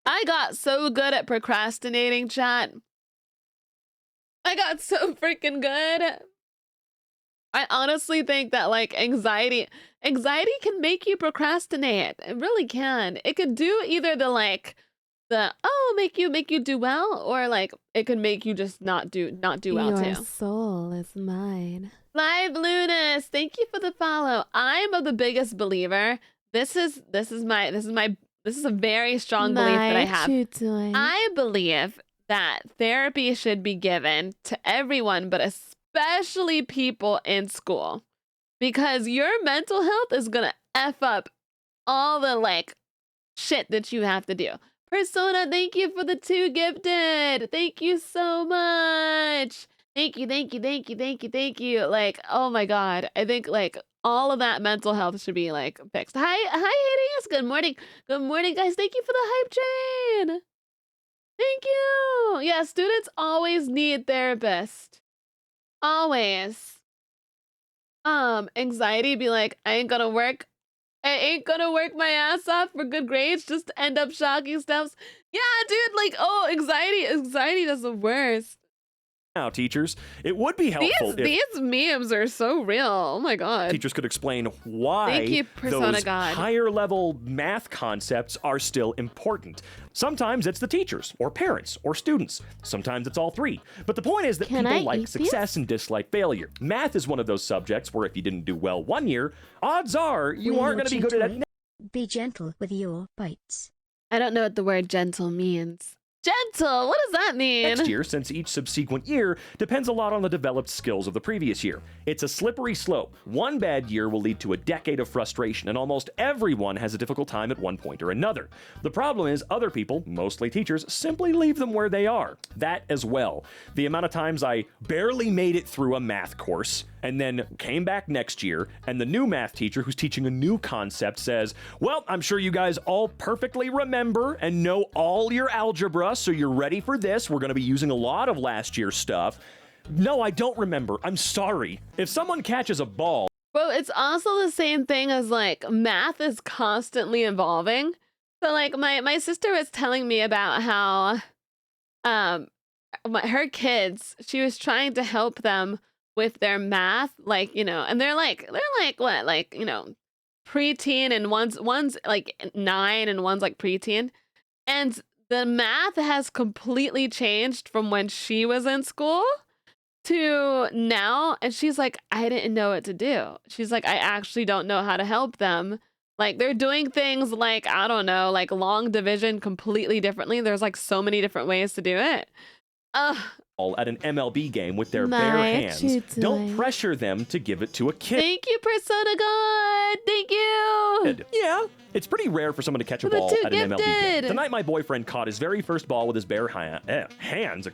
A: I got so good at procrastinating, chat. I got so freaking good. I honestly think that, like, anxiety can make you procrastinate. It really can. It could do either make you do well, or like it could make you just not do well
B: Your
A: too.
B: soul is mine.
A: Live Lunas, thank you for the follow. I'm the biggest believer. This is a very strong belief that I have.
B: Tutoring.
A: I believe that therapy should be given to everyone, but especially people in school, because your mental health is gonna F up all the, like, shit that you have to do. Persona, thank you for the 2 gifted. Thank you so much. Thank you. Like, oh my god. I think, like, all of that mental health should be, like, fixed. Hi, Hades. Good morning. Good morning, guys. Thank you for the hype train. Thank you. Yeah, students always need therapists. Always. Anxiety be like, I ain't gonna work my ass off for good grades just to end up shocking stuff. Yeah, dude, like, oh, anxiety does the worst.
G: Now, teachers, it would be helpful if
A: These memes are so real. Oh my god.
G: teachers could explain why
A: Thank you, Persona
G: those
A: God.
G: higher level math concepts are still important. Sometimes it's the teachers or parents or students. Sometimes it's all 3. But the point is that
B: Can I
G: people like
B: eat
G: success and dislike failure. Math is one of those subjects where if you didn't do well one year, odds are you
C: Will
G: aren't
C: your
G: going to be good at it.
C: tutoring Be gentle with your bites.
A: I don't know what the word gentle means. Gentle? What does that mean?
G: Next year, since each subsequent year depends a lot on the developed skills of the previous year. It's a slippery slope. One bad year will lead to a decade of frustration, and almost everyone has a difficult time at one point or another. The problem is other people, mostly teachers, simply leave them where they are. That as well. The amount of times I barely made it through a math course, and then came back next year, and the new math teacher who's teaching a new concept says, well, I'm sure you guys all perfectly remember and know all your algebra, so you're ready for this. We're going to be using a lot of last year's stuff. No, I don't remember. I'm sorry. If someone catches a ball,
A: Well, it's also the same thing as, like, math is constantly evolving. So, like, my sister was telling me about how her kids, she was trying to help them with their math, like, you know, and they're like what, like, you know, preteen, and one's like 9 and one's like preteen, and the math has completely changed from when she was in school to now. And she's like, I didn't know what to do. She's like, I actually don't know how to help them. Like, they're doing things like, I don't know, like long division completely differently. There's like so many different ways to do it.
G: At an MLB game with their bare
B: My
G: hands.
B: tutor.
G: Don't pressure them to give it to a kid.
A: Thank you, Persona God. Thank you.
G: Yeah, it's pretty rare for someone to catch a
A: But
G: ball
A: too
G: at an MLB game.
A: gifted.
G: Tonight, my boyfriend caught his very first ball with his bare hands,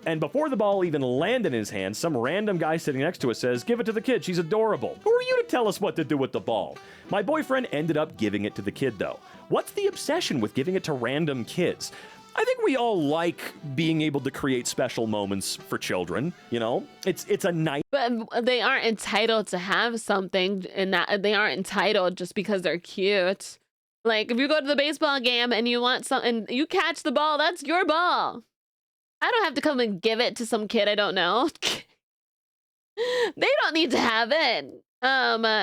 G: and before the ball even landed in his hand, some random guy sitting next to us says, "Give it to the kid, she's adorable." Who are you to tell us what to do with the ball? My boyfriend ended up giving it to the kid, though. What's the obsession with giving it to random kids? I think we all like being able to create special moments for children, you know? It's a nice...
A: But they aren't entitled to have something, and that they aren't entitled just because they're cute. Like, if you go to the baseball game and you want something, you catch the ball, that's your ball. I don't have to come and give it to some kid I don't know. They don't need to have it. God.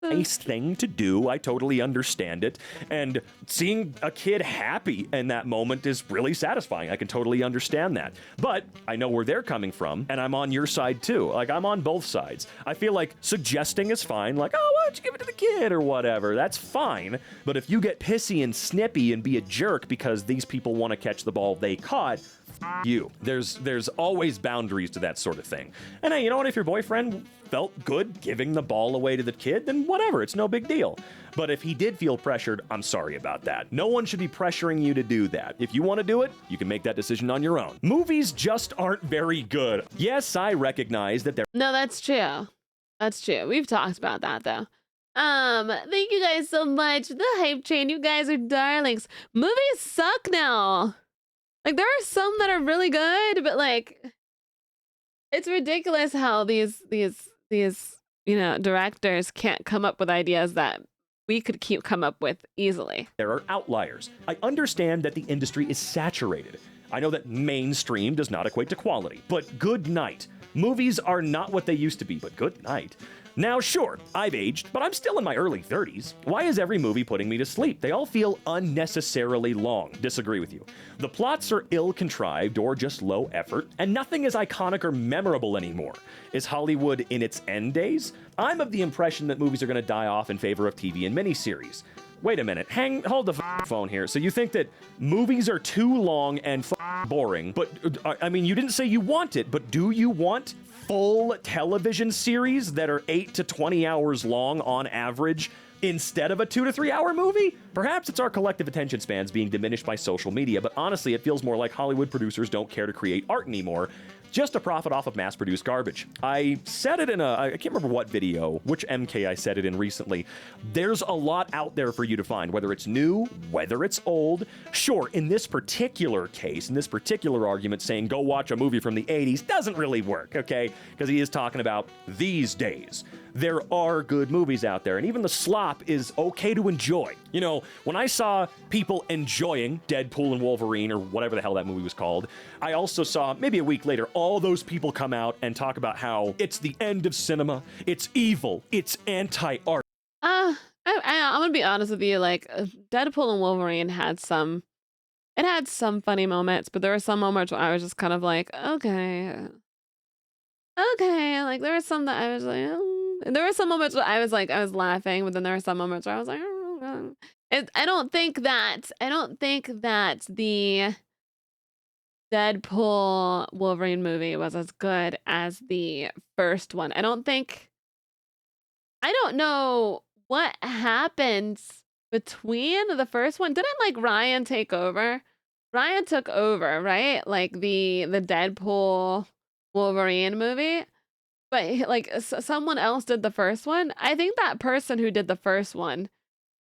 G: nice thing to do. I totally understand it. And seeing a kid happy in that moment is really satisfying. I can totally understand that. But I know where they're coming from, and I'm on your side too. Like, I'm on both sides. I feel like suggesting is fine. Like, oh, why don't you give it to the kid or whatever? That's fine. But if you get pissy and snippy and be a jerk because these people want to catch the ball they caught, you. There's always boundaries to that sort of thing. And hey, you know what? If your boyfriend felt good giving the ball away to the kid, then whatever, it's no big deal. But if he did feel pressured, I'm sorry about that. No one should be pressuring you to do that. If you want to do it, you can make that decision on your own. Movies just aren't very good. Yes, I recognize that they're...
A: No, that's true. That's true. We've talked about that though. Thank you guys so much. The hype train, you guys are darlings. Movies suck now. Like, there are some that are really good, but like, it's ridiculous how these directors can't come up with ideas that we could come up with easily.
G: There are outliers. I understand that the industry is saturated. I know that mainstream does not equate to quality, but good night. Movies are not what they used to be, but good night. Now, sure, I've aged, but I'm still in my early 30s. Why is every movie putting me to sleep? They all feel unnecessarily long. Disagree with you. The plots are ill-contrived or just low effort, and nothing is iconic or memorable anymore. Is Hollywood in its end days? I'm of the impression that movies are going to die off in favor of TV and miniseries. Wait a minute, hold the phone here. So you think that movies are too long and boring, but, I mean, you didn't say you want it, but do you want full television series that are 8 to 20 hours long on average instead of a 2 to 3 hour movie? Perhaps it's our collective attention spans being diminished by social media, but honestly, it feels more like Hollywood producers don't care to create art anymore, just to profit off of mass-produced garbage. I said it in I can't remember what video, which MK I said it in recently. There's a lot out there for you to find, whether it's new, whether it's old. Sure, in this particular case, in this particular argument, saying go watch a movie from the 80s doesn't really work, okay? Because he is talking about these days. There are good movies out there, and even the slop is okay to enjoy. You know, when I saw people enjoying Deadpool and Wolverine, or whatever the hell that movie was called, I also saw, maybe a week later, all those people come out and talk about how it's the end of cinema, it's evil, it's anti-art.
A: I'm gonna be honest with you, like, Deadpool and Wolverine had some funny moments, but there were some moments where I was just kind of like, okay, like, there were some that I was like, and there were some moments where I was laughing, but then there were some moments where I was like, oh. I don't think that the Deadpool Wolverine movie was as good as the first one. I don't know what happens between the first one. Didn't like Ryan take over? Ryan took over, right? Like the Deadpool Wolverine movie. But like someone else did the first one. I think that person who did the first one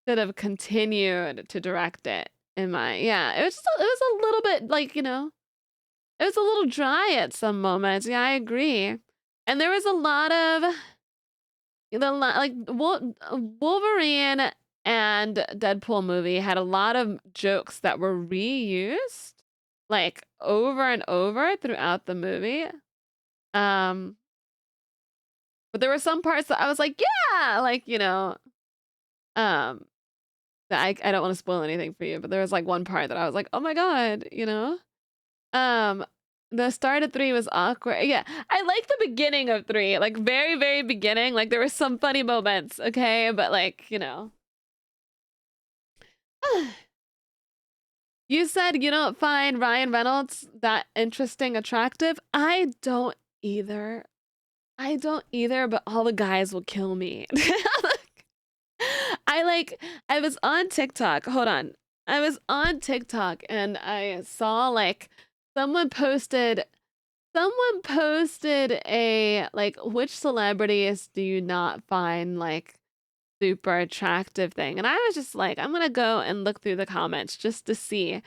A: should have continued to direct it. It was a little bit like, it was a little dry at some moments. Yeah, I agree. And there was a lot of Wolverine and Deadpool movie had a lot of jokes that were reused like over and over throughout the movie. But there were some parts that I was like, yeah, like, I don't want to spoil anything for you, but there was like one part that I was like, oh my God, the start of 3 was awkward. Yeah, I like the beginning of 3, like very, very beginning. Like there were some funny moments, okay? But like, you said you don't find Ryan Reynolds that interesting, attractive. I don't either. But all the guys will kill me. I was on TikTok. Hold on. I was on TikTok and I saw like someone posted a like, which celebrities do you not find like super attractive thing? And I was just like, I'm gonna go and look through the comments just to see.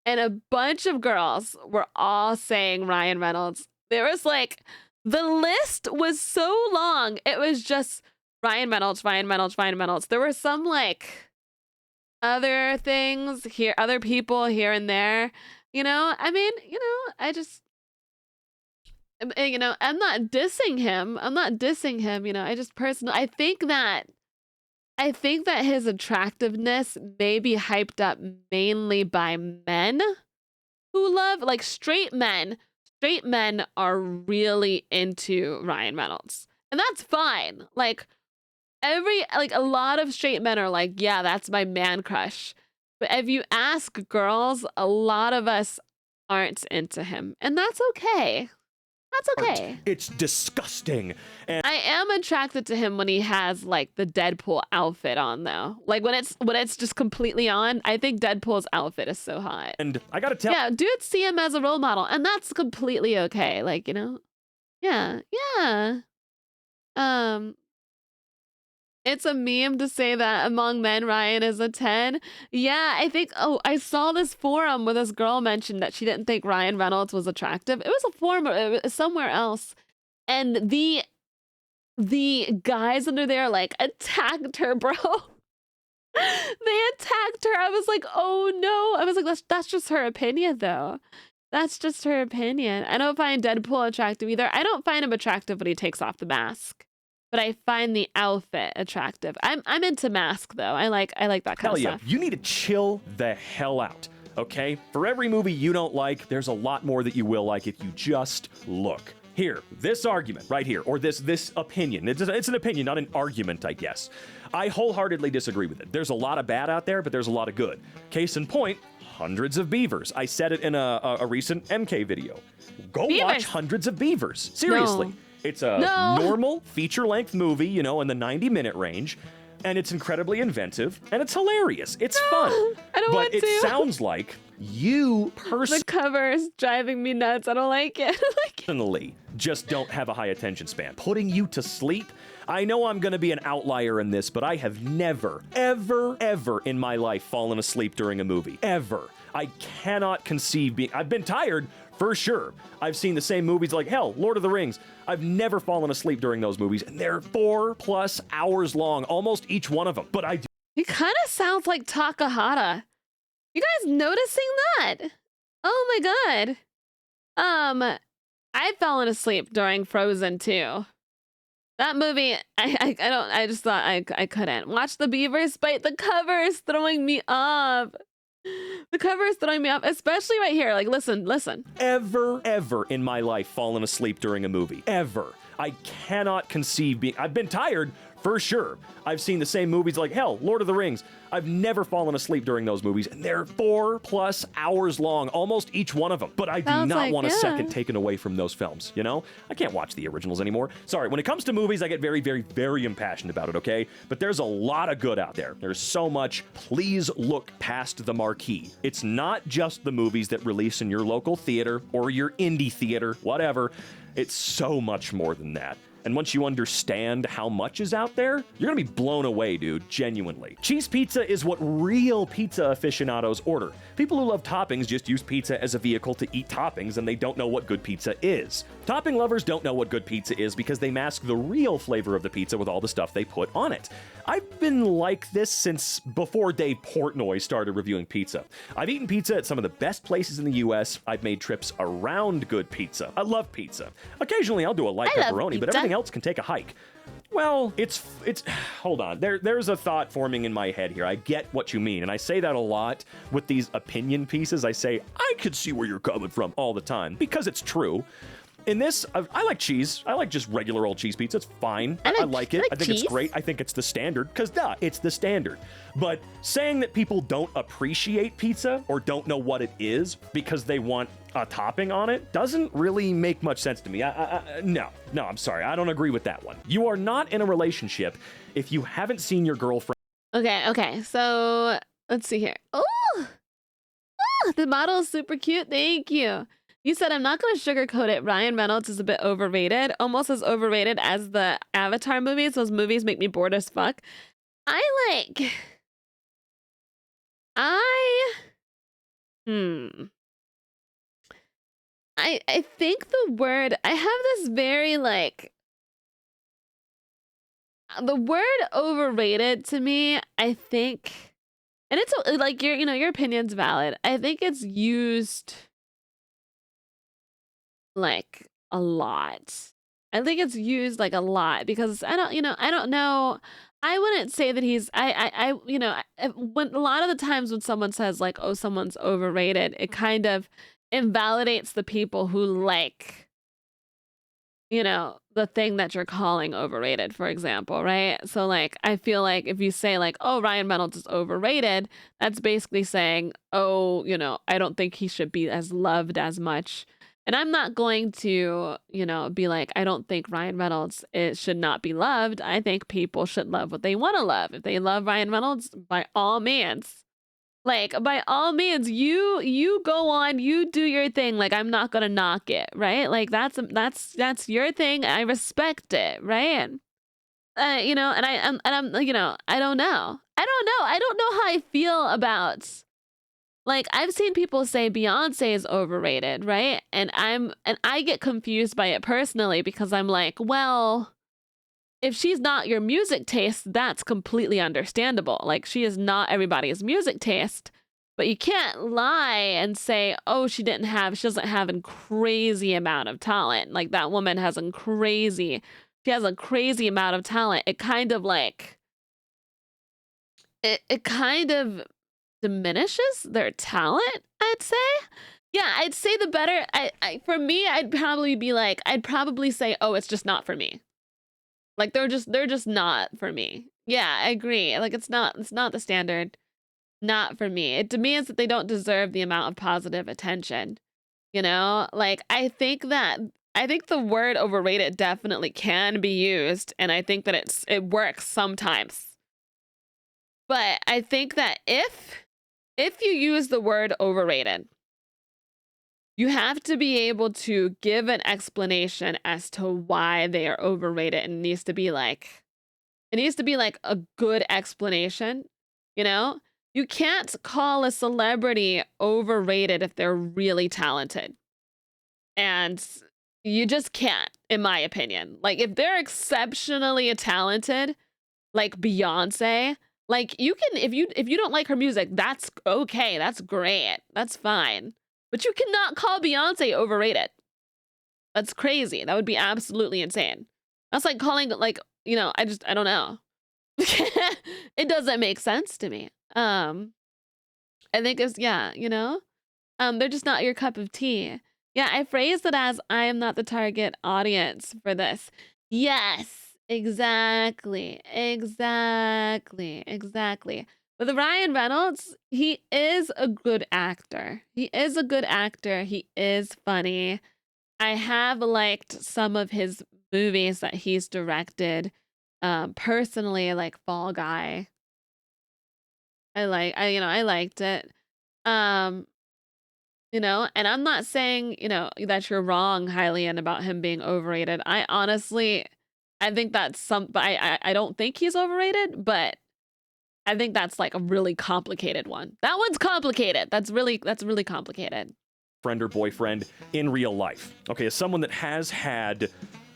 A: And a bunch of girls were all saying Ryan Reynolds. There was like, the list was so long. It was just Ryan Reynolds, Ryan Reynolds, Ryan Reynolds. There were some like other things here, other people here and there. I mean, I just, I'm not dissing him. I just personally, I think that his attractiveness may be hyped up mainly by men who love, like straight men. Straight men are really into Ryan Reynolds. And that's fine. Like a lot of straight men are like, yeah, that's my man crush. But if you ask girls, a lot of us aren't into him. And that's okay. That's okay.
G: It's disgusting. And
A: I am attracted to him when he has like the Deadpool outfit on though. Like when it's just completely on, I think Deadpool's outfit is so hot.
G: And I gotta tell
A: yeah, dudes see him as a role model, and that's completely okay. Like, yeah. It's a meme to say that among men, Ryan is a 10. Yeah, I think, I saw this forum where this girl mentioned that she didn't think Ryan Reynolds was attractive. It was a forum, it was somewhere else. And the guys under there, like, attacked her, bro. They attacked her. I was like, oh no. I was like, that's just her opinion, though. That's just her opinion. I don't find Deadpool attractive either. I don't find him attractive when he takes off the mask. But I find the outfit attractive. I'm into mask though. I like that kind of stuff.
G: You need to chill the hell out, okay? For every movie you don't like, there's a lot more that you will like if you just look. Here, this argument right here, or this opinion. It's an opinion, not an argument, I guess. I wholeheartedly disagree with it. There's a lot of bad out there, but there's a lot of good. Case in point, Hundreds of Beavers. I said it in a recent MK video. Go watch Hundreds of Beavers. Seriously.
A: No.
G: It's a normal feature-length movie, in the 90-minute range, and it's incredibly inventive, and it's hilarious. It's fun.
A: I don't want to.
G: But it sounds like you
A: The cover is driving me nuts. I don't like it.
G: personally just don't have a high attention span. Putting you to sleep? I know I'm going to be an outlier in this, but I have never, ever, ever in my life fallen asleep during a movie. Ever. I cannot conceive being... I've been tired, for sure. I've seen the same movies like, hell, Lord of the Rings. I've never fallen asleep during those movies, and they're 4+ hours long, almost each one of them. But I do...
A: He kind of sounds like Takahata. You guys noticing that? Oh my god. I've fallen asleep during Frozen 2. That movie, I just thought I couldn't. Watch the Beavers bite. The cover is throwing me off. The cover is throwing me off, especially right here. Like, listen.
G: Ever in my life fallen asleep during a movie. Ever. I cannot conceive being... I've been tired, for sure. I've seen the same movies like, hell, Lord of the Rings. I've never fallen asleep during those movies, and they're 4+ hours long, almost each one of them. But I do not want a second taken away from those films, I can't watch the originals anymore. Sorry, when it comes to movies, I get very, very, very impassioned about it, okay? But there's a lot of good out there. There's so much. Please look past the marquee. It's not just the movies that release in your local theater or your indie theater, whatever. It's so much more than that. And once you understand how much is out there, you're gonna be blown away, dude, genuinely. Cheese pizza is what real pizza aficionados order. People who love toppings just use pizza as a vehicle to eat toppings, and they don't know what good pizza is. Topping lovers don't know what good pizza is because they mask the real flavor of the pizza with all the stuff they put on it. I've been like this since before Dave Portnoy started reviewing pizza. I've eaten pizza at some of the best places in the US. I've made trips around good pizza. I love pizza. Occasionally I'll do a light pepperoni, but everything else can take a hike. Well, it's hold on. There's a thought forming in my head here. I get what you mean, and I say that a lot with these opinion pieces. I say, I could see where you're coming from all the time, because it's true. In this, I like cheese. I like just regular old cheese pizza. It's fine. I like it. I think it's great. I think it's the standard, because it's the standard. But saying that people don't appreciate pizza or don't know what it is because they want a topping on it doesn't really make much sense to me. No, I'm sorry. I don't agree with that one. You are not in a relationship if you haven't seen your girlfriend.
A: Okay. So let's see here. Oh, the model is super cute. Thank you. You said, I'm not going to sugarcoat it. Ryan Reynolds is a bit overrated, almost as overrated as the Avatar movies. Those movies make me bored as fuck. I think the word, I have this very the word overrated to me, I think, and it's like your opinion's valid. I think it's used like a lot. I think it's used like a lot because I don't know. I wouldn't say that he's, when a lot of the times when someone says like, oh, someone's overrated, it kind of invalidates the people who like, the thing that you're calling overrated, for example, right? So like, I feel like if you say like, oh, Ryan Reynolds is overrated, that's basically saying, oh, I don't think he should be as loved as much. And I'm not going to, be like, I don't think Ryan Reynolds should not be loved. I think people should love what they want to love. If they love Ryan Reynolds, by all means, you go on, you do your thing. Like, I'm not gonna knock it, right? Like that's your thing. I respect it, right? And I don't know. I don't know how I feel about. Like, I've seen people say Beyonce is overrated, right? And I get confused by it personally because I'm like, well, if she's not your music taste, that's completely understandable. Like, she is not everybody's music taste, but you can't lie and say, oh, she doesn't have a crazy amount of talent. Like, that woman has a crazy amount of talent. It kind of like, it kind of diminishes their talent, I'd say. Yeah, I'd say the better, for me, I'd probably say, oh, it's just not for me. Like, they're just not for me. Yeah, I agree. Like, it's not the standard. Not for me. It demands that they don't deserve the amount of positive attention. Like, I think the word overrated definitely can be used, and I think that it works sometimes. But I think that if you use the word overrated, you have to be able to give an explanation as to why they are overrated. And it needs to be like a good explanation, You can't call a celebrity overrated if they're really talented. And you just can't, in my opinion. Like, if they're exceptionally talented, like Beyonce, like, you can, if you don't like her music, that's okay. That's great. That's fine. But you cannot call Beyonce overrated. That's crazy. That would be absolutely insane. That's like calling, like, I don't know. It doesn't make sense to me. I think it's, they're just not your cup of tea. Yeah, I phrased it as, I am not the target audience for this. Yes. Exactly. But the Ryan Reynolds, he is a good actor. He is funny. I have liked some of his movies that he's directed. Personally, like Fall Guy. I liked it. And I'm not saying, that you're wrong, Hylian, about him being overrated. I think that's I don't think he's overrated, but I think that's like a really complicated one. That one's complicated. That's really complicated.
G: Friend or boyfriend in real life. Okay, as someone that has had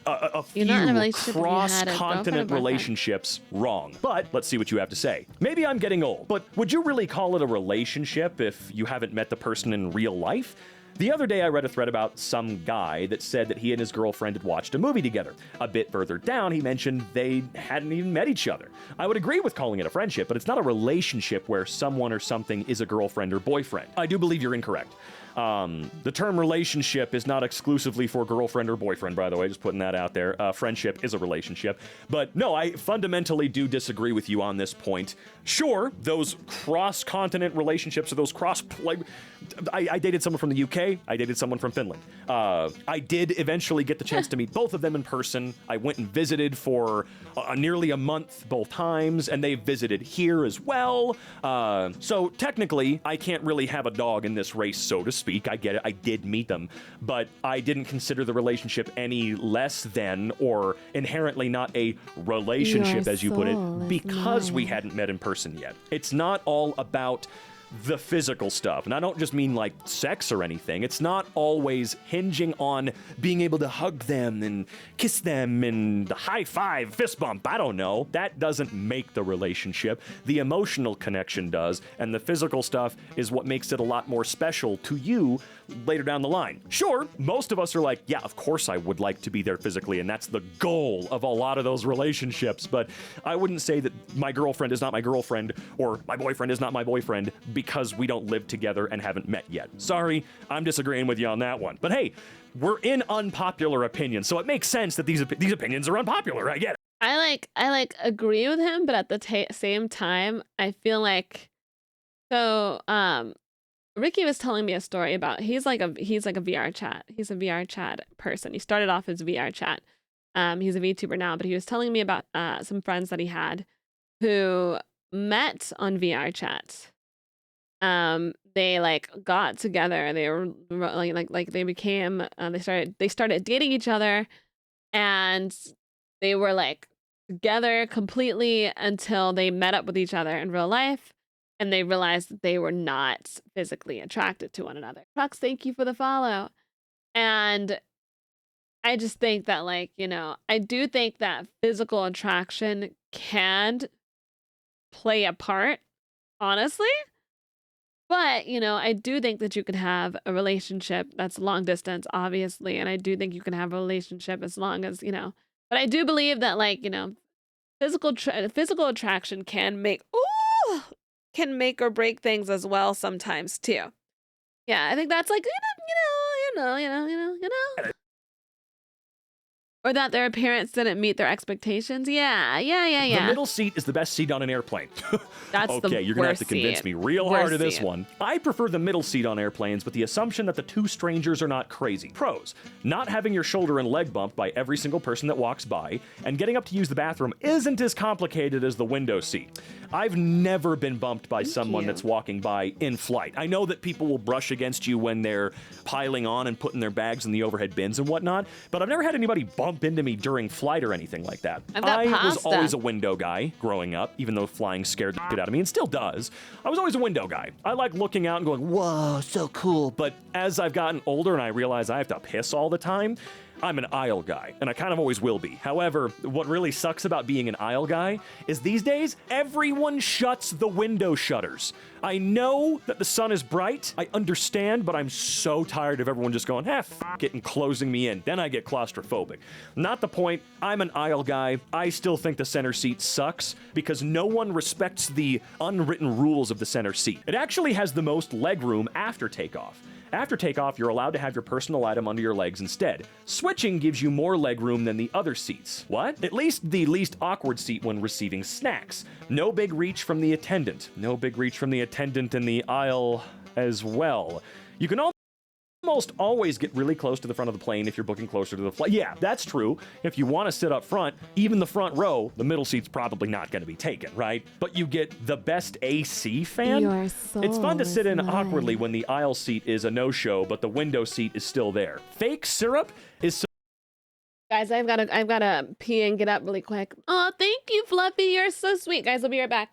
G: a few cross-continent relationships, wrong. But let's see what you have to say. Maybe I'm getting old, but would you really call it a relationship if you haven't met the person in real life? The other day I read a thread about some guy that said that he and his girlfriend had watched a movie together. A bit further down, he mentioned they hadn't even met each other. I would agree with calling it a friendship, but it's not a relationship where someone or something is a girlfriend or boyfriend. I do believe you're incorrect. The term relationship is not exclusively for girlfriend or boyfriend, by the way, just putting that out there. Friendship is a relationship. But no, I fundamentally do disagree with you on this point. Sure, those cross-continent relationships or those I dated someone from the UK, I dated someone from Finland. I did eventually get the chance to meet both of them in person. I went and visited for nearly a month both times, and they visited here as well. So technically, I can't really have a dog in this race, so to speak. I get it. I did meet them, but I didn't consider the relationship any less than or inherently not a relationship, as you put it, because we hadn't met in person yet. It's not all about the physical stuff. And I don't just mean like sex or anything. It's not always hinging on being able to hug them and kiss them and high five, fist bump. I don't know. That doesn't make the relationship. The emotional connection does. And the physical stuff is what makes it a lot more special to you later down the line. Sure, most of us are like, yeah, of course I would like to be there physically. And that's the goal of a lot of those relationships. But I wouldn't say that my girlfriend is not my girlfriend or my boyfriend is not my boyfriend because we don't live together and haven't met yet. Sorry, I'm disagreeing with you on that one. But hey, we're in unpopular opinions, so it makes sense that these opinions are unpopular. I get it.
A: I agree with him, but at the same time, I feel like Ricky was telling me a story about he's like a VR chat. He's a VR chat person. He started off as VR chat. He's a VTuber now, but he was telling me about some friends that he had who met on VR chat. They like got together. They were like they became they started dating each other, and they were like together completely until they met up with each other in real life, and they realized that they were not physically attracted to one another. Crux, thank you for the follow. And I just think that, like, I do think that physical attraction can play a part, honestly. But, I do think that you can have a relationship that's long distance, obviously. And I do think you can have a relationship as long as, but I do believe that, like, physical attraction can make or break things as well sometimes too. Yeah, I think that's like, or that their appearance didn't meet their expectations. Yeah.
G: The middle seat is the best seat on an airplane.
A: That's
G: okay, you're gonna have to convince me real hard of this one. I prefer the middle seat on airplanes with the assumption that the two strangers are not crazy. Pros: not having your shoulder and leg bumped by every single person that walks by, and getting up to use the bathroom isn't as complicated as the window seat. I've never been bumped by someone that's walking by in flight. I know that people will brush against you when they're piling on and putting their bags in the overhead bins and whatnot, but I've never had anybody bump into me during flight or anything like that. I was always a window guy growing up, even though flying scared the shit out of me and still does. I was always a window guy. I like looking out and going, whoa, so cool. But as I've gotten older and I realize I have to piss all the time, I'm an aisle guy, and I kind of always will be. However, what really sucks about being an aisle guy is these days, everyone shuts the window shutters. I know that the sun is bright, I understand, but I'm so tired of everyone just going, f it, and closing me in. Then I get claustrophobic. Not the point. I'm an aisle guy. I still think the center seat sucks because no one respects the unwritten rules of the center seat. It actually has the most leg room after takeoff. After takeoff, you're allowed to have your personal item under your legs instead. Switching gives you more legroom than the other seats. What? At least the least awkward seat when receiving snacks. No big reach from the attendant. No big reach from the attendant in the aisle as well. You can almost always get really close to the front of the plane if you're booking closer to the flight. Yeah, that's true. If you want to sit up front, even the front row, the middle seat's probably not going to be taken, right? But you get the best AC fan. It's fun to sit in awkwardly when the aisle seat is a no-show, but the window seat is still there. Fake syrup is so
A: Guys, I've gotta pee and get up really quick. Oh, thank you, Fluffy. You're so sweet. Guys, I'll be right back.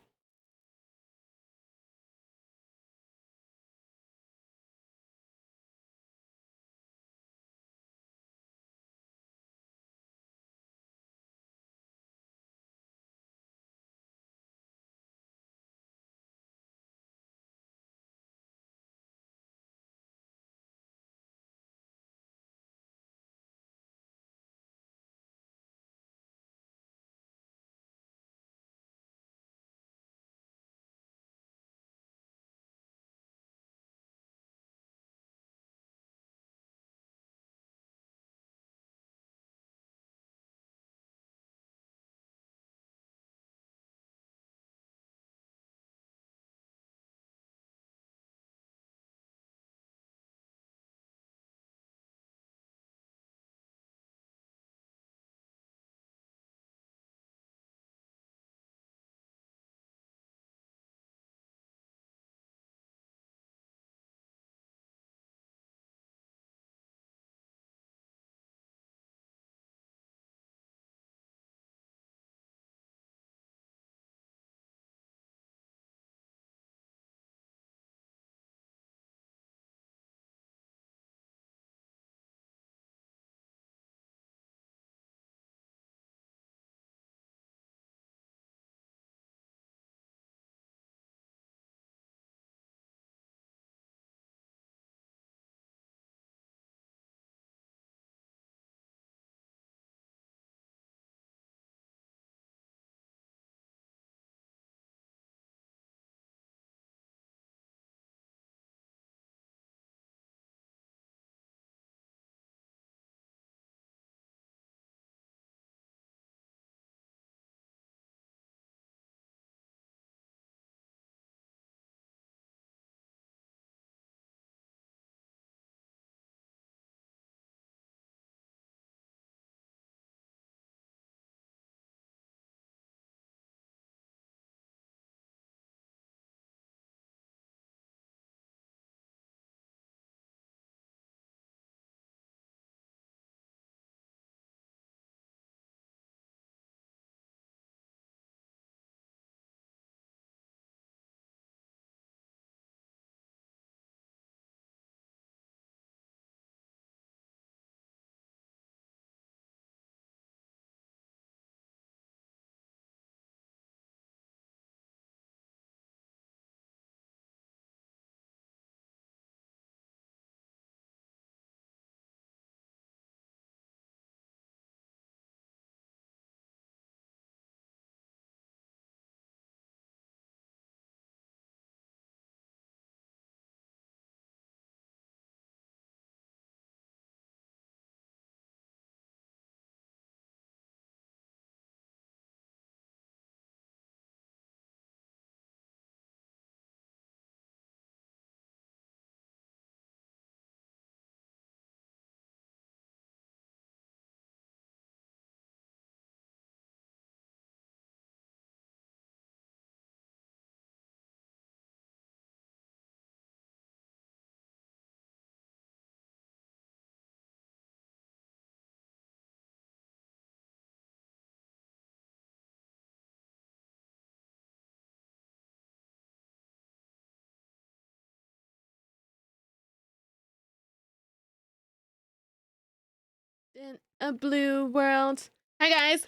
A: In a blue world. Hi, guys.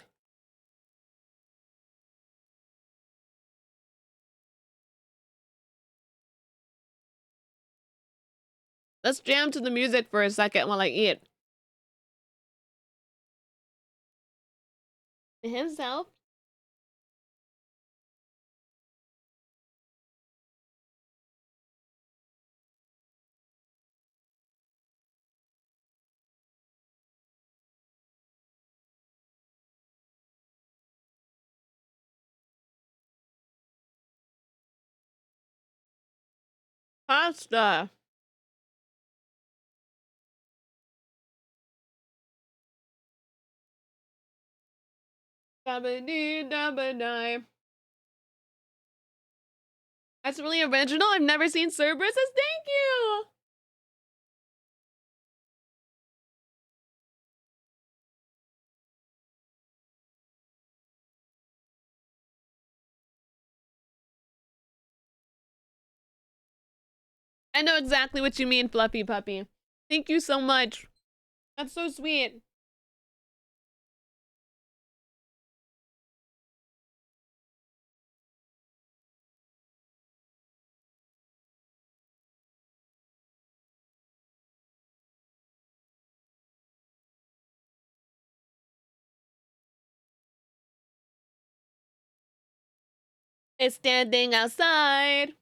A: Let's jam to the music for a second while I eat. Himself. Pasta. Dabba-dee, dabba-die. That's really original. I've never seen Cerberus. Thank you. I know exactly what you mean, Fluffy Puppy. Thank you so much. That's so sweet. It's standing outside.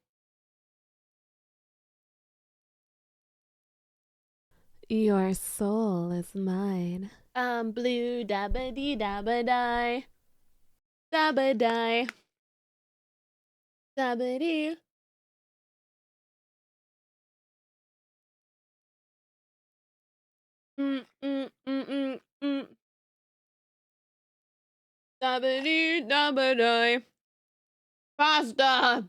B: Your soul is mine.
A: I'm blue, dabba dee dabba die. Dabba die. Dabba dee. Mm. Dabba dee dabba die. Pasta.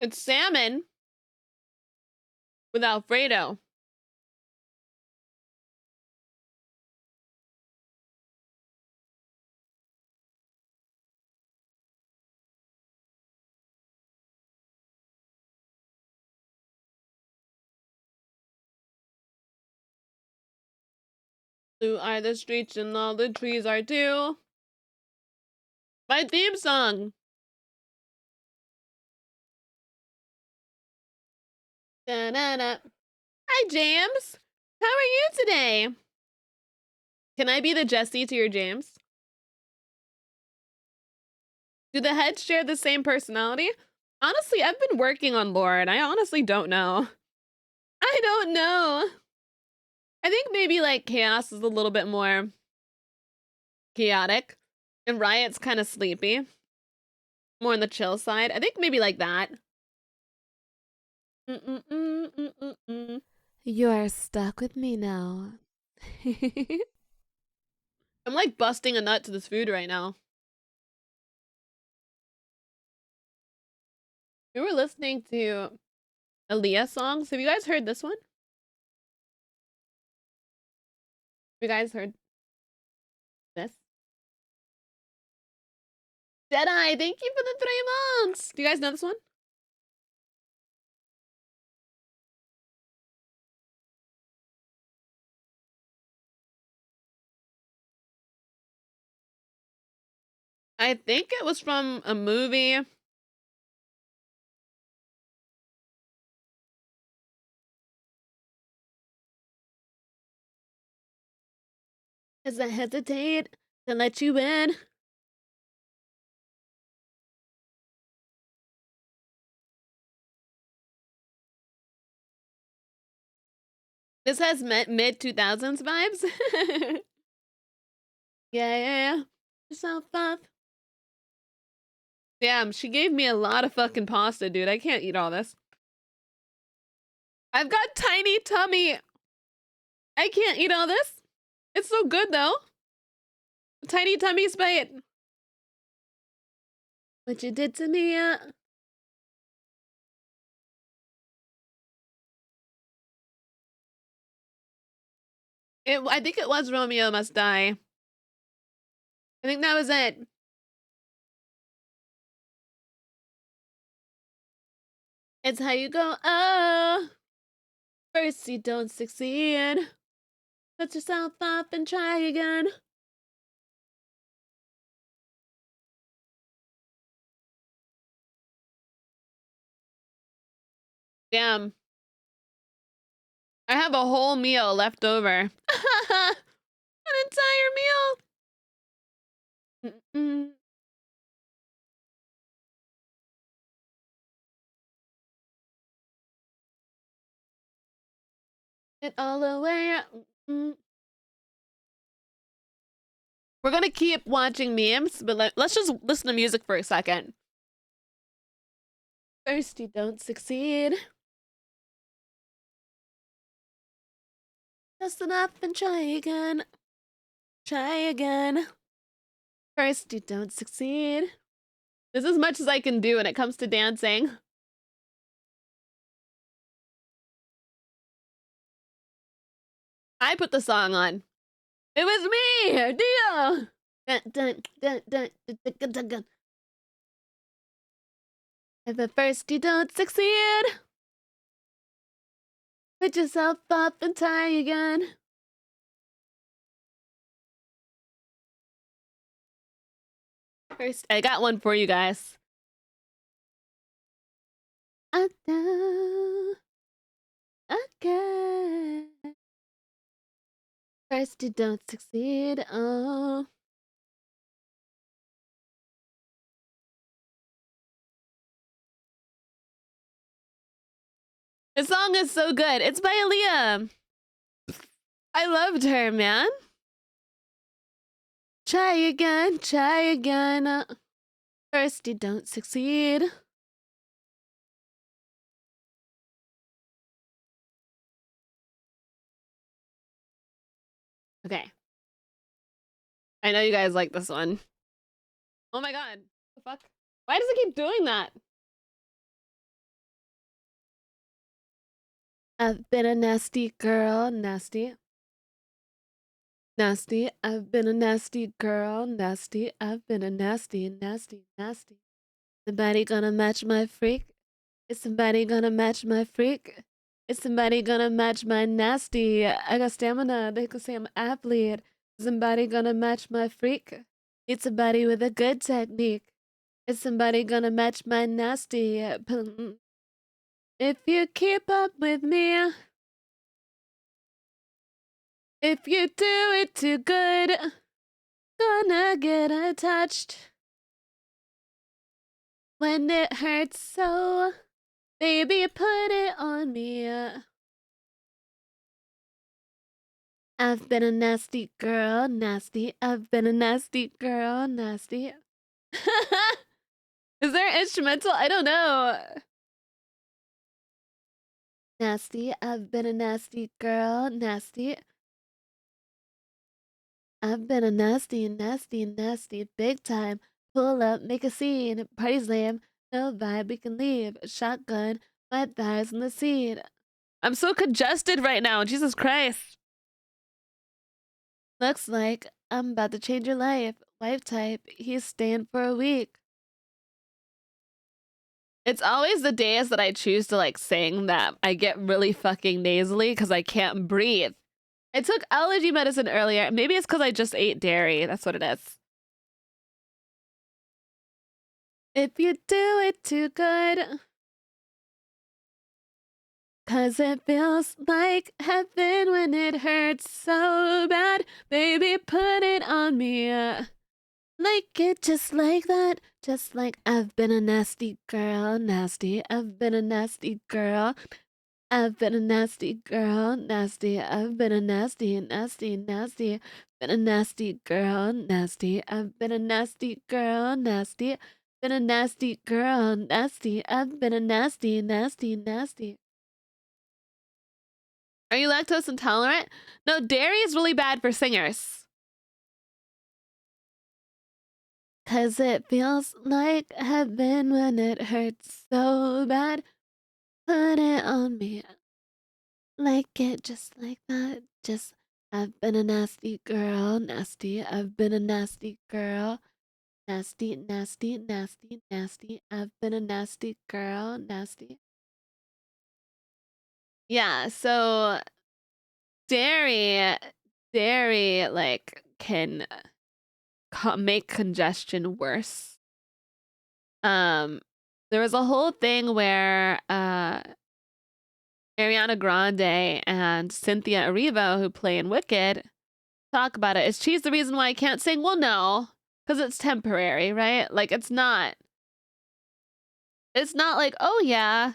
A: It's salmon with Alfredo. Blue are the streets and all the trees are too. My theme song. Da-da-da. Hi, James. How are you today? Can I be the Jessie to your James? Do the heads share the same personality? Honestly, I've been working on lore and I honestly don't know. I don't know. I think maybe like Chaos is a little bit more chaotic and Riot's kind of sleepy. More on the chill side. I think maybe like that.
B: You're stuck with me now.
A: I'm like busting a nut to this food right now. We were listening to Aaliyah songs. Have you guys heard this one? Have you guys heard this? Jedi, thank you for the 3 months. Do you guys know this one? I think it was from a movie. Cause I hesitate to let you in. This has mid 2000s vibes. Yeah. So fun. Damn, she gave me a lot of fucking pasta, dude. I can't eat all this. I've got tiny tummy. I can't eat all this. It's so good though. Tiny tummy spite. What you did to me, I think it was Romeo Must Die. I think that was it. It's how you go, oh. First you don't succeed. Put yourself up and try again. Damn. I have a whole meal left over. An entire meal. Mm-mm. It all away. Mm-mm. We're gonna keep watching memes, but let's just listen to music for a second. First you don't succeed. Just enough and try again. Try again. First you don't succeed. This is as much as I can do when it comes to dancing. I put the song on. It was me, Dio. If at first you don't succeed, put yourself up and try again. First, I got one for you guys. Okay. First you don't succeed, oh. The song is so good. It's by Aaliyah. I loved her, man. Try again, try again. First you don't succeed. Okay. I know you guys like this one. Oh my god. The fuck? Why does it keep doing that? I've been a nasty girl, nasty. Nasty, I've been a nasty girl, nasty. I've been a nasty, nasty, nasty. Somebody gonna match my freak? Is somebody gonna match my freak? Is somebody gonna match my nasty? I got stamina, they could say I'm athlete. Is somebody gonna match my freak? Need somebody with a good technique. Is somebody gonna match my nasty? If you keep up with me, if you do it too good, gonna get attached. When it hurts so, baby, put it on me. I've been a nasty girl, nasty. I've been a nasty girl, nasty. Is there an instrumental? I don't know. Nasty, I've been a nasty girl, nasty. I've been a nasty, nasty, nasty, big time. Pull up, make a scene, party's lame. No vibe, we can leave. Shotgun, my thighs in the seat. I'm so congested right now, Jesus Christ. Looks like I'm about to change your life. Wife type, he's staying for a week. It's always the days that I choose to like sing that I get really fucking nasally because I can't breathe. I took allergy medicine earlier. Maybe it's because I just ate dairy. That's what it is. If you do it too good, cause it feels like heaven when it hurts so bad. Baby, put it on me. Like it just like that. Just like I've been a nasty girl, nasty. I've been a nasty girl. I've been a nasty girl, nasty. I've been a nasty, nasty, nasty. Been a nasty girl, nasty. I've been a nasty girl, nasty. Been a nasty girl, nasty. I've been a nasty, nasty, nasty. Are you lactose intolerant? No, dairy is really bad for singers. Cause it feels like heaven when it hurts so bad. Put it on me. Like it just like that. Just, I've been a nasty girl, nasty. I've been a nasty girl. Nasty, nasty, nasty, nasty. I've been a nasty girl, nasty. Yeah, so dairy dairy, like, can make congestion worse. There was a whole thing where, Ariana Grande and Cynthia Erivo, who play in Wicked, talk about it. Is cheese the reason why I can't sing? Well, no, because it's temporary, right? Like, it's not like, "Oh, yeah,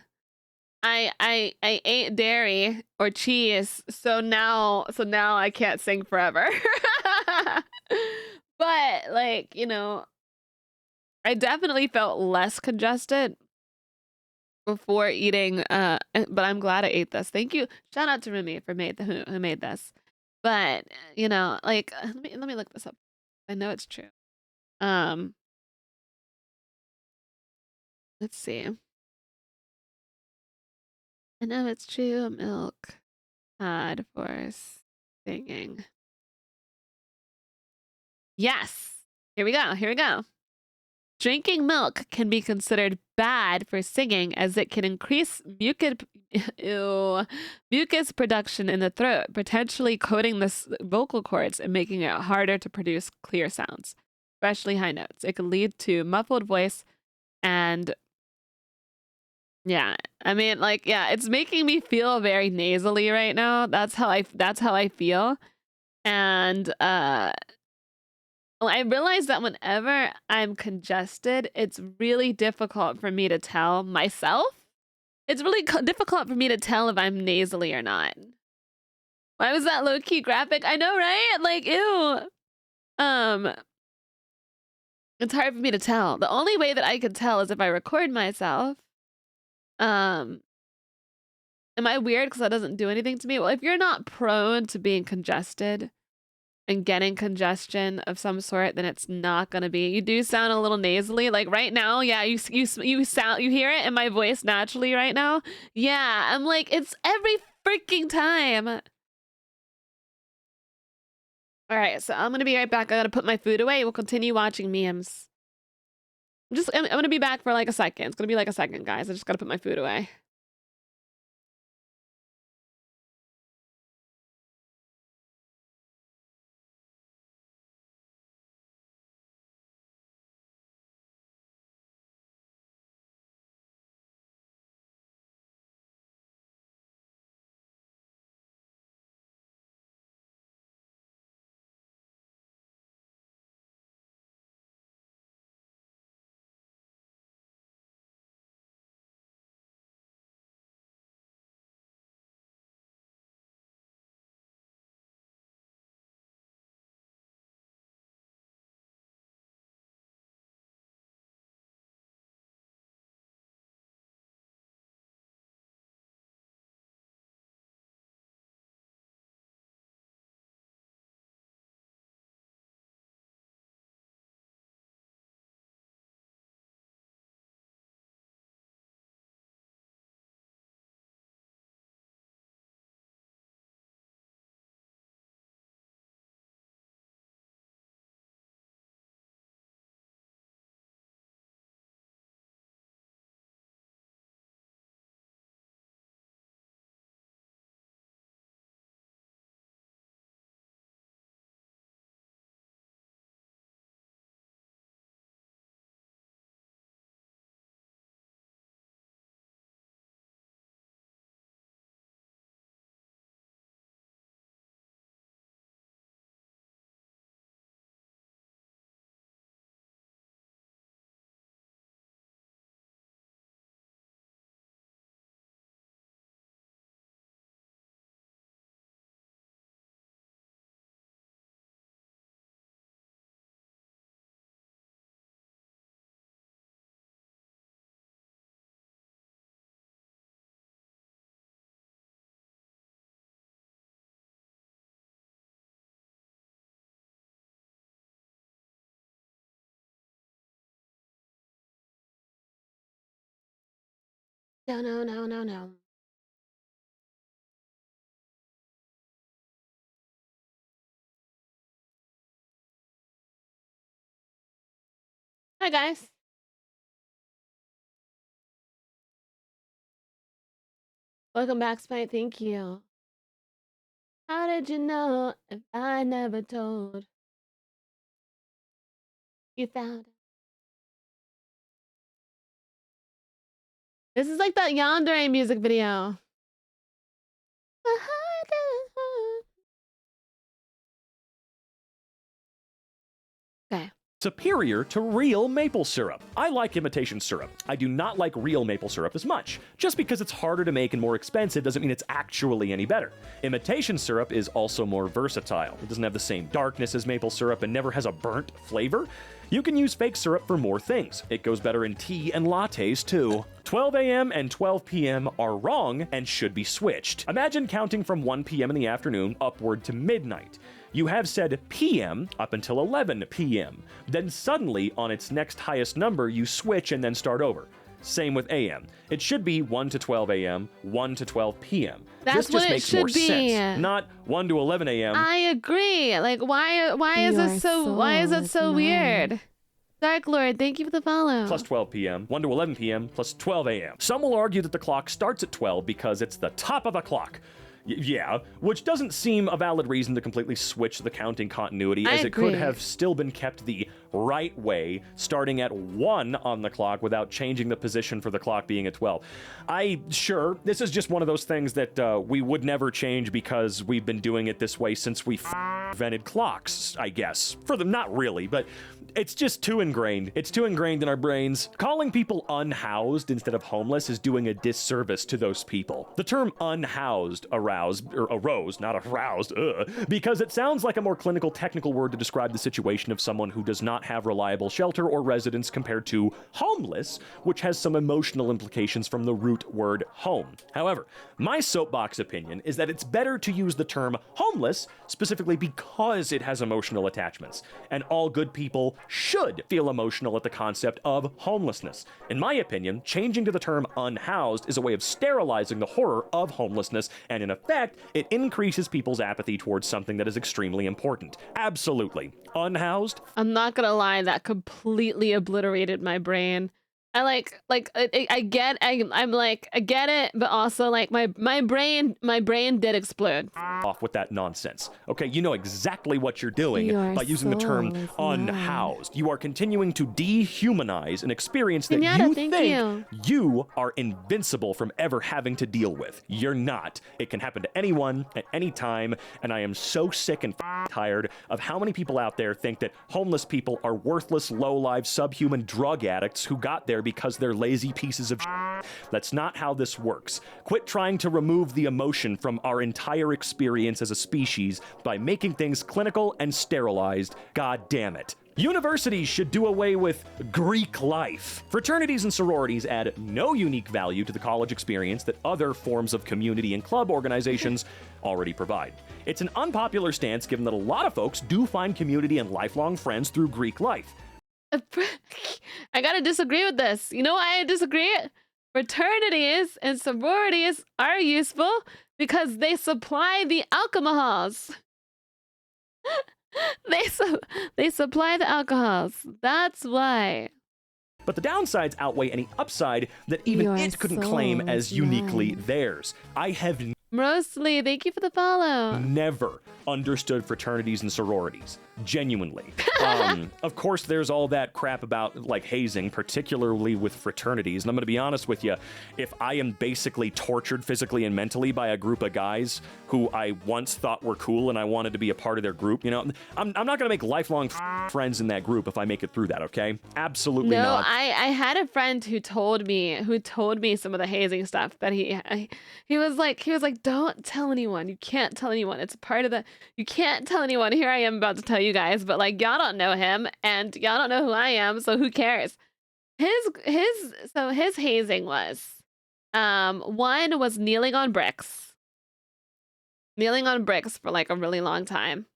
A: I ate dairy or cheese, so now I can't sing forever." But, like, I definitely felt less congested before eating, but I'm glad I ate this. Thank you. Shout out to Remy for who made this. But, like, let me look this up. I know it's true. Um, let's see. I know it's true. Milk bad for singing. Yes. Here we go. Here we go. Drinking milk can be considered bad for singing as it can increase mucus production in the throat, potentially coating the vocal cords and making it harder to produce clear sounds, especially high notes. It can lead to muffled voice and yeah, I mean, like, yeah, it's making me feel very nasally right now. That's how I feel. And well, I realize that whenever I'm congested, it's really difficult for me to tell myself. It's really difficult for me to tell if I'm nasally or not. Why was that low-key graphic? I know, right? Like, ew. Um, it's hard for me to tell. The only way that I can tell is if I record myself. Um, am I weird because that doesn't do anything to me? Well, if you're not prone to being congested and getting congestion of some sort, then it's not gonna be. You do sound a little nasally, like right now. Yeah, you hear it in my voice naturally right now. Yeah, I'm like it's every freaking time. All right, so I'm gonna be right back. I gotta put my food away. We'll continue watching memes. I'm gonna be back for like a second. It's gonna be like a second, guys. I just gotta put my food away. No, no, no, no, no. Hi, guys. Welcome back, Spite. Thank you. How did you know if I never told? You found it. This is like that Yandere music video. My heart didn't hurt. Okay.
G: Superior to real maple syrup. I like imitation syrup. I do not like real maple syrup as much. Just because it's harder to make and more expensive doesn't mean it's actually any better. Imitation syrup is also more versatile. It doesn't have the same darkness as maple syrup and never has a burnt flavor. You can use fake syrup for more things. It goes better in tea and lattes too. 12 a.m. and 12 p.m. are wrong and should be switched. Imagine counting from 1 p.m. in the afternoon upward to midnight. You have said PM up until 11 p.m. Then suddenly, on its next highest number, you switch and then start over. Same with AM. It should be 1 to 12 a.m., 1 to 12 p.m.
A: That's
G: this just
A: what it
G: makes
A: should
G: more
A: be.
G: sense. Not 1 to 11 a.m.
A: I agree. Like, why is it so weird? Dark Lord, thank you for the follow.
G: Plus 12 p.m., 1 to 11 p.m., plus 12 a.m. Some will argue that the clock starts at 12 because it's the top of the clock. Yeah, which doesn't seem a valid reason to completely switch the counting continuity, as it could have still been kept the right way, starting at 1 on the clock without changing the position for the clock being at 12. Sure, this is just one of those things that we would never change because we've been doing it this way since we invented clocks, I guess. For them, not really, but it's just too ingrained. It's too ingrained in our brains. Calling people unhoused instead of homeless is doing a disservice to those people. The term unhoused arose, not aroused, because it sounds like a more clinical, technical word to describe the situation of someone who does not have reliable shelter or residence compared to homeless, which has some emotional implications from the root word home. However, my soapbox opinion is that it's better to use the term homeless specifically because it has emotional attachments, and all good people should feel emotional at the concept of homelessness. In my opinion, changing to the term unhoused is a way of sterilizing the horror of homelessness, and in effect, it increases people's apathy towards something that is extremely important. Absolutely. Unhoused?
A: I'm not gonna lie, that completely obliterated my brain. I get it, but also like my brain did explode.
G: Off with that nonsense. Okay, you know exactly what you're doing by using the term unhoused. You are continuing to dehumanize an experience that you think you are invincible from ever having to deal with. You're not. It can happen to anyone at any time, and I am so sick and tired of how many people out there think that homeless people are worthless, low-life, subhuman drug addicts who got there because they're lazy pieces of shit. That's not how this works. Quit trying to remove the emotion from our entire experience as a species by making things clinical and sterilized. God damn it. Universities should do away with Greek life. Fraternities and sororities add no unique value to the college experience that other forms of community and club organizations already provide. It's an unpopular stance given that a lot of folks do find community and lifelong friends through Greek life.
A: I gotta disagree with this. You know why I disagree? Fraternities and sororities are useful because they supply the alcohols. They supply the alcohols. That's why.
G: But the downsides outweigh any upside that even it couldn't claim as uniquely theirs. I have
A: Mostly, thank you for the follow.
G: never understood fraternities and sororities. Genuinely. Of course, there's all that crap about like hazing, particularly with fraternities. And I'm going to be honest with you, if I am basically tortured physically and mentally by a group of guys who I once thought were cool and I wanted to be a part of their group, you know, I'm not going to make lifelong friends in that group if I make it through that, okay? Absolutely not.
A: No, I had a friend who told me some of the hazing stuff that he was like, don't tell anyone. You can't tell anyone. It's part of you can't tell anyone. Here I am about to tell you guys, but like y'all don't know him and y'all don't know who I am, so who cares? His hazing was one was kneeling on bricks for like a really long time.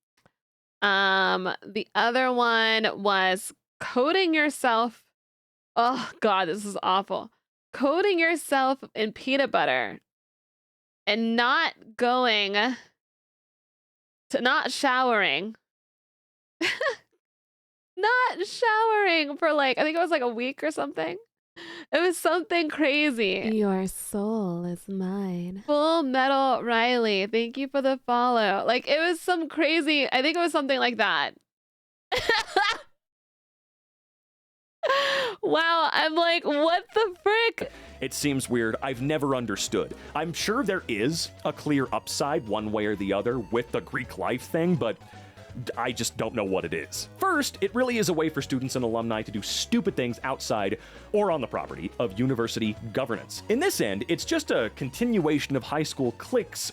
A: The other one was coating yourself. Oh God, this is awful. Coating yourself in peanut butter and not showering. Not showering for like, I think it was like a week or something. It was something crazy.
B: Your soul is mine.
A: Full Metal Riley, thank you for the follow. Like, it was some crazy, I think it was something like that. Wow, I'm like, what the frick?
G: It seems weird. I've never understood. I'm sure there is a clear upside one way or the other with the Greek life thing, but I just don't know what it is. First, it really is a way for students and alumni to do stupid things outside or on the property of university governance. In this end, it's just a continuation of high school cliques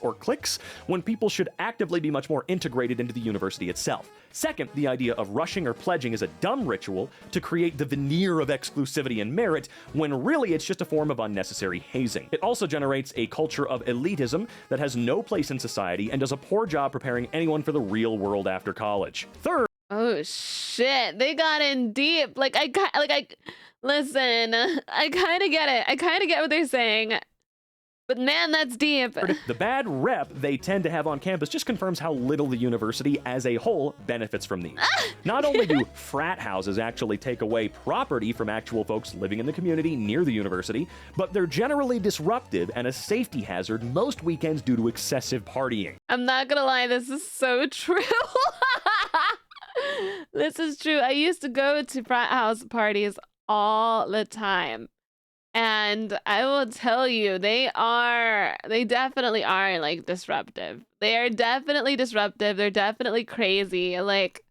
G: when people should actively be much more integrated into the university itself. Second, the idea of rushing or pledging is a dumb ritual to create the veneer of exclusivity and merit, when really it's just a form of unnecessary hazing. It also generates a culture of elitism that has no place in society and does a poor job preparing anyone for the real world after college. Third,
A: Oh shit, they got in deep. Listen, I kind of get it. I kind of get what they're saying. But man, that's deep.
G: the bad rep they tend to have on campus just confirms how little the university as a whole benefits from these. Not only do frat houses actually take away property from actual folks living in the community near the university, but they're generally disruptive and a safety hazard most weekends due to excessive partying.
A: I'm not gonna lie, this is so true. This is true. I used to go to frat house parties all the time. And I will tell you, they definitely are like disruptive. They are definitely disruptive. They're definitely crazy. Like,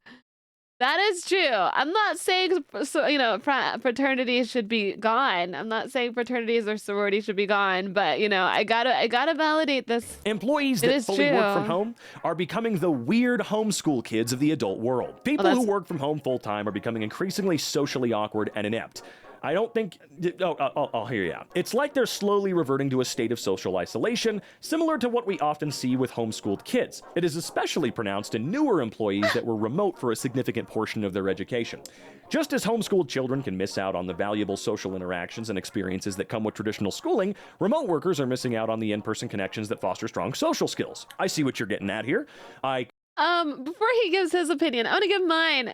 A: that is true. I'm not saying, fraternities should be gone. I'm not saying fraternities or sororities should be gone, but I gotta validate this.
G: Employees that fully work from home are becoming the weird homeschool kids of the adult world. People who work from home full time are becoming increasingly socially awkward and inept. I don't think... I'll hear you out. It's like they're slowly reverting to a state of social isolation, similar to what we often see with homeschooled kids. It is especially pronounced in newer employees that were remote for a significant portion of their education. Just as homeschooled children can miss out on the valuable social interactions and experiences that come with traditional schooling, remote workers are missing out on the in-person connections that foster strong social skills. I see what you're getting at here.
A: Before he gives his opinion, I want to give mine.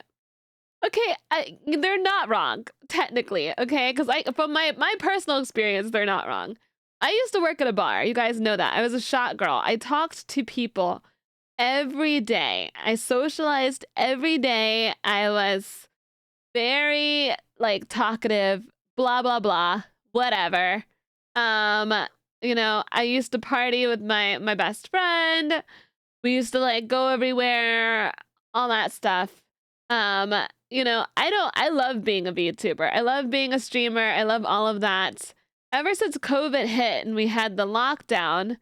A: Okay, they're not wrong, technically, okay? Because from my personal experience, they're not wrong. I used to work at a bar. You guys know that. I was a shot girl. I talked to people every day. I socialized every day. I was very, talkative, blah, blah, blah, whatever. I used to party with my best friend. We used to, go everywhere, all that stuff. I love being a VTuber. I love being a streamer. I love all of that. Ever since COVID hit and we had the lockdown,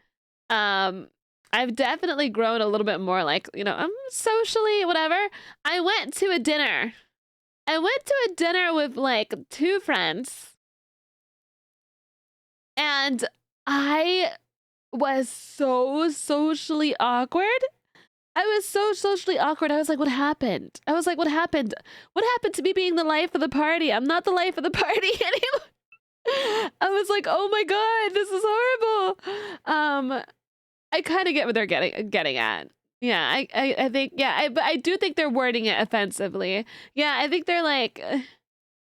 A: I've definitely grown a little bit more I'm socially, whatever. I went to a dinner. With 2 friends. And I was so socially awkward. I was so socially awkward. I was like, what happened? What happened? What happened to me being the life of the party? I'm not the life of the party anymore. I was like, oh my God, this is horrible. I kind of get what they're getting at. Yeah, I think, but I do think they're wording it offensively. Yeah, I think they're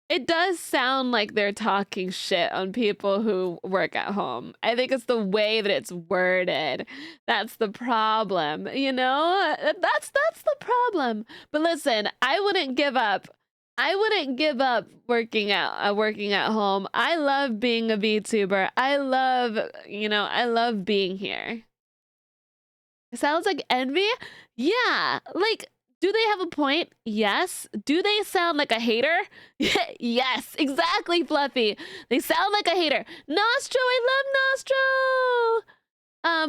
A: it does sound like they're talking shit on people who work at home. I think it's the way that it's worded. That's the problem, That's the problem. But listen, I wouldn't give up. Working at home. I love being a VTuber. I love being here. It sounds like envy? Yeah, do they have a point? Yes. Do they sound like a hater? Yes, exactly, Fluffy. They sound like a hater. Nostro, I love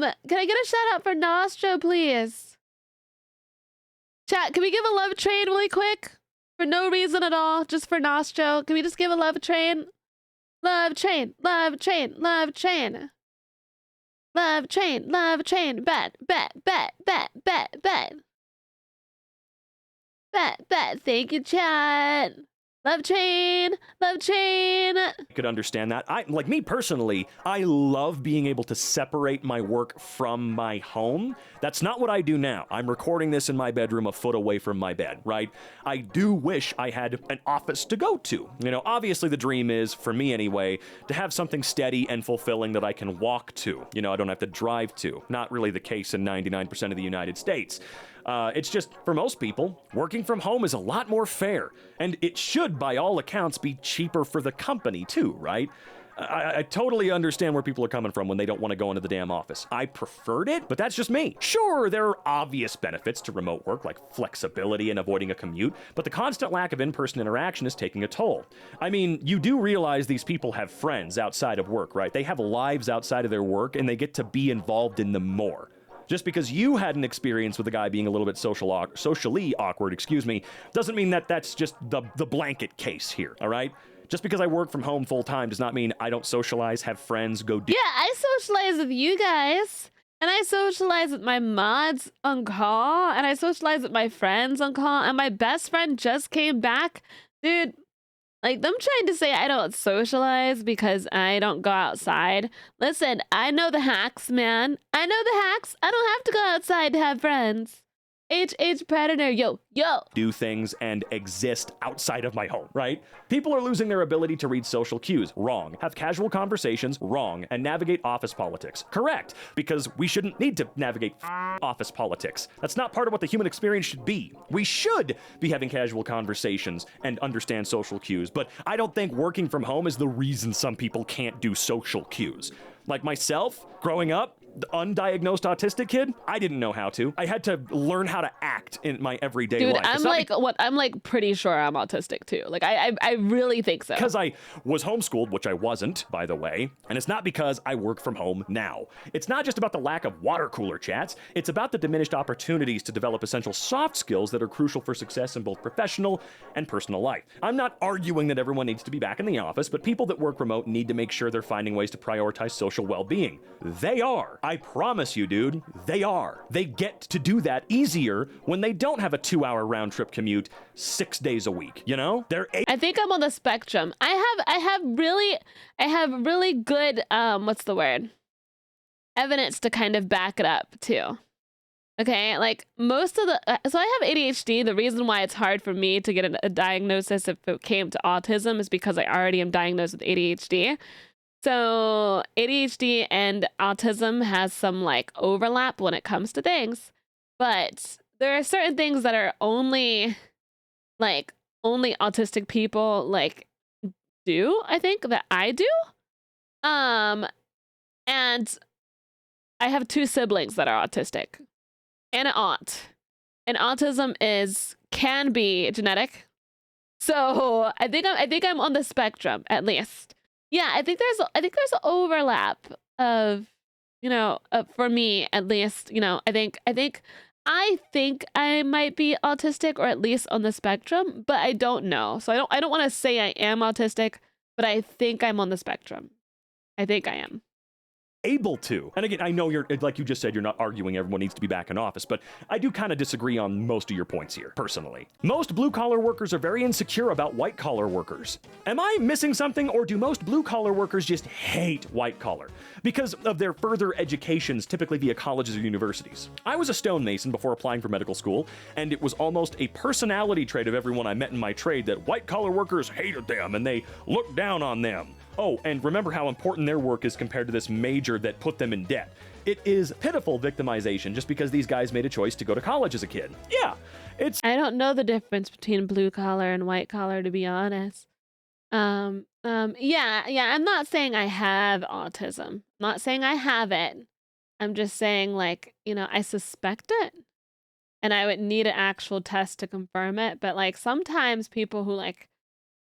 A: Nostro. Can I get a shout out for Nostro, please? Chat, can we give a love train really quick? For no reason at all, just for Nostro. Can we just give a love train? Love train, love train, love train. Love train, love train. Bet. Bet. Thank you, chat. Love chain, love chain.
G: Could understand that. Like me personally, I love being able to separate my work from my home. That's not what I do now. I'm recording this in my bedroom a foot away from my bed, right? I do wish I had an office to go to. You know, obviously the dream is, for me anyway, to have something steady and fulfilling that I can walk to. You know, I don't have to drive to. Not really the case in 99% of the United States. It's just, for most people, working from home is a lot more fair. And it should, by all accounts, be cheaper for the company, too, right? I totally understand where people are coming from when they don't want to go into the damn office. I preferred it, but that's just me. Sure, there are obvious benefits to remote work, like flexibility and avoiding a commute, but the constant lack of in-person interaction is taking a toll. I mean, you do realize these people have friends outside of work, right? They have lives outside of their work, and they get to be involved in them more. Just because you had an experience with a guy being a little bit socially awkward, doesn't mean that that's just the blanket case here, all right? Just because I work from home full time does not mean I don't socialize, have friends, go do.
A: Yeah, I socialize with you guys. And I socialize with my mods on call. And I socialize with my friends on call. And my best friend just came back. Dude, like, them trying to say I don't socialize because I don't go outside. Listen, I know the hacks, man. I know the hacks. I don't have to go outside to have friends. Predator, yo.
G: Do things and exist outside of my home, right? People are losing their ability to read social cues. Wrong. Have casual conversations. Wrong. And navigate office politics. Correct. Because we shouldn't need to navigate office politics. That's not part of what the human experience should be. We should be having casual conversations and understand social cues, but I don't think working from home is the reason some people can't do social cues. Like myself, growing up, the undiagnosed autistic kid, I didn't know how to. I had to learn how to act in my everyday
A: Dude,
G: life.
A: I'm like pretty sure I'm autistic too. Like I really think so.
G: Because I was homeschooled, which I wasn't, by the way. And it's not because I work from home now. It's not just about the lack of water cooler chats. It's about the diminished opportunities to develop essential soft skills that are crucial for success in both professional and personal life. I'm not arguing that everyone needs to be back in the office, but people that work remote need to make sure they're finding ways to prioritize social well-being. They are. I promise you, dude, they are. They get to do that easier when they don't have a 2-hour round trip commute 6 days a week, you know?
A: I think I'm on the spectrum. I have really good what's the word? Evidence to kind of back it up too. Okay, like most of the so I have ADHD. The reason why it's hard for me to get a diagnosis if it came to autism is because I already am diagnosed with ADHD. So ADHD and autism has some like overlap when it comes to things, but there are certain things that are only autistic people like do, I think, that I do. And I have 2 siblings that are autistic and an aunt. And autism can be genetic. So I think I'm on the spectrum at least. Yeah, I think there's an overlap of, you know, for me at least, you know, I think I might be autistic or at least on the spectrum, but I don't know. So I don't want to say I am autistic, but I think I'm on the spectrum. I think I am.
G: Able to. And again, I know you're, like you just said, you're not arguing everyone needs to be back in office, but I do kind of disagree on most of your points here, personally. Most blue-collar workers are very insecure about white-collar workers. Am I missing something, or do most blue-collar workers just hate white-collar because of their further educations, typically via colleges or universities? I was a stonemason before applying for medical school, and it was almost a personality trait of everyone I met in my trade that white-collar workers hated them and they looked down on them. Oh, and remember how important their work is compared to this major that put them in debt. It is pitiful victimization just because these guys made a choice to go to college as a kid. Yeah,
A: I don't know the difference between blue collar and white collar, to be honest. Yeah, I'm not saying I have autism. I'm not saying I have it. I'm just saying, like, you know, I suspect it. And I would need an actual test to confirm it. But like sometimes people who like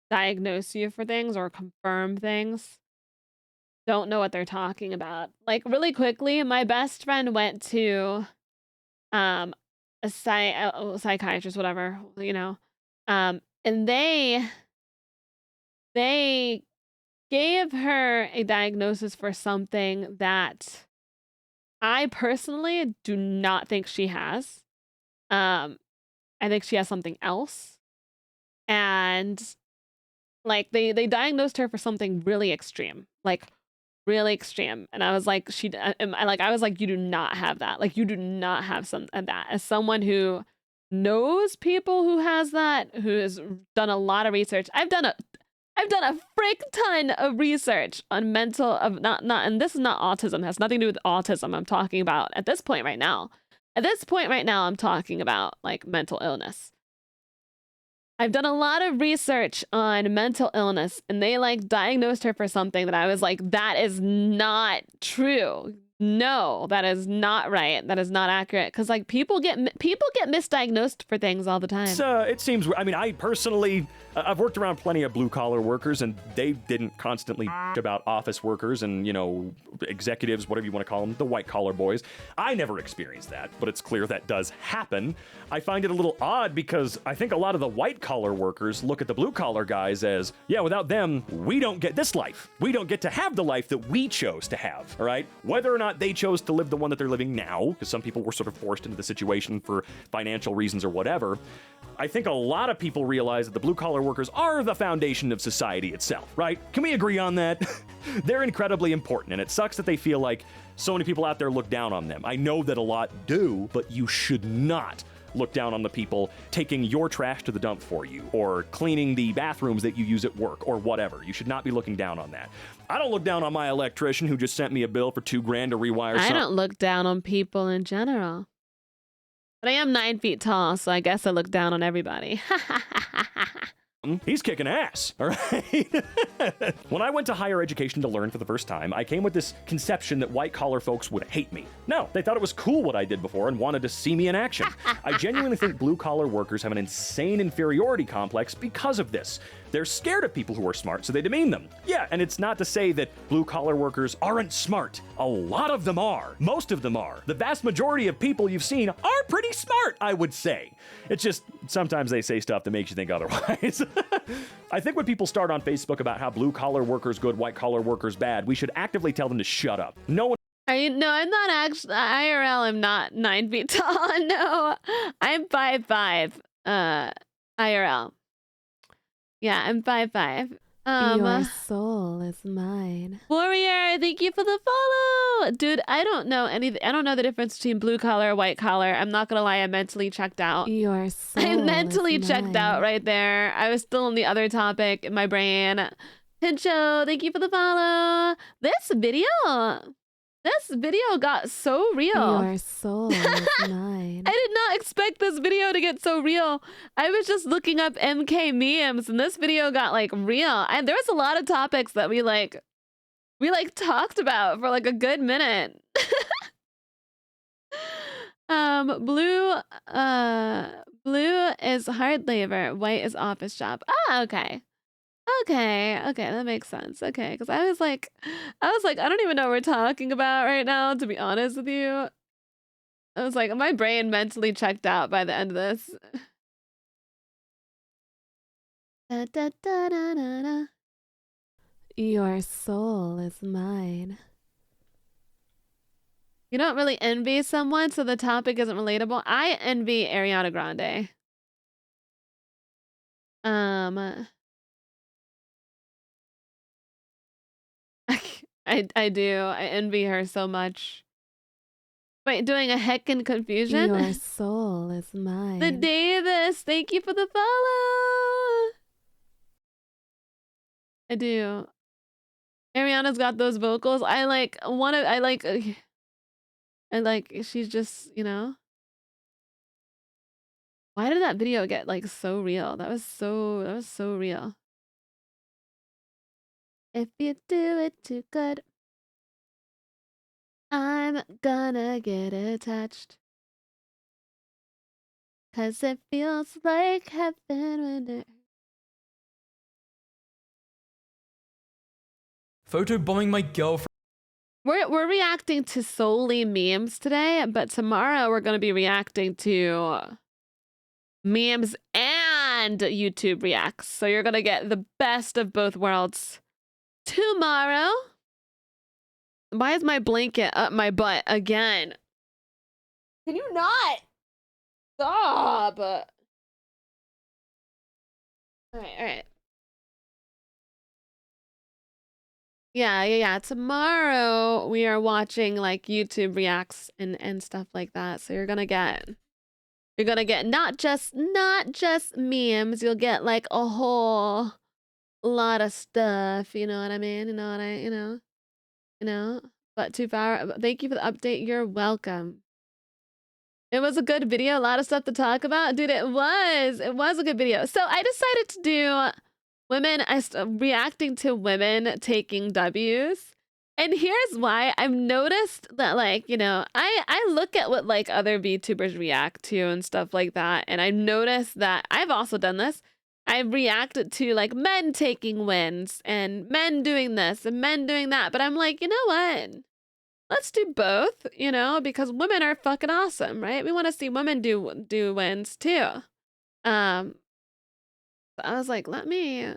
A: diagnose you for things or confirm things don't know what they're talking about. Like really quickly, my best friend went to a psychiatrist, whatever, you know, and they gave her a diagnosis for something that I personally do not think she has. I think she has something else. And Like they diagnosed her for something really extreme, like really extreme. And I was like, I was like, you do not have that. Like you do not have some of that. As someone who knows people who has that, who has done a lot of research, I've done a frick ton of research on mental of not, and this is not autism, it has nothing to do with autism. I'm talking about at this point right now. At this point right now, I'm talking about like mental illness. I've done a lot of research on mental illness, and they like diagnosed her for something that I was like, that is not true. No, that is not right. That is not accurate. Because like people get misdiagnosed for things all the time.
G: It seems. I mean, I personally, I've worked around plenty of blue collar workers, and they didn't constantly about office workers and executives, whatever you want to call them, the white collar boys. I never experienced that, but it's clear that does happen. I find it a little odd because I think a lot of the white collar workers look at the blue collar guys as, yeah, without them, we don't get this life. We don't get to have the life that we chose to have. All right, whether or not they chose to live the one that they're living now, because some people were sort of forced into the situation for financial reasons or whatever. I think a lot of people realize that the blue collar workers are the foundation of society itself, right? Can we agree on that? They're incredibly important, and it sucks that they feel like so many people out there look down on them. I know that a lot do, but you should not look down on the people taking your trash to the dump for you, or cleaning the bathrooms that you use at work, or whatever. You should not be looking down on that. I don't look down on my electrician who just sent me a bill for $2,000 to rewire
A: I
G: something.
A: don't look down on people in general. But I am 9 feet tall, so I guess I look down on everybody.
G: He's kicking ass, all right? When I went to higher education to learn for the first time, I came with this conception that white-collar folks would hate me. No, they thought it was cool what I did before and wanted to see me in action. I genuinely think blue-collar workers have an insane inferiority complex because of this. They're scared of people who are smart, so they demean them. Yeah, and it's not to say that blue-collar workers aren't smart. A lot of them are. Most of them are. The vast majority of people you've seen are pretty smart, I would say. It's just sometimes they say stuff that makes you think otherwise. I think when people start on Facebook about how blue-collar workers good, white-collar workers bad, we should actively tell them to shut up. No one.
A: No, I'm not actually IRL. I'm not 9 feet tall. No, I'm 5'5". IRL. Yeah, I'm 5'5".
B: Your soul is mine.
A: Warrior, thank you for the follow. Dude, I don't know anything. I don't know the difference between blue collar, white collar. I'm not gonna lie, I mentally checked out.
B: Your soul
A: I mentally
B: is
A: checked
B: mine.
A: out right there. I was still on the other topic in my brain. Pincho, thank you for the follow. This video got so real.
B: Your soul is mine.
A: I did not expect this video to get so real. I was just looking up MK memes, and this video got like real. And there was a lot of topics that we talked about for like a good minute. Blue is hard labor, white is office job. Ah, okay. Okay, that makes sense. Okay, because I was like, I don't even know what we're talking about right now, to be honest with you. I was like, my brain mentally checked out by the end of this. Da, da, da, da, da, da.
B: Your soul is mine.
A: You don't really envy someone, so the topic isn't relatable. I envy Ariana Grande. I do. I envy her so much. Wait, doing a heckin' confusion?
B: Your soul is mine.
A: The Davis, thank you for the follow. I do. Ariana's got those vocals. She's just, Why did that video get like so real? That was so real. If you do it too good, I'm gonna get attached. 'Cause it feels like heaven when it...
H: Photobombing my girlfriend.
A: We're reacting to solely memes today, but tomorrow we're gonna be reacting to memes and YouTube reacts. So you're gonna get the best of both worlds tomorrow. Why is my blanket up my butt again? Can you not stop? All right. Yeah. Tomorrow we are watching like YouTube reacts and stuff like that. So you're gonna get not just memes. You'll get like a whole lot of stuff. You know what I mean? You know. But thank you for the update. You're welcome. It was a good video. A lot of stuff to talk about, dude. It was a good video. So I decided to do women reacting to women taking W's. And here's why. I've noticed that, like, you know, I look at what like other VTubers react to and stuff like that, and I noticed that I've also done this. I've reacted to like men taking wins and men doing this and men doing that, but I'm like, you know what? Let's do both, you know, because women are fucking awesome, right? We want to see women do wins too. So I was like, let me,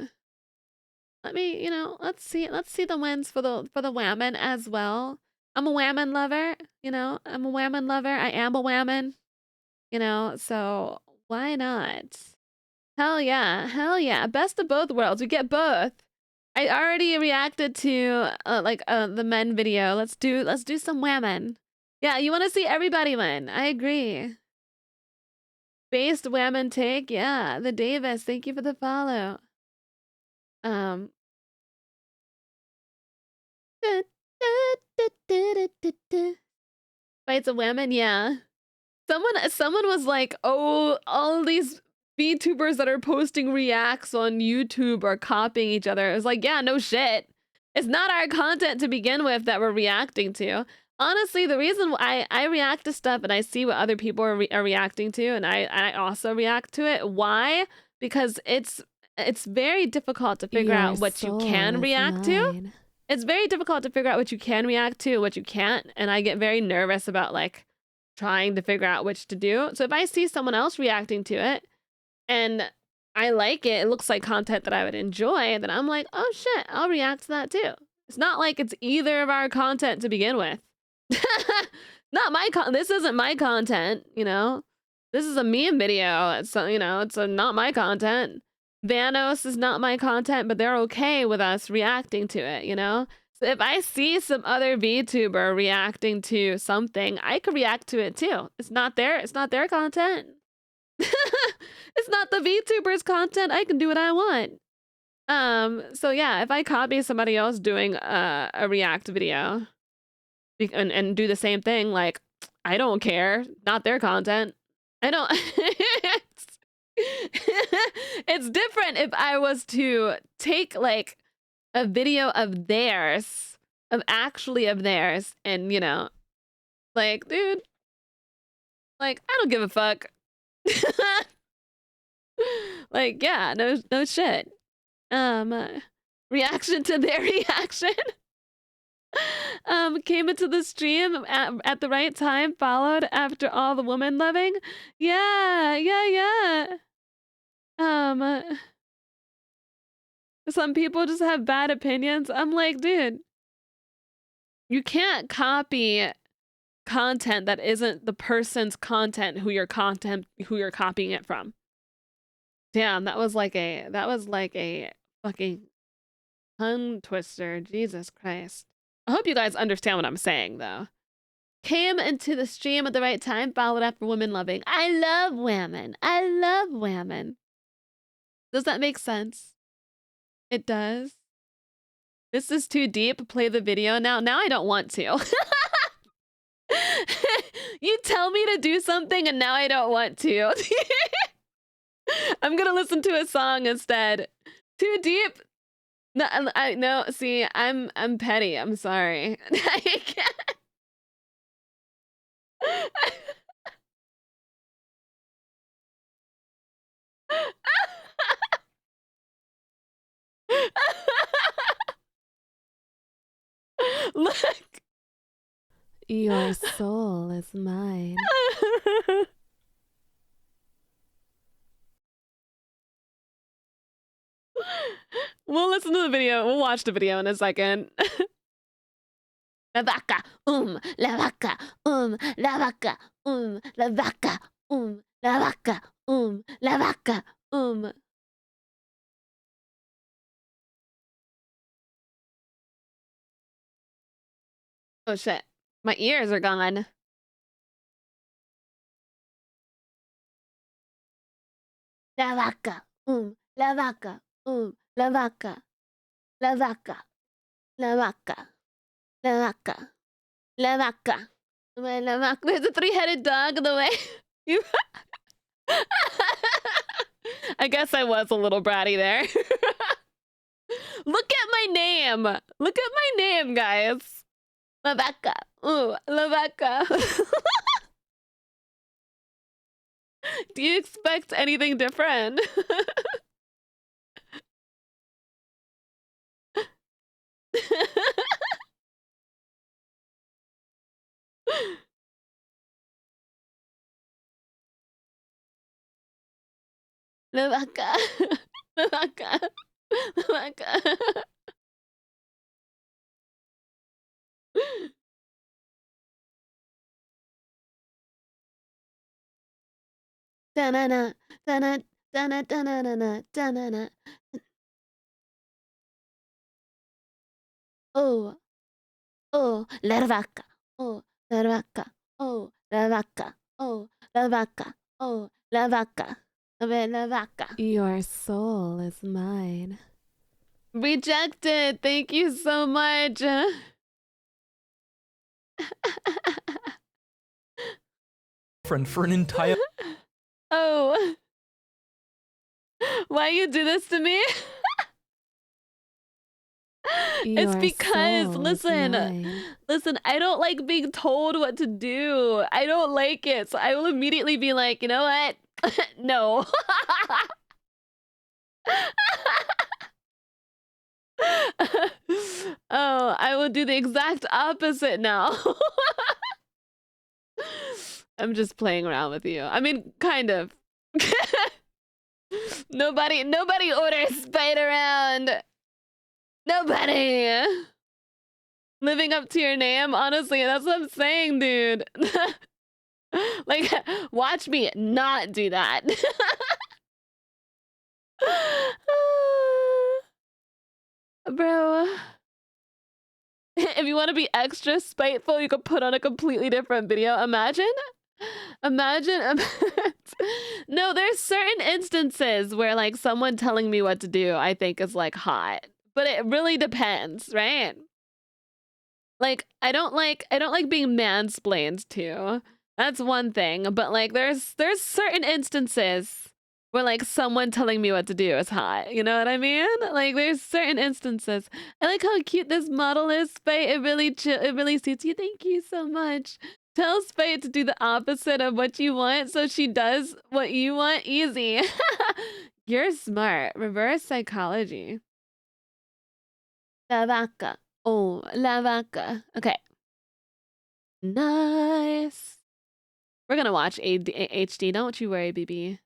A: you know, let's see the wins for the whammon as well. I'm a whammon lover, you know. I'm a whammon lover. I am a whammon, you know. So why not? Hell yeah! Best of both worlds. We get both. I already reacted to the men video. Let's do some women. Yeah, you want to see everybody win. I agree. Based women take. Yeah, the Davis. Thank you for the follow. Fights a women. Yeah. Someone was like, "Oh, all these VTubers that are posting reacts on YouTube are copying each other." It was like, yeah, no shit. It's not our content to begin with that we're reacting to. Honestly, the reason why I react to stuff and I see what other people are reacting to, and I also react to it. Why? Because it's very difficult to figure out what you can react to. It's very difficult to figure out what you can react to, what you can't, and I get very nervous about like trying to figure out which to do. So if I see someone else reacting to it and I like it, it looks like content that I would enjoy, then I'm like, oh shit, I'll react to that too. It's not like it's either of our content to begin with. Not my this isn't my content, you know. This is a meme video. It's you know, it's not my content. Vanos is not my content, but they're okay with us reacting to it, you know? So if I see some other VTuber reacting to something, I could react to it too. It's not their content. It's not the VTuber's content. I can do what I want. So yeah, if I copy somebody else doing a react video and do the same thing, like, I don't care. Not their content. I don't it's different if I was to take like a video of theirs, of theirs, and you know, like, dude, like, I don't give a fuck. Like, yeah, no shit. Reaction to their reaction. Came into the stream at the right time, followed after all the woman loving. Yeah. Some people just have bad opinions. I'm like, dude, you can't copy content that isn't the person's content who you're copying it from. Damn, that was like a fucking tongue twister. Jesus Christ. I hope you guys understand what I'm saying though. Came into the stream at the right time, followed after women loving. I love women. I love women. Does that make sense? It does. This is too deep. Play the video now. Now I don't want to. You tell me to do something and now I don't want to. I'm gonna listen to a song instead. Too deep? No, see, I'm petty. I'm sorry. I can't. Look.
B: Your soul is mine.
A: We'll listen to the video. We'll watch the video in a second. La vaca, la vaca, la vaca, la vaca, la vaca, la vaca, Oh shit. My ears are gone. La vaca. La vaca. La vaca. La vaca. La vaca. La vaca. La vaca. La vaca. There's a three-headed dog in the way. You I guess I was a little bratty there. Look at my name. Look at my name, guys. La vaca. La vaca. Do you expect anything different? La vaca. La vaca. La vaca. Da-na-na. Da-na. Da-na. Da-na-na-na. Da-na-na. Oh. Oh. La vaca. Oh. La vaca. Oh. La vaca. Oh. La vaca. Oh. La vaca. La vaca.
B: Your soul is mine.
A: Rejected. Thank you so much.
H: Friend for an entire
A: Oh. Why you do this to me? It's
B: Your
A: because,
B: soul is mine.
A: listen, I don't like being told what to do. I don't like it. So I will immediately be like, you know what? No. Oh, I will do the exact opposite now. I'm just playing around with you. I mean, kind of. Nobody orders spite around. Nobody. Living up to your name, honestly, that's what I'm saying, dude. Like, watch me not do that. Bro. If you want to be extra spiteful, you could put on a completely different video. Imagine. No, there's certain instances where like someone telling me what to do, I think is like hot. But it really depends, right? Like I don't like being mansplained to. That's one thing, but like there's certain instances where like someone telling me what to do is hot. You know what I mean? Like there's certain instances. I like how cute this model is, Spite. It really suits you. Thank you so much. Tell Spite to do the opposite of what you want so she does what you want. Easy. You're smart. Reverse psychology. La vaca. Oh, la vaca. Okay. Nice. We're gonna watch HD. Don't you worry, BB.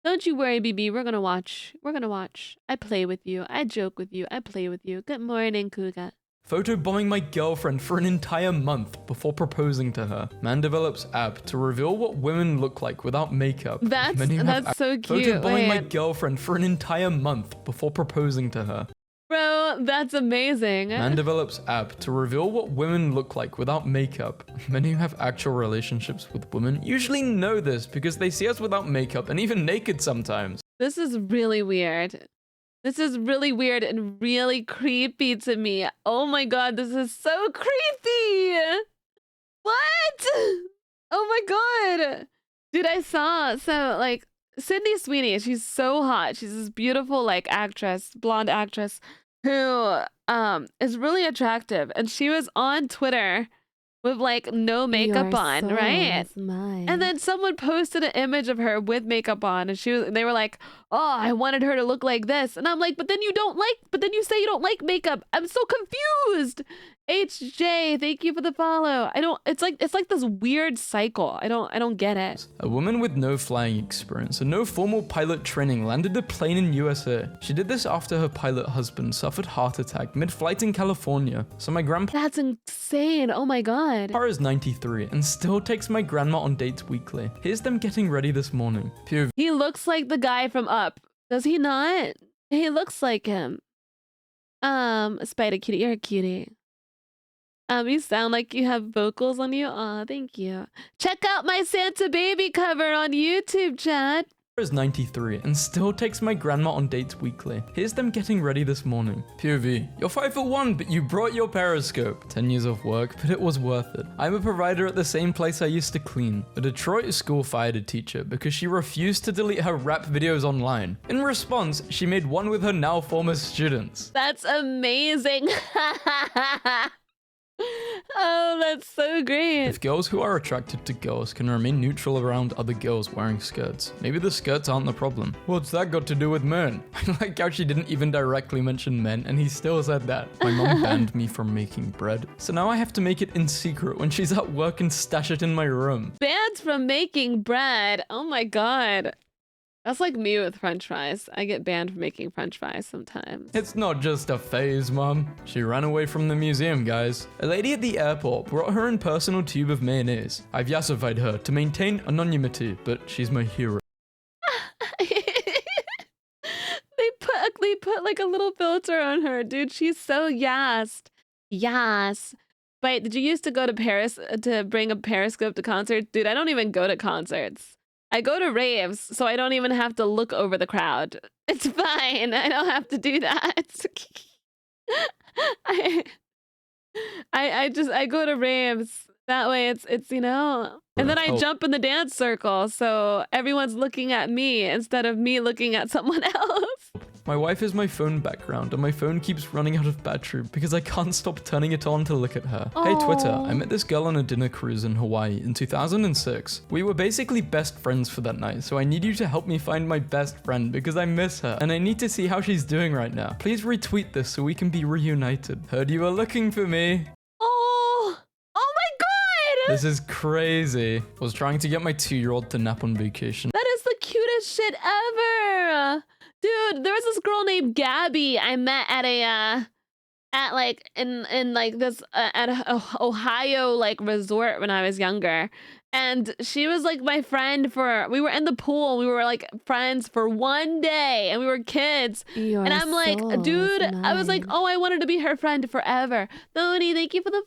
A: Don't you worry, BB. We're gonna watch. We're gonna watch. I play with you. I joke with you. I play with you. Good morning, Kuga.
H: photobombing my girlfriend for an entire month before proposing to her. Man develops app to reveal what women look like without makeup.
A: That's so cute.
H: Photobombing my girlfriend for an entire month before proposing to her.
A: Bro, that's amazing.
H: Man develops app to reveal what women look like without makeup. Men who have actual relationships with women usually know this because they see us without makeup and even naked sometimes.
A: This is really weird. This is really weird and really creepy to me. Oh my god, this is so creepy! What? Oh my god! Dude, I saw, so like, Sydney Sweeney, she's so hot. She's this beautiful like actress, blonde actress, who is really attractive. And she was on Twitter with like no makeup on, right? And then someone posted an image of her with makeup on, and they were like, "Oh, I wanted her to look like this," and I'm like, "But then you say you don't like makeup. I'm so confused." HJ, thank you for the follow. It's like this weird cycle. I don't get it.
H: A woman with no flying experience and no formal pilot training landed a plane in USA. She did this after her pilot husband suffered heart attack mid-flight in California. So my grandpa—
A: That's insane. Oh my god.
H: is 93 and still takes my grandma on dates weekly. Here's them getting ready this morning. POV.
A: He looks like the guy from Up. Does he not? He looks like him. Spider Cutie, you're a cutie. You sound like you have vocals on you. Aw, thank you. Check out my Santa Baby cover on YouTube, chat.
H: Is 93 and still takes my grandma on dates weekly. Here's them getting ready this morning. POV, you're 5'1", but you brought your periscope. 10 years of work, but it was worth it. I'm a provider at the same place I used to clean. A Detroit school fired a teacher because she refused to delete her rap videos online. In response, she made one with her now former students.
A: That's amazing. Oh, that's so great.
H: If girls who are attracted to girls can remain neutral around other girls wearing skirts, maybe the skirts aren't the problem. What's that got to do with men? I like how she didn't even directly mention men, and he still said that. My mom banned me from making bread, so now I have to make it in secret when she's at work and stash it in my room.
A: Banned from making bread. Oh my god. That's like me with french fries. I get banned from making french fries sometimes.
H: It's not just a phase, Mom. She ran away from the museum, guys. A lady at the airport brought her in personal tube of mayonnaise. I've yassified her to maintain anonymity, but she's my hero.
A: They put like a little filter on her, dude. She's so yassed. Yas. Wait, did you used to go to Paris to bring a periscope to concerts? Dude, I don't even go to concerts. I go to raves, so I don't even have to look over the crowd. It's fine. I don't have to do that. I go to raves. That way it's you know. And then I jump in the dance circle, so everyone's looking at me instead of me looking at someone else.
H: My wife is my phone background, and my phone keeps running out of battery because I can't stop turning it on to look at her. Hey Twitter, I met this girl on a dinner cruise in Hawaii in 2006. We were basically best friends for that night, so I need you to help me find my best friend because I miss her, and I need to see how she's doing right now. Please retweet this so we can be reunited. Heard you were looking for me.
A: Oh my god!
H: This is crazy. Was trying to get my 2-year-old to nap on vacation.
A: That is the cutest shit ever! Dude, there was this girl named Gabby I met at a at like in like this at a Ohio like resort when I was younger, and she was like my friend for, we were in the pool, we were like friends for one day, and we were kids. And I'm like, dude, I was like, oh, I wanted to be her friend forever. Tony, thank you for the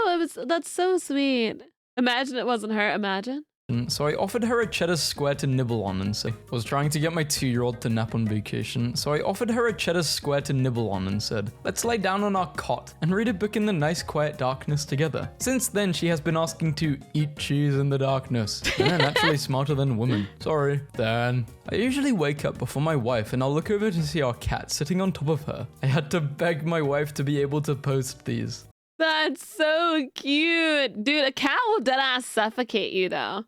A: follow. That's so sweet. Imagine it wasn't her. Imagine.
H: So I offered her a cheddar square to nibble on and said, was trying to get my 2-year-old to nap on vacation, so I offered her a cheddar square to nibble on and said, let's lie down on our cot and read a book in the nice quiet darkness together. Since then, she has been asking to eat cheese in the darkness. Men are naturally smarter than women. Sorry. Then, I usually wake up before my wife and I'll look over to see our cat sitting on top of her. I had to beg my wife to be able to post these.
A: That's so cute. Dude, a cat will deadass suffocate you though.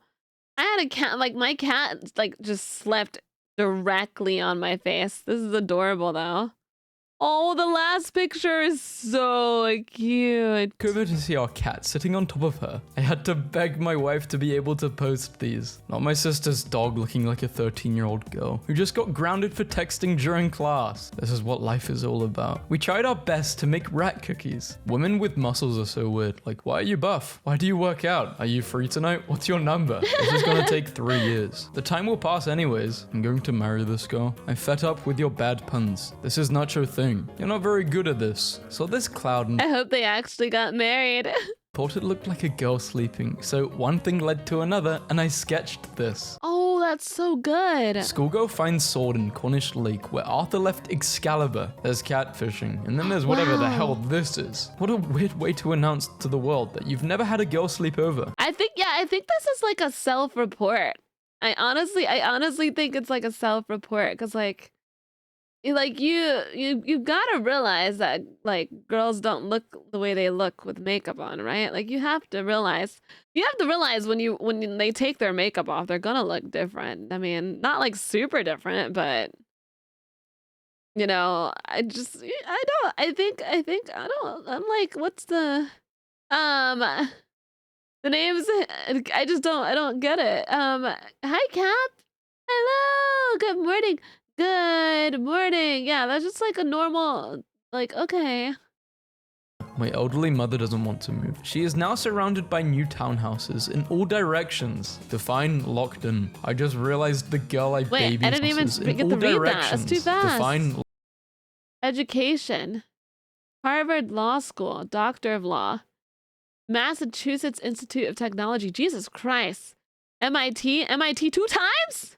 A: I had a cat, like my cat like just slept directly on my face. This is adorable though. Oh, the last picture is so cute.
H: Over to see our cat sitting on top of her. I had to beg my wife to be able to post these. Not my sister's dog looking like a 13-year-old girl who just got grounded for texting during class. This is what life is all about. We tried our best to make rat cookies. Women with muscles are so weird. Like, why are you buff? Why do you work out? Are you free tonight? What's your number? This is gonna take 3 years. The time will pass anyways. I'm going to marry this girl. I'm fed up with your bad puns. This is not your thing. You're not very good at this. So this cloud and
A: I hope they actually got married.
H: thought it looked like a girl sleeping. So one thing led to another and I sketched this.
A: Oh, that's so good.
H: Schoolgirl finds sword in Cornish Lake where Arthur left Excalibur. There's catfishing. And then there's whatever the hell this is. What a weird way to announce to the world that you've never had a girl sleep over.
A: I think this is like a self-report. I honestly think it's like a self-report because you gotta realize that like girls don't look the way they look with makeup on, right? Like you have to realize when they take their makeup off, they're gonna look different. I mean, not like super different, but you know, I'm like, what's the names? I don't get it. Hi Cap. Hello, good morning. Good morning. Yeah, that's just like a normal, like, okay.
H: My elderly mother doesn't want to move. She is now surrounded by new townhouses in all directions. Define locked in. I just realized the girl I
A: Wait, I didn't even get to read that. That's too fast.
H: Define
A: education. Harvard Law School, Doctor of Law. Massachusetts Institute of Technology. Jesus Christ. MIT 2 times?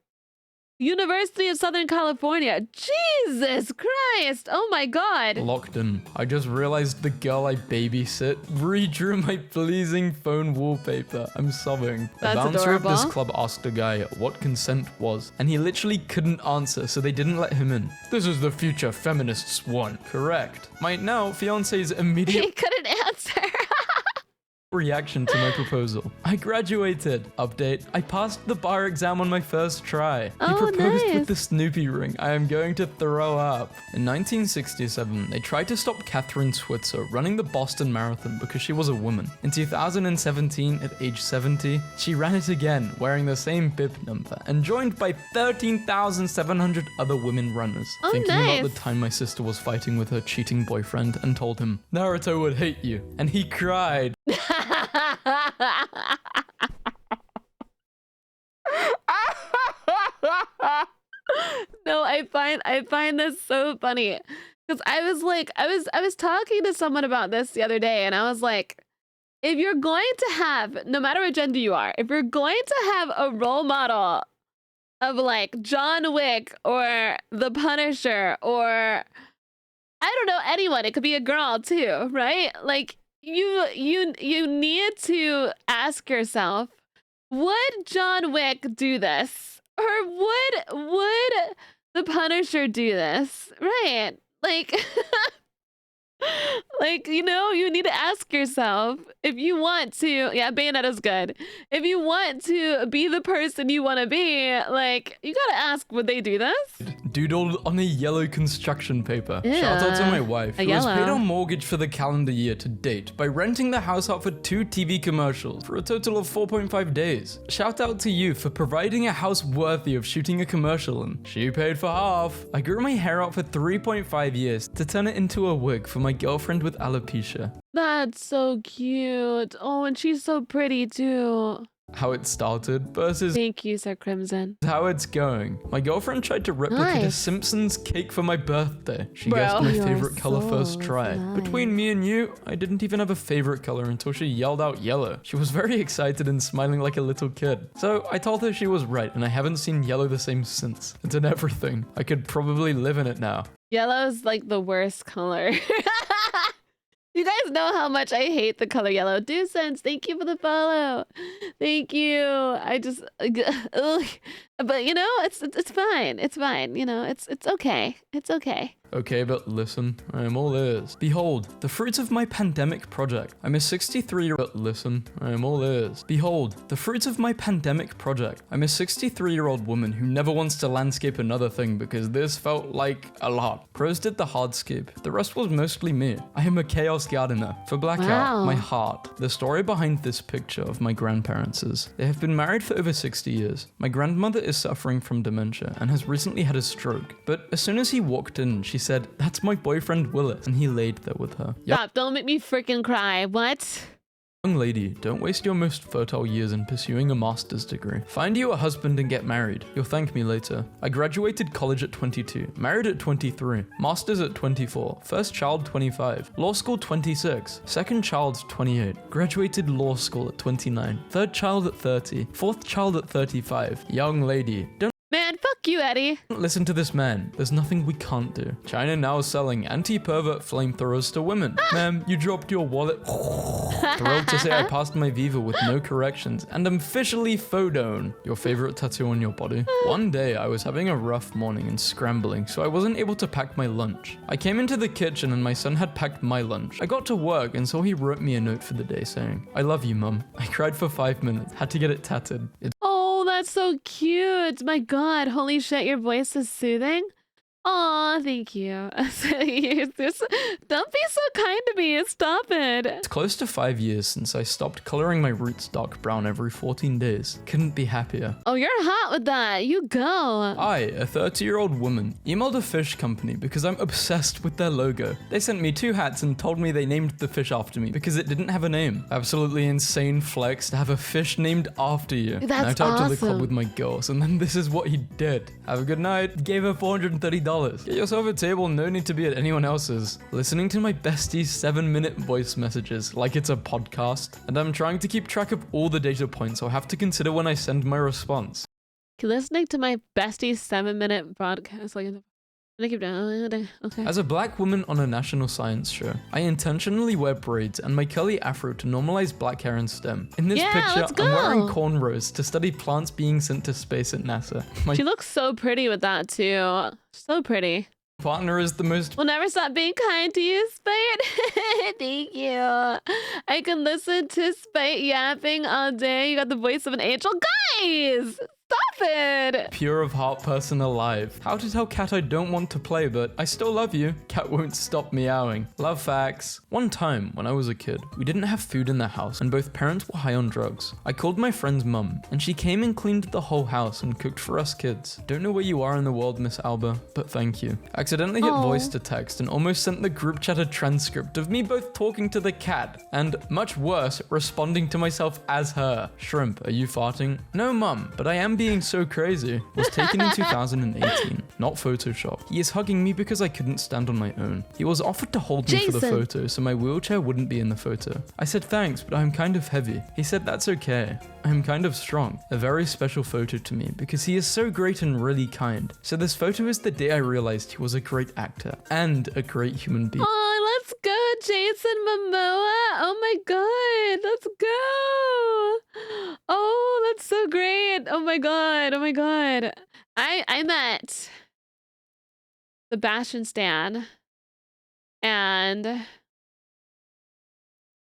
A: University of Southern California. Jesus Christ. Oh my God.
H: Locked in. I just realized the girl I babysit redrew my pleasing phone wallpaper. I'm sobbing.
A: That's
H: The bouncer of this
A: adorable.
H: club asked a guy what consent was, and he literally couldn't answer, so they didn't let him in. This is the future feminists want. Correct. My now fiance's immediate
A: He couldn't answer.
H: reaction to my proposal. I graduated. Update. I passed the bar exam on my first try. He
A: Oh,
H: proposed
A: nice.
H: with the Snoopy ring. I am going to throw up. In 1967, they tried to stop Catherine Switzer running the Boston Marathon because she was a woman. In 2017, at age 70, she ran it again, wearing the same bib number, and joined by 13,700 other women runners.
A: Oh,
H: Thinking about
A: nice.
H: the time my sister was fighting with her cheating boyfriend and told him, Naruto would hate you. And he cried.
A: No, I find this so funny because I was talking to someone about this the other day, and I was like, if you're going to have, no matter what gender you are, if you're going to have a role model of like John Wick or the Punisher or I don't know, anyone, it could be a girl too, right? Like you need to ask yourself, would John Wick do this? Or would the Punisher do this? Right. Like like, you know, you need to ask yourself if you want to, yeah, Bayonetta's good. If you want to be the person you want to be, like, you gotta ask, would they do this?
H: Doodled on a yellow construction paper. Shout out to my wife,
A: a
H: who has paid
A: yellow.
H: our mortgage for the calendar year to date by renting the house out for 2 TV commercials for a total of 4.5 days. Shout out to you for providing a house worthy of shooting a commercial in. She paid for half. I grew my hair out for 3.5 years to turn it into a wig for my girlfriend with alopecia.
A: That's so cute. Oh, and she's so pretty too.
H: How it started versus
A: Thank you, Sir Crimson.
H: how it's going. My girlfriend tried to replicate a
A: Nice.
H: Simpsons cake for my birthday. She
A: Bro.
H: guessed my
B: You are
H: favorite color
B: so
H: first try.
B: nice.
H: Between me and you, I didn't even have a favorite color until she yelled out yellow. She was very excited and smiling like a little kid. So I told her she was right, and I haven't seen yellow the same since. It's in everything. I could probably live in it now.
A: Yellow's like the worst color. You guys know how much I hate the color yellow. Do sense. Thank you for the follow. Thank you. I just, ugh. But you know, it's fine. It's fine. You know, it's okay. It's okay.
H: Okay, but listen, I am all ears. Behold, the fruits of my pandemic project. I'm a 63-year-old. But listen, I am all ears. Behold, the fruits of my pandemic project. I'm a 63-year-old woman who never wants to landscape another thing because this felt like a lot. Pros did the hardscape. The rest was mostly me. I am a chaos gardener. For Blackout,
A: Wow.
H: my heart. The story behind this picture of my grandparents is they have been married for over 60 years. My grandmother is suffering from dementia and has recently had a stroke. But as soon as he walked in, she said, "That's my boyfriend Willis," and he laid there with her.
A: Stop. Don't make me freaking cry. What?
H: Young lady, don't waste your most fertile years in pursuing a master's degree. Find you a husband and get married. You'll thank me later. I graduated college at 22, married at 23, master's at 24, first child 25, law school 26, second child 28, graduated law school at 29, third child at 30, fourth child at 35. Young lady, don't
A: Man, fuck you, Eddie.
H: listen to this man. There's nothing we can't do. China now is selling anti-pervert flamethrowers to women. Ma'am, you dropped your wallet. Thrilled to say I passed my Viva with no corrections and am officially Fodone. Your favorite tattoo on your body? One day I was having a rough morning and scrambling, so I wasn't able to pack my lunch. I came into the kitchen and my son had packed my lunch. I got to work and so he wrote me a note for the day saying, "I love you, mum." I cried for 5 minutes, had to get it tattooed. It's
A: Oh, that's so cute. My God. Holy shit, your voice is soothing. Aw, thank you. Don't be so kind to me. Stop it.
H: close to 5 years since I stopped coloring my roots dark brown every 14 days. Couldn't be happier.
A: Oh, you're hot with that. You go.
H: I, a 30-year-old woman, emailed a fish company because I'm obsessed with their logo. They sent me 2 hats and told me they named the fish after me because it didn't have a name. Absolutely insane flex to have a fish named after you.
A: That's
H: Night out to the club
A: awesome.
H: with my girls, and then this is what he did. Have a good night. Gave her $430 $5. Get yourself a table, no need to be at anyone else's. Listening to my bestie's 7-minute voice messages like it's a podcast, and I'm trying to keep track of all the data points I'll have to consider when I send my response.
A: Listening to my bestie's 7-minute broadcast like I keep doing. Okay.
H: As a black woman on a national science show, I intentionally wear braids and my curly afro to normalize black hair and STEM. In this picture,
A: let's
H: I'm wearing
A: go.
H: cornrows to study plants being sent to space at NASA. My
A: She looks so pretty with that too. So pretty.
H: partner is the most
A: We'll never stop being kind to you, Spite. Thank you. I can listen to Spite yapping all day. You got the voice of an angel. Guys, stop it.
H: pure of heart person alive. How to tell Cat I don't want to play, but I still love you. Cat won't stop meowing. Love facts. One time, when I was a kid, we didn't have food in the house and both parents were high on drugs. I called my friend's mum, and she came and cleaned the whole house and cooked for us kids. Don't know where you are in the world, Miss Alba, but thank you. Accidentally hit voice to text and almost sent the group chat a transcript of me both talking to the cat and, much worse, responding to myself as her. Shrimp, are you farting? No, mum, but I am being so crazy. Was taken in 2018, not Photoshop. He is hugging me because I couldn't stand on my own. He was offered to hold me for the
A: Jason.
H: photo so my wheelchair wouldn't be in the photo. I said thanks, but I'm kind of heavy. He said that's okay. I am kind of strong. A very special photo to me because he is so great and really kind. So this photo is the day I realized he was a great actor and a great human being.
A: Oh, let's go, Jason Momoa. Oh my god, let's go. Oh, that's so great. Oh my god. Oh my god. I met Sebastian Stan and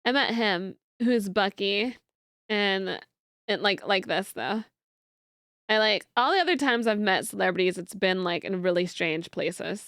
A: I met him, who is Bucky, and like this though. I like all the other times I've met celebrities, it's been like in really strange places.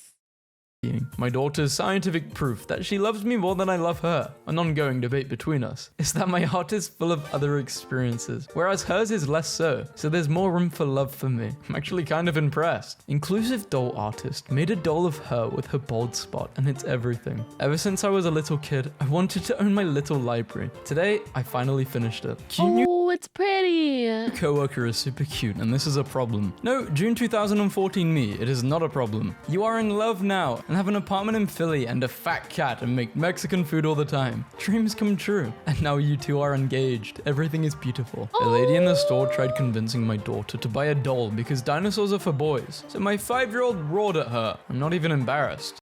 H: My daughter's scientific proof that she loves me more than I love her. An ongoing debate between us is that my heart is full of other experiences, whereas hers is less so there's more room for love for me. I'm actually kind of impressed. Inclusive doll artist made a doll of her with her bald spot, and it's everything. Ever since I was a little kid, I wanted to own my little library. Today, I finally finished it. Cute new
A: Oh, it's pretty.
H: coworker is super cute, and this is a problem. No, June 2014 me, it is not a problem. You are in love now, and have an apartment in Philly and a fat cat and make Mexican food all the time. Dreams come true. And now you two are engaged. Everything is beautiful. A lady in the store tried convincing my daughter to buy a doll because dinosaurs are for boys. So my 5-year-old roared at her. I'm not even embarrassed.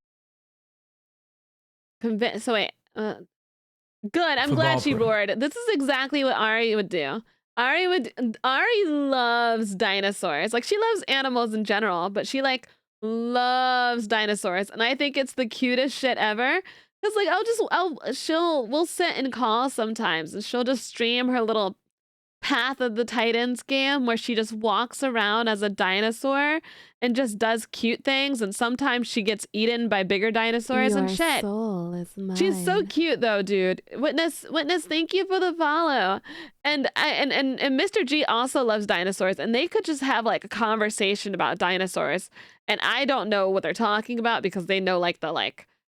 A: So wait. Good. I'm
H: For
A: glad she
H: Barbara.
A: roared. This is exactly what Ari would do. Ari loves dinosaurs. Like, she loves animals in general, but she like loves dinosaurs, and I think it's the cutest shit ever. Cause like we'll sit and call sometimes, and she'll just stream her little Path of the Titans game where she just walks around as a dinosaur and just does cute things, and sometimes she gets eaten by bigger dinosaurs and shit.
B: Soul is mine.
A: She's so cute though, dude. Witness, thank you for the follow. And Mr. G also loves dinosaurs, and they could just have like a conversation about dinosaurs. And I don't know what they're talking about because they know like the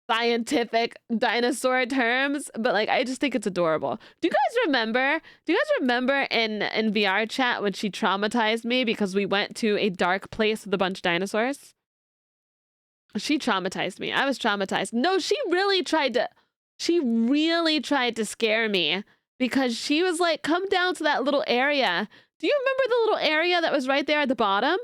A: scientific dinosaur terms, but like I just think it's adorable. Do you guys remember in VR chat when she traumatized me because we went to a dark place with a bunch of dinosaurs? She traumatized me. I was traumatized. No, she really tried to scare me because she was like, come down to that little area. Do you remember the little area that was right there at the bottom?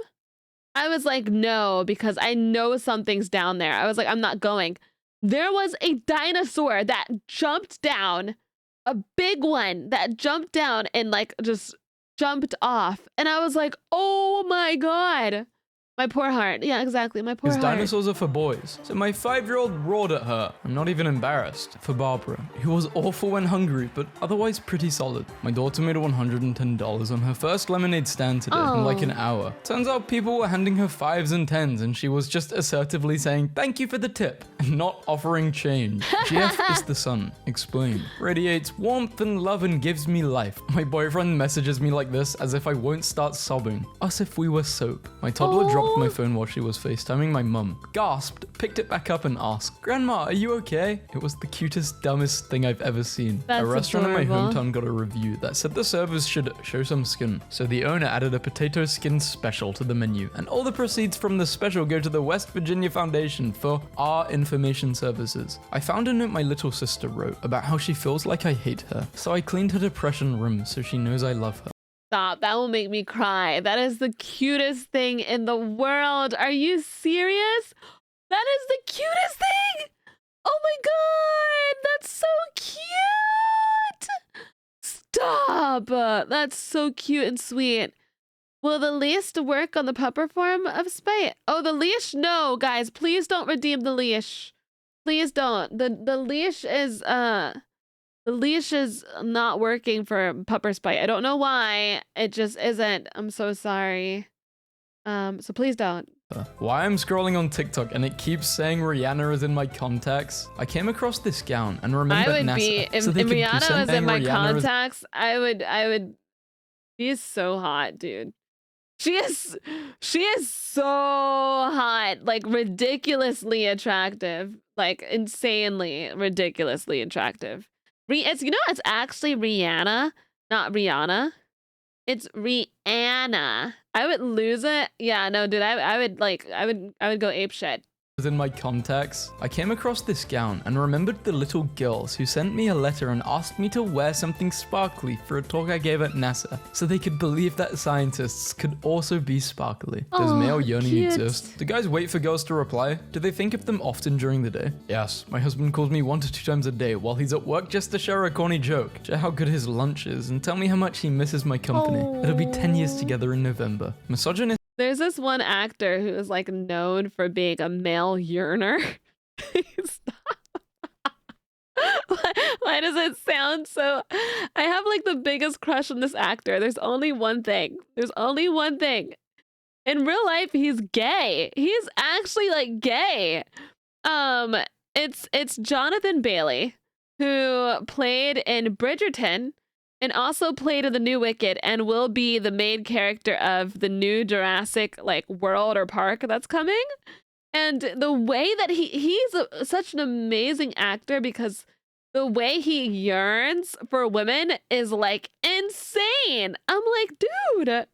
A: I was like, no, because I know something's down there. I was like, I'm not going. There was a dinosaur that jumped down, a big one that jumped down and like just jumped off. And I was like, oh my God. My poor heart. Yeah, exactly. My poor
H: Because
A: heart.
H: dinosaurs are for boys. So my 5-year-old roared at her. I'm not even embarrassed. For Barbara, who was awful when hungry, but otherwise pretty solid. My daughter made $110 on her first lemonade stand today in like an hour. Turns out people were handing her 5s and 10s, and she was just assertively saying, thank you for the tip. and not offering change. GF is the sun. Explain. Radiates warmth and love and gives me life. My boyfriend messages me like this as if I won't start sobbing. Us if we were soap. My toddler dropped my phone while she was FaceTiming my mum. Gasped, picked it back up and asked, Grandma, are you okay? It was the cutest, dumbest thing I've ever seen.
A: That's
H: a restaurant in my
A: adorable.
H: hometown got a review that said the servers should show some skin. So the owner added a potato skin special to the menu, and all the proceeds from the special go to the West Virginia Foundation for Our Information Services. I found a note my little sister wrote about how she feels like I hate her, so I cleaned her depression room so she knows I love her.
A: Stop. That will make me cry. That is the cutest thing in the world. Are you serious? That is the cutest thing. Oh my god. That's so cute. Stop. That's so cute and sweet. Will the leash work on the pupper form of spite? Oh, the leash? No, guys. Please don't redeem the leash. Please don't. The leash is not working for pupper spite. I don't know why. It just isn't. I'm so sorry. So please don't.
H: Why I'm scrolling on TikTok and it keeps saying Rihanna is in my contacts. I came across this gown and remembered
A: I would
H: NASA.
A: be if,
H: so they
A: if
H: could
A: Rihanna
H: present
A: was in my
H: Rihanna as-
A: contacts, I would she is so hot, dude. She is so hot, like ridiculously attractive, like insanely ridiculously attractive. It's it's actually Rihanna, not Rihanna. It's Rihanna. I would lose it. Yeah, no, dude. I would go apeshit.
H: was in my contacts. I came across this gown and remembered the little girls who sent me a letter and asked me to wear something sparkly for a talk I gave at NASA, so they could believe that scientists could also be sparkly. Does male yearning
A: cute.
H: exist? Do guys wait for girls to reply? Do they think of them often during the day? Yes, my husband calls me 1 to 2 times a day while he's at work just to share a corny joke, share how good his lunch is, and tell me how much he misses my company. It'll be 10 years together in November. Misogynist.
A: There's this one actor who is like known for being a male yearner. Why does it sound so? I have like the biggest crush on this actor. There's only one thing. There's only one thing. In real life, he's gay. He's actually like gay. It's Jonathan Bailey, who played in Bridgerton and also played in The New Wicked and will be the main character of the new Jurassic like world or park that's coming. And the way that he's such an amazing actor because the way he yearns for women is like insane. I'm like, dude,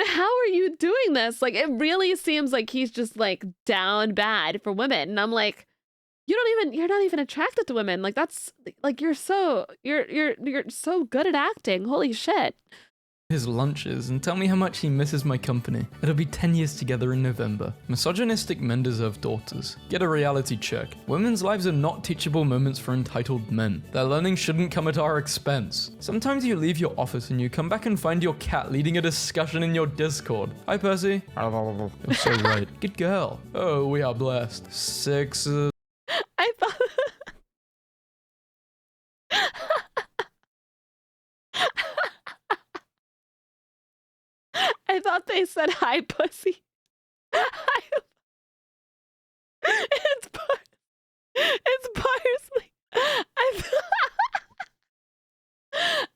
A: how are you doing this? Like, it really seems like he's just like down bad for women. And I'm like, you're not even attracted to women. Like, that's like, you're so good at acting. Holy shit.
H: His lunches and tell me how much he misses my company. It'll be 10 years together in November. Misogynistic men deserve daughters. Get a reality check. Women's lives are not teachable moments for entitled men. Their learning shouldn't come at our expense. Sometimes you leave your office and you come back and find your cat leading a discussion in your Discord. Hi, Percy. You're so right. Good girl. Oh, we are blessed. 6.
A: I thought I thought they said hi, pussy. It's parsley.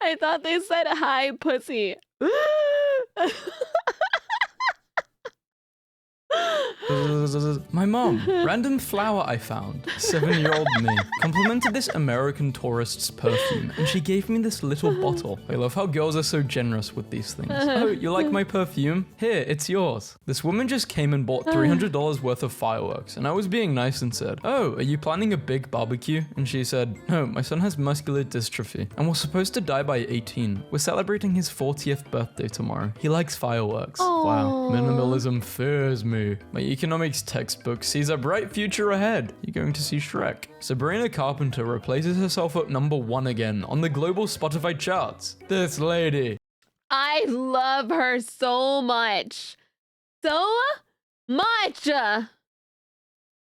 A: I thought they said hi, pussy.
H: My mom, random flower I found, 7-year-old me, complimented this American tourist's perfume, and she gave me this little bottle. I love how girls are so generous with these things. Oh, you like my perfume? Here, it's yours. This woman just came and bought $300 worth of fireworks, and I was being nice and said, oh, are you planning a big barbecue? And she said, no, my son has muscular dystrophy, and we're supposed to die by 18. We're celebrating his 40th birthday tomorrow. He likes fireworks. Wow, minimalism fears me. My economics textbook sees a bright future ahead. You're going to see Shrek. Sabrina Carpenter replaces herself at #1 again on the global Spotify charts. This lady.
A: I love her so much. So much. Oh,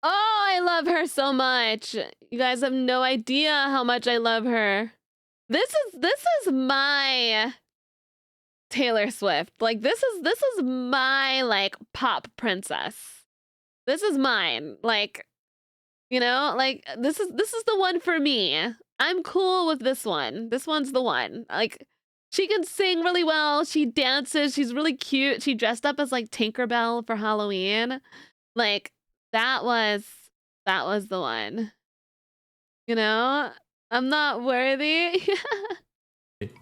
A: I love her so much. You guys have no idea how much I love her. This is my Taylor Swift. Like, this is my like pop princess. This is mine. Like, You know, like this is the one for me. I'm cool with this one. This one's the one. Like she can sing really well. She dances. She's really cute. She dressed up as like Tinkerbell for Halloween. Like that was that was the one. You know? I'm not worthy.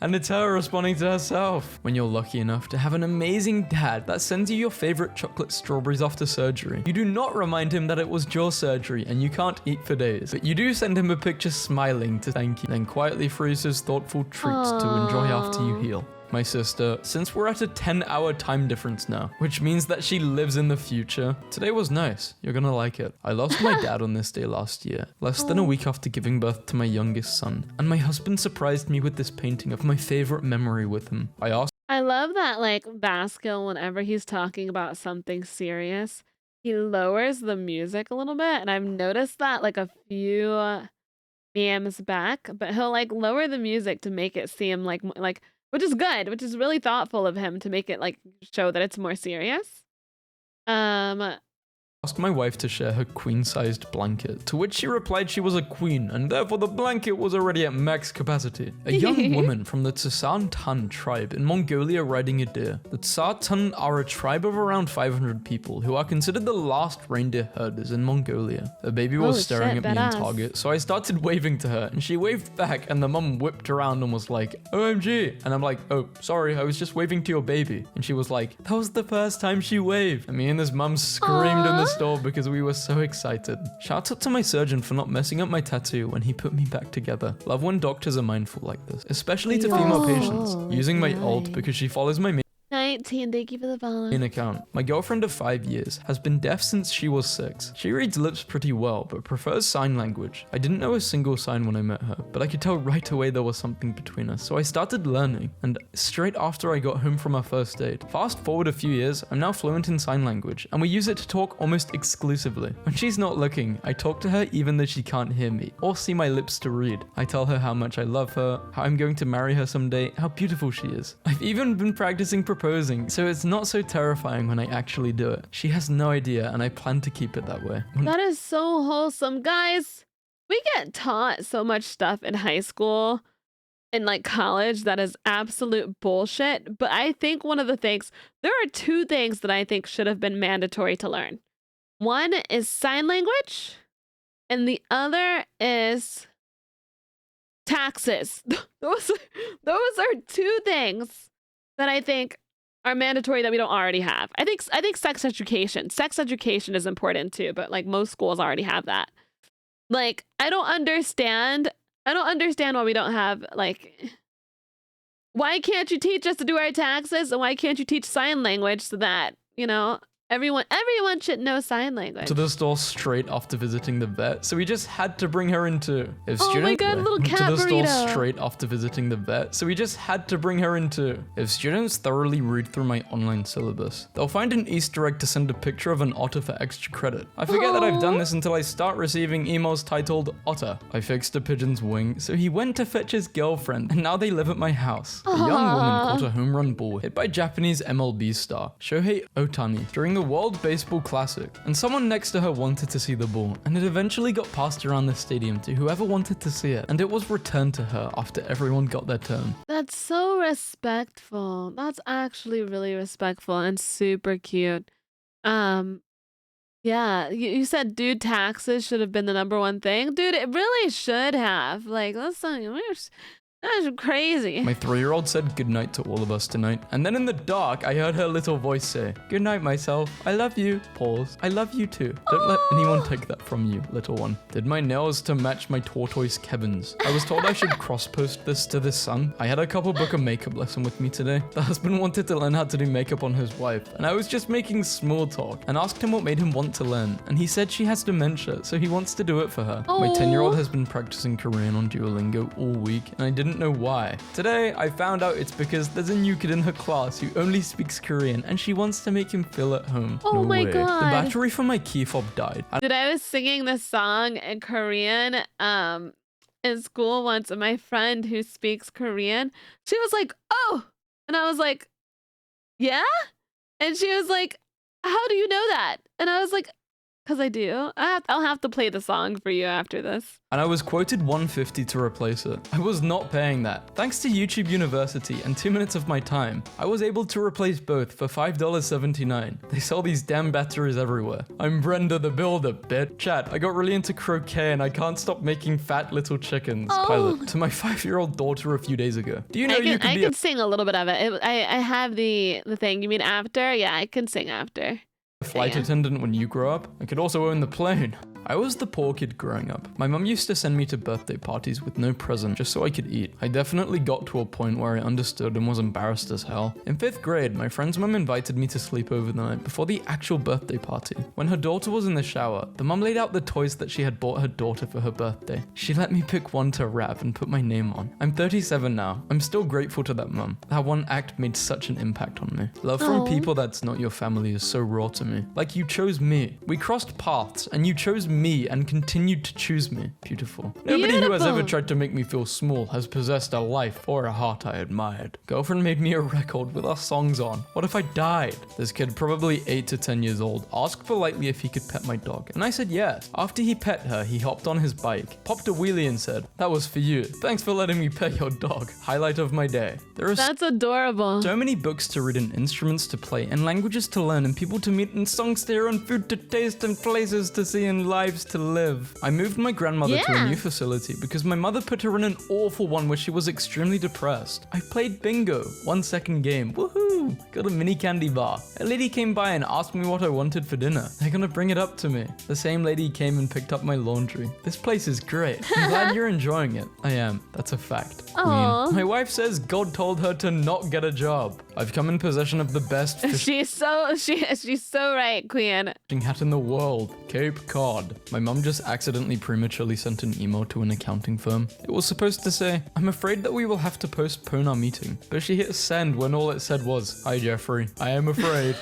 H: And it's her responding to herself. When you're lucky enough to have an amazing dad that sends you your favorite chocolate strawberries after surgery, you do not remind him that it was your surgery and you can't eat for days. But you do send him a picture smiling to thank you, then quietly freezes thoughtful treats to enjoy after you heal. My sister, since we're at a 10-hour time difference now, which means that she lives in the future, today was nice. You're gonna like it. I lost my dad on this day last year, less than a week after giving birth to my youngest son, and my husband surprised me with this painting of my favorite memory with him. I asked
A: I love that like Baskill, whenever he's talking about something serious, he lowers the music a little bit, and I've noticed that like a few memes back, but he'll like lower the music to make it seem like which is good, which is really thoughtful of him to make it like show that it's more serious.
H: asked my wife to share her queen-sized blanket, to which she replied she was a queen, and therefore the blanket was already at max capacity. A young woman from the Tsasan Tan tribe in Mongolia riding a deer. The Tsasan are a tribe of around 500 people who are considered the last reindeer herders in Mongolia. The baby was staring at me in Target, so I started waving to her, and she waved back, and the mum whipped around and was like, OMG! And I'm like, oh, sorry, I was just waving to your baby. And she was like, that was the first time she waved. And me and his mum screamed in the store because we were so excited. Shout out to my surgeon for not messing up my tattoo when he put me back together. Love when doctors are mindful like this, especially to female patients. Using my alt because she follows my
A: 19, thank you for the follow.
H: main account. My girlfriend of 5 years has been deaf since she was 6. She reads lips pretty well, but prefers sign language. I didn't know a single sign when I met her, but I could tell right away there was something between us, so I started learning, and straight after I got home from our first date. Fast forward a few years, I'm now fluent in sign language, and we use it to talk almost exclusively. When she's not looking, I talk to her even though she can't hear me, or see my lips to read. I tell her how much I love her, how I'm going to marry her someday, how beautiful she is. I've even been practicing proposing, so it's not so terrifying when I actually do it. She has no idea, and I plan to keep it that way.
A: That is so wholesome. Guys, we get taught so much stuff in high school and like college that is absolute bullshit. But I think one of the things, there are two things that I think should have been mandatory to learn. One is sign language, and the other is taxes. Those are two things that I think are mandatory that we don't already have. I think sex education. Sex education is important too, but like most schools already have that. Like I don't understand why we don't have like, why can't you teach us to do our taxes, and why can't you teach sign language so that, you know, everyone should know sign language.
H: To the store straight after visiting the vet, so we just had to bring her into. If
A: Oh my god, little cat
H: to the store
A: burrito.
H: straight after visiting the vet, so we just had to bring her into. If students thoroughly read through my online syllabus, they'll find an Easter egg to send a picture of an otter for extra credit. I forget that I've done this until I start receiving emails titled Otter. I fixed a pigeon's wing, so he went to fetch his girlfriend, and now they live at my house. A young woman caught a home run ball hit by Japanese MLB star Shohei Ohtani during the World Baseball Classic, and someone next to her wanted to see the ball, and it eventually got passed around the stadium to whoever wanted to see it, and it was returned to her after everyone got their turn.
A: That's so respectful. That's actually really respectful and super cute. Yeah, you said dude, taxes should have been the number one thing. Dude, it really should have. Like, that's crazy.
H: My 3-year-old said goodnight to all of us tonight, and then in the dark, I heard her little voice say, "Good night, myself. I love you." Pause. I love you too. Don't let anyone take that from you, little one. Did my nails to match my tortoise Kevin's. I was told I should cross-post this to the sun. I had a couple book a makeup lesson with me today. The husband wanted to learn how to do makeup on his wife, and I was just making small talk and asked him what made him want to learn, and he said she has dementia, so he wants to do it for her. My 10-year-old has been practicing Korean on Duolingo all week, and I didn't know why. Today, I found out it's because there's a new kid in her class who only speaks Korean, and she wants to make him feel at home.
A: Oh
H: No
A: my
H: way.
A: God.
H: The battery for my key fob died.
A: Dude, I was singing this song in Korean in school once, and my friend who speaks Korean, she was like, "Oh," and I was like, "Yeah," and she was like, "How do you know that?" And I was like, Because I do. I'll have to play the song for you after this.
H: And I was quoted $150 to replace it. I was not paying that. Thanks to YouTube University and 2 minutes of my time, I was able to replace both for $5.79. They sell these damn batteries everywhere. I'm Brenda the Builder, bitch. Chat, I got really into croquet and I can't stop making fat little chickens.
A: Oh.
H: Pilot, to my 5-year-old daughter a few days ago. Do you know you could
A: I
H: be
A: can sing a little bit of it. I have the thing. You mean after? Yeah, I can sing after.
H: a flight attendant when you grow up? I could also own the plane. I was the poor kid growing up. My mum used to send me to birthday parties with no present just so I could eat. I definitely got to a point where I understood and was embarrassed as hell. In 5th grade, my friend's mum invited me to sleep over the night before the actual birthday party. When her daughter was in the shower, the mum laid out the toys that she had bought her daughter for her birthday. She let me pick one to wrap and put my name on. I'm 37 now. I'm still grateful to that mum. That one act made such an impact on me. Love from people that's not your family is so raw to me. Like, you chose me. We crossed paths and you chose me and continued to choose me. Beautiful. Nobody who has ever tried to make me feel small has possessed a life or a heart I admired. Girlfriend made me a record with our songs on. What if I died? This kid, probably 8 to 10 years old, asked politely if he could pet my dog, and I said yes. After he pet her, he hopped on his bike, popped a wheelie and said, "That was for you. Thanks for letting me pet your dog." Highlight of my day. There are
A: That's adorable.
H: so many books to read and instruments to play and languages to learn and people to meet and songs to hear and food to taste and places to see and lives to live. I moved my grandmother to a new facility because my mother put her in an awful one where she was extremely depressed. I played bingo. 1 second game. Woohoo! Got a mini candy bar. A lady came by and asked me what I wanted for dinner. They're gonna bring it up to me. The same lady came and picked up my laundry. This place is great. I'm glad you're enjoying it. I am. That's a fact.
A: Aw.
H: Queen. My wife says God told her to not get a job. I've come in possession of the best
A: She's so right, Queen.
H: fishing hat in the world, Cape Cod. My mum just accidentally prematurely sent an email to an accounting firm. It was supposed to say, "I'm afraid that we will have to postpone our meeting." But she hit send when all it said was, "Hi Jeffrey, I am afraid."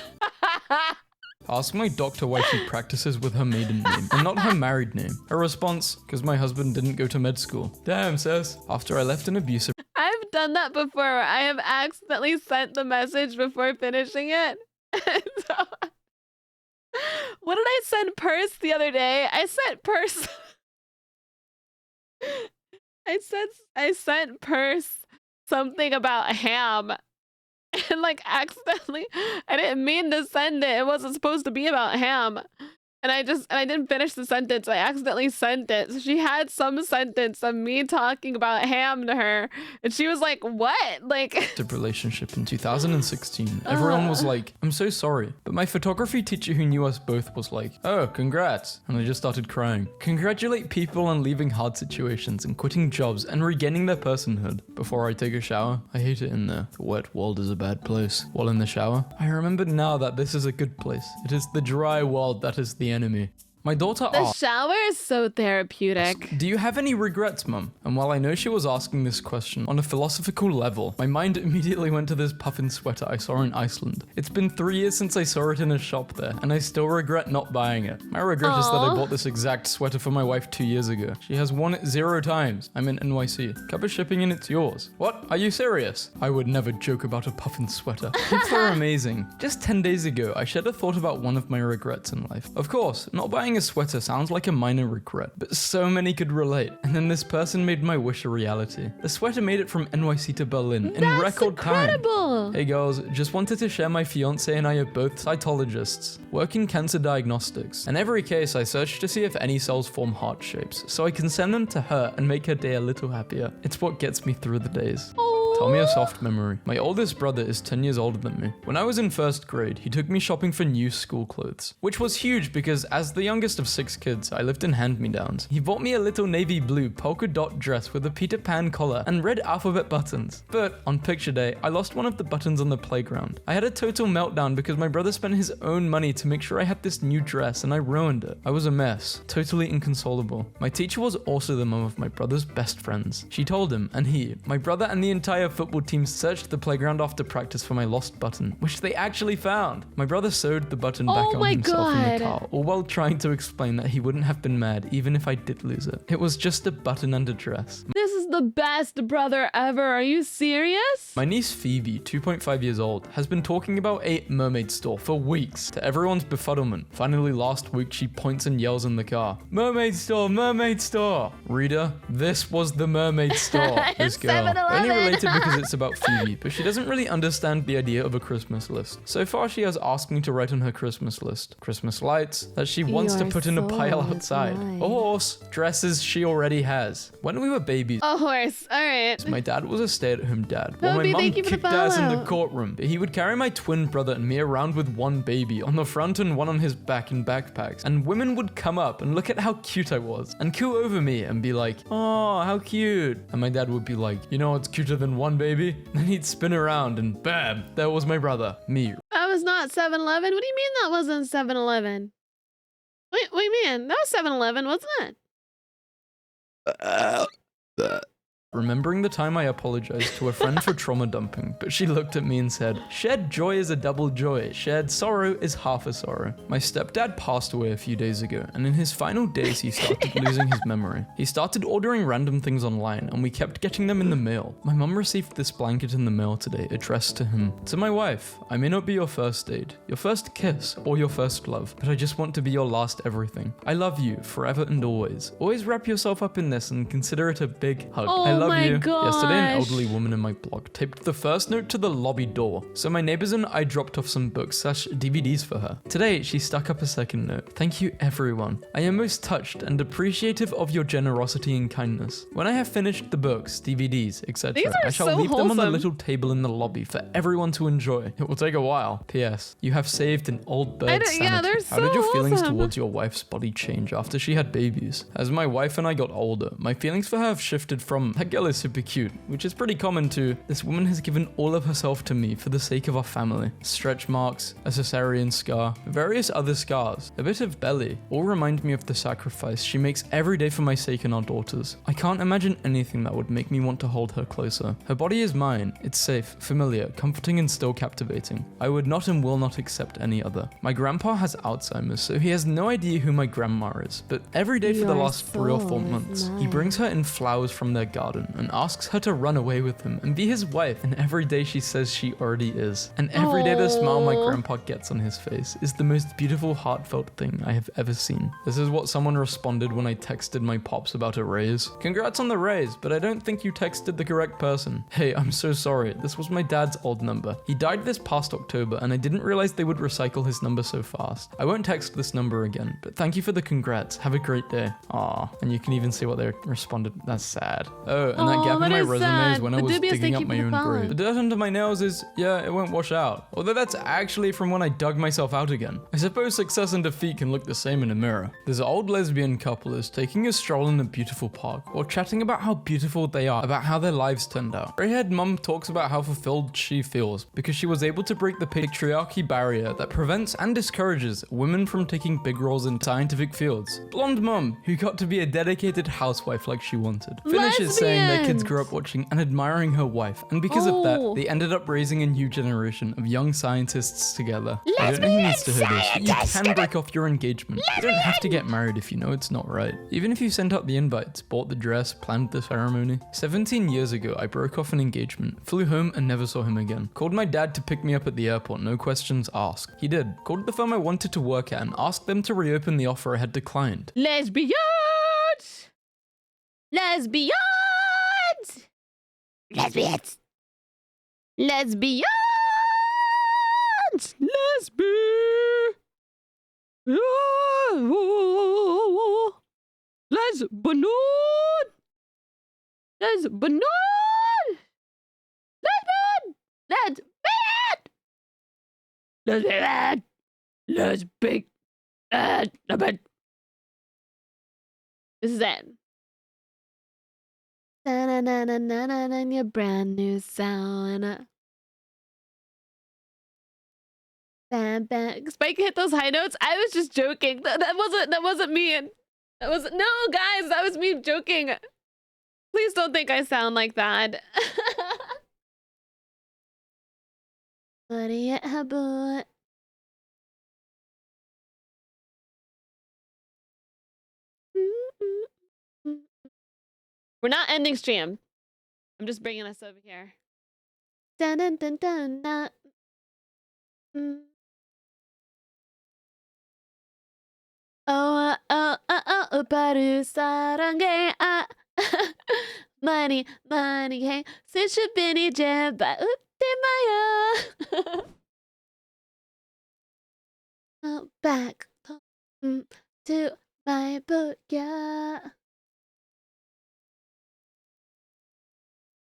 H: Ask my doctor why she practices with her maiden name and not her married name. Her response, "Because my husband didn't go to med school." Damn, sis. After I left an abusive
A: I've done that before. I have accidentally sent the message before finishing it. So, what did I send purse the other day? I sent purse. I sent purse something about ham. And like accidentally, I didn't mean to send it. It wasn't supposed to be about ham. And I didn't finish the sentence. I accidentally sent it. So she had some sentence of me talking about ham to her. And she was like, what? Like,
H: relationship in 2016. Everyone was like, "I'm so sorry." But my photography teacher who knew us both was like, "Oh, congrats." And I just started crying. Congratulate people on leaving hard situations and quitting jobs and regaining their personhood. Before I take a shower, I hate it in there. The wet world is a bad place. While in the shower, I remember now that this is a good place. It is the dry world that is the enemy. My daughter
A: the
H: asked,
A: shower is so therapeutic.
H: "Do you have any regrets, Mum?" And while I know she was asking this question on a philosophical level, my mind immediately went to this puffin sweater I saw in Iceland. It's been 3 years since I saw it in a shop there, and I still regret not buying it. My regret is that I bought this exact sweater for my wife 2 years ago. She has worn it 0 times. I'm in NYC. Cover shipping and it's yours. What? Are you serious? I would never joke about a puffin sweater. People are amazing. Just 10 days ago, I shared a thought about one of my regrets in life. Of course, not buying a sweater sounds like a minor regret, but so many could relate. And then this person made my wish a reality. The sweater made it from NYC to Berlin in record
A: Incredible.
H: time. Hey girls, just wanted to share my fiance and I are both cytologists, work in cancer diagnostics. In every case, I search to see if any cells form heart shapes, so I can send them to her and make her day a little happier. It's what gets me through the days. Tell me a soft memory. My oldest brother is 10 years older than me. When I was in 1st grade, he took me shopping for new school clothes, which was huge because as the youngest of 6 kids, I lived in hand-me-downs. He bought me a little navy blue polka dot dress with a Peter Pan collar and red alphabet buttons. But on picture day, I lost one of the buttons on the playground. I had a total meltdown because my brother spent his own money to make sure I had this new dress and I ruined it. I was a mess, totally inconsolable. My teacher was also the mom of my brother's best friends. She told him, and he, my brother and the entire football team searched the playground after practice for my lost button, which they actually found. My brother sewed the button back on himself in the car, all while trying to explain that he wouldn't have been mad even if I did lose it. It was just a button and a dress.
A: the best brother ever. Are you serious?
H: My niece Phoebe, 2.5 years old, has been talking about a mermaid store for weeks, to everyone's befuddlement. Finally, last week, she points and yells in the car, "Mermaid store, mermaid store!" Reader, this was the mermaid store. This
A: It's
H: girl.
A: 7-Eleven.
H: Only related because it's about Phoebe, but she doesn't really understand the idea of a Christmas list. So far, she has asked me to write on her Christmas list. Christmas lights that she wants to
B: Your
H: put in a pile
B: soul is
H: outside.
B: mine.
H: A horse, dresses she already has. When we were babies,
A: A horse. All right.
H: my dad was a stay-at-home dad, while my
A: Toby,
H: mum
A: thank you for the
H: kicked ass in the
A: follow.
H: courtroom. He would carry my twin brother and me around with one baby on the front and one on his back in backpacks, and women would come up and look at how cute I was and coo over me and be like, "Oh, how cute." And my dad would be like, "You know what's cuter than one baby?" Then he'd spin around and bam, there was my brother, me.
A: That was not 7-Eleven. What do you mean that wasn't 7-Eleven? Wait, what do you mean? That was 7-Eleven, wasn't it?
H: Remembering the time I apologized to a friend for trauma dumping, but she looked at me and said, "Shared joy is a double joy. Shared sorrow is half a sorrow." My stepdad passed away a few days ago, and in his final days, he started losing his memory. He started ordering random things online, and we kept getting them in the mail. My mum received this blanket in the mail today, addressed to him. "To my wife, I may not be your first date, your first kiss, or your first love, but I just want to be your last everything. I love you, forever and always. Always wrap yourself up in this and consider it a big hug.
A: Oh
H: I love
A: my
H: you." Yesterday, an
A: gosh.
H: elderly woman in my block taped the first note to the lobby door, so my neighbors and I dropped off some books/DVDs for her. Today, she stuck up a second note. "Thank you, everyone. I am most touched and appreciative of your generosity and kindness. When I have finished the books, DVDs, etc.,
A: These are
H: I shall
A: so
H: leave them on the
A: wholesome.
H: little table in the lobby for everyone to enjoy. It will take a while. P.S. You have saved an old bird's sanity."
A: yeah, they're
H: How did your
A: so
H: feelings
A: wholesome.
H: towards your wife's body change after she had babies? As my wife and I got older, my feelings for her have shifted from, "That girl is super cute," which is pretty common, to, "This woman has given all of herself to me for the sake of our family." Stretch marks, a cesarean scar, various other scars, a bit of belly, all remind me of the sacrifice she makes every day for my sake and our daughters. I can't imagine anything that would make me want to hold her closer. Her body is mine. It's safe, familiar, comforting, and still captivating. I would not and will not accept any other. My grandpa has Alzheimer's, so he has no idea who my grandma is, but every day for the
B: Your
H: last 3 or 4
B: soul is
H: months, he
B: mine.
H: brings her in flowers from their garden and asks her to run away with him and be his wife, and every day she says she already is. And every day the smile my
A: Aw.
H: grandpa gets on his face is the most beautiful, heartfelt thing I have ever seen. This is what someone responded when I texted my pops about a raise. "Congrats on the raise, but I don't think you texted the correct person. Hey, I'm so sorry. This was my dad's old number. He died this past October, and I didn't realize they would recycle his number so fast. I won't text this number again, but thank you for the congrats. Have a great day." Aw, and you can even see what they responded. That's sad. Oh, and that
A: Aw,
H: gap in
A: that
H: my
A: is
H: resume is
A: sad.
H: when I
A: But
H: was
A: Dubious,
H: digging
A: thank
H: up
A: you
H: my
A: for the
H: own
A: follow.
H: grave. The dirt under my nails is, yeah, it won't wash out. Although that's actually from when I dug myself out again. I suppose success and defeat can look the same in a mirror. This old lesbian couple is taking a stroll in a beautiful park, while chatting about how beautiful they are, about how their lives turned out. Grey-haired mum talks about how fulfilled she feels because she was able to break the patriarchy barrier that prevents and discourages women from taking big roles in scientific fields. Blonde mum, who got to be a dedicated housewife like she wanted, finishes saying their kids
A: Lesbians.
H: grew up watching and admiring her wife, and because of that,
A: Oh.
H: they ended up raising a new generation of young scientists together. I don't know who needs to hear this, but you can break off your engagement. You don't have to get married if you know it's not right. Even if you sent out the invites, bought the dress, planned the ceremony. 17 years ago, I broke off an engagement, flew home and never saw him again. Called my dad to pick me up at the airport, no questions asked. He did. Called the firm I wanted to work at and asked them to reopen the offer I had declined.
A: Lesbians! Lesbians! Lesbians! Lesbians! Lesbians! Lesbian! Lesbian! Lesbian! Lesbian! Lesbian! Lesbian! This is it.
B: Na-na-na-na-na-na, your brand new sound.
A: Bam, bam. Spike hit those high notes. I was just joking. That wasn't me. That was no, guys. That was me joking. Please don't think I sound like that.
B: What do you about?
A: We're not ending stream. I'm just bringing us over here. Dun dun dun dun. 바로 사랑해 money money hey 수줍은 이제 봐 웃지 마요 back to my boat yeah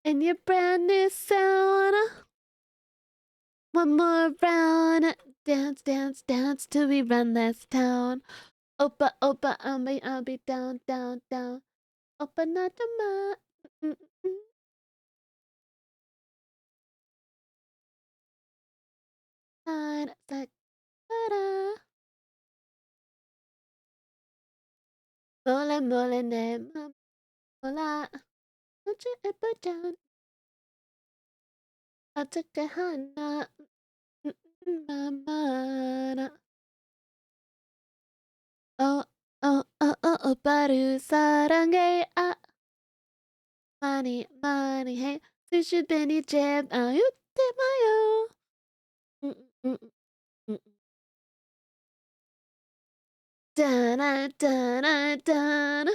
A: and your brand new sound one more round dance dance dance till we run this town Opa, opa, I'll be down, down, down. Opa, not the ma. It's like, ta-da. Mola, mola, ne, mola. Don't you ever down. I'll take a hana. Mama. 바로 사랑해. 많이, 많이 해. 수줍은 이제 웃지 마요. Dun, dun, dun.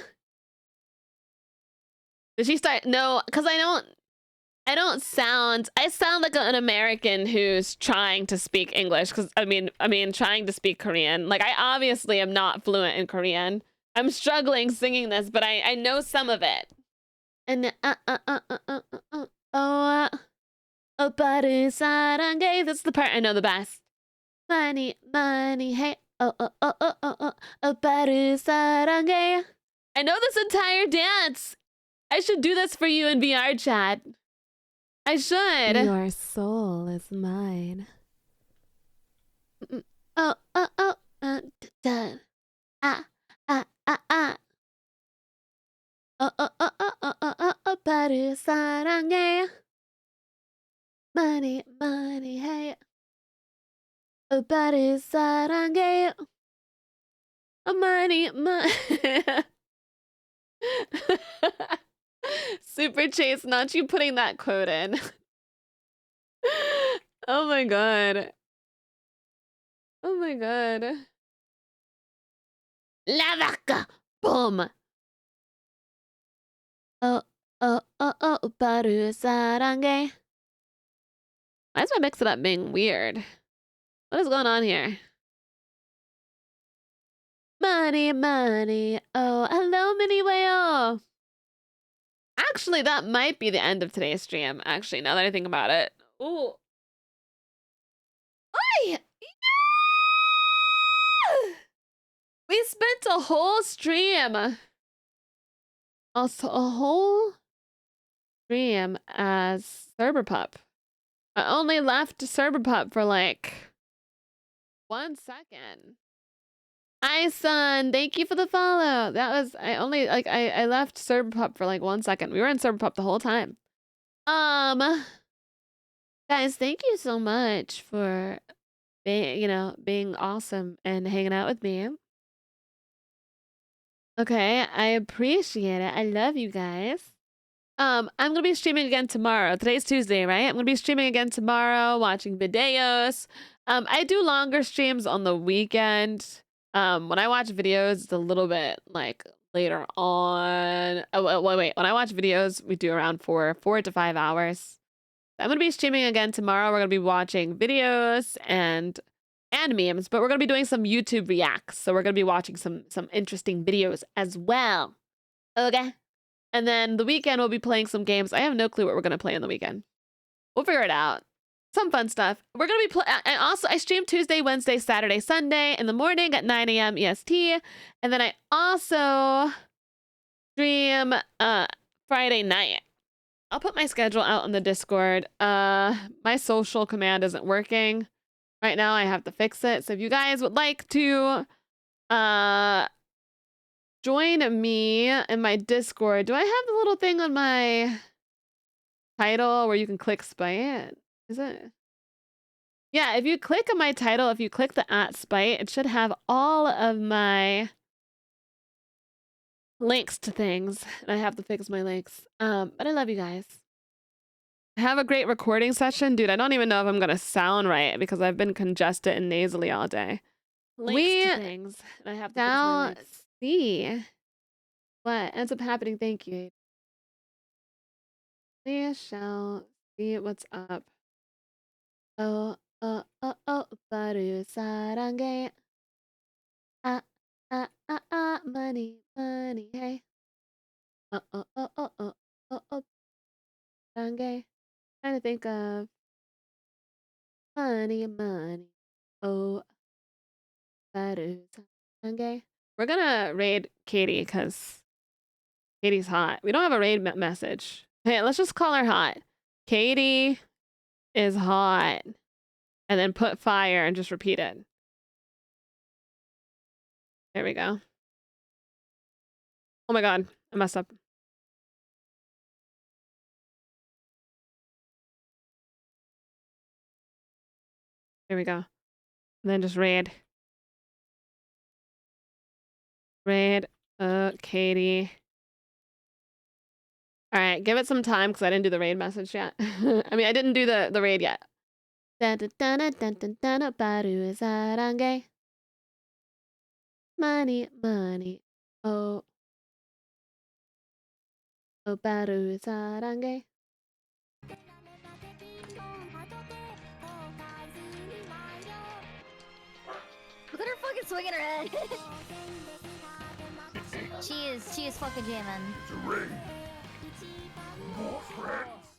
A: Did she start? No, because I sound like an American who's trying to speak English. Because I mean, trying to speak Korean. Like, I obviously am not fluent in Korean. I'm struggling singing this, but I know some of it. And 오빠를 사랑해. That's the part I know the best. Money, money, hey. 오빠를 사랑해. I know this entire dance. I should do this for you in VR chat. I should.
B: Your soul is mine.
A: Dun. 오빠를 사랑해. Money, money, hey. 오빠를 사랑해. Money, money. Super Chase, not you putting that quote in. Oh my god. Oh my god. La vaca! Boom! 오빠를 사랑해. Why is my mix it up being weird? What is going on here? Money, money. Oh, hello, Mini Whale. Actually, that might be the end of today's stream. Actually, now that I think about it. Ooh. Oi! Yeah! We spent a whole stream. Also, a whole stream as Cyberpup. I only left Cyberpup for like 1 second. Son, thank you for the follow. That was I left Cyberpup for like 1 second. We were in Cyberpup the whole time. Guys, thank you so much for being awesome and hanging out with me. Okay, I appreciate it. I love you guys. I'm gonna be streaming again tomorrow. Today's Tuesday, right? I'm gonna be streaming again tomorrow, watching videos. I do longer streams on the weekend. When I watch videos, it's a little bit like later on. Oh, wait. When I watch videos, we do around 4 to 5 hours. I'm gonna be streaming again tomorrow. We're gonna be watching videos and memes, but we're gonna be doing some YouTube reacts. So we're gonna be watching some interesting videos as well. Okay. And then the weekend we'll be playing some games. I have no clue what we're gonna play on the weekend. We'll figure it out. Some fun stuff. We're gonna be and also I stream Tuesday, Wednesday, Saturday, Sunday in the morning at 9 a.m. EST, and then I also stream Friday night. I'll put my schedule out on the Discord. My social command isn't working right now. I have to fix it. So if you guys would like to join me in my Discord, do I have the little thing on my title where you can click Spite? Is it? Yeah, if you click on my title, if you click the @Spite, it should have all of my links to things. And I have to fix my links. But I love you guys. Have a great recording session. Dude, I don't even know if I'm gonna sound right because I've been congested and nasally all day.
B: Links to things. And I have to
A: Now see what ends up happening. Thank you. We shall see what's up. Oh, oh, oh, oh, baru sarange. Ah, ah, ah, ah, money, money, hey. Oh, oh, oh, oh, oh, oh, oh, sarange. Trying to think of money, money. Oh, baru sarange. We're gonna raid Katie because Katie's hot. We don't have a raid message. Hey, let's just call her hot. Katie is hot. And then put fire and just repeat it. There we go. Oh my god, I messed up. There we go. And then just raid. Raid, Katie. All right, give it some time because I didn't do the raid message yet. I mean, I didn't do the raid yet. Baru sarange. Money, money. Oh. Oh, baru sarange.
C: Look at her fucking swinging her head. She is fucking jamming.
I: It's a ring. More friends.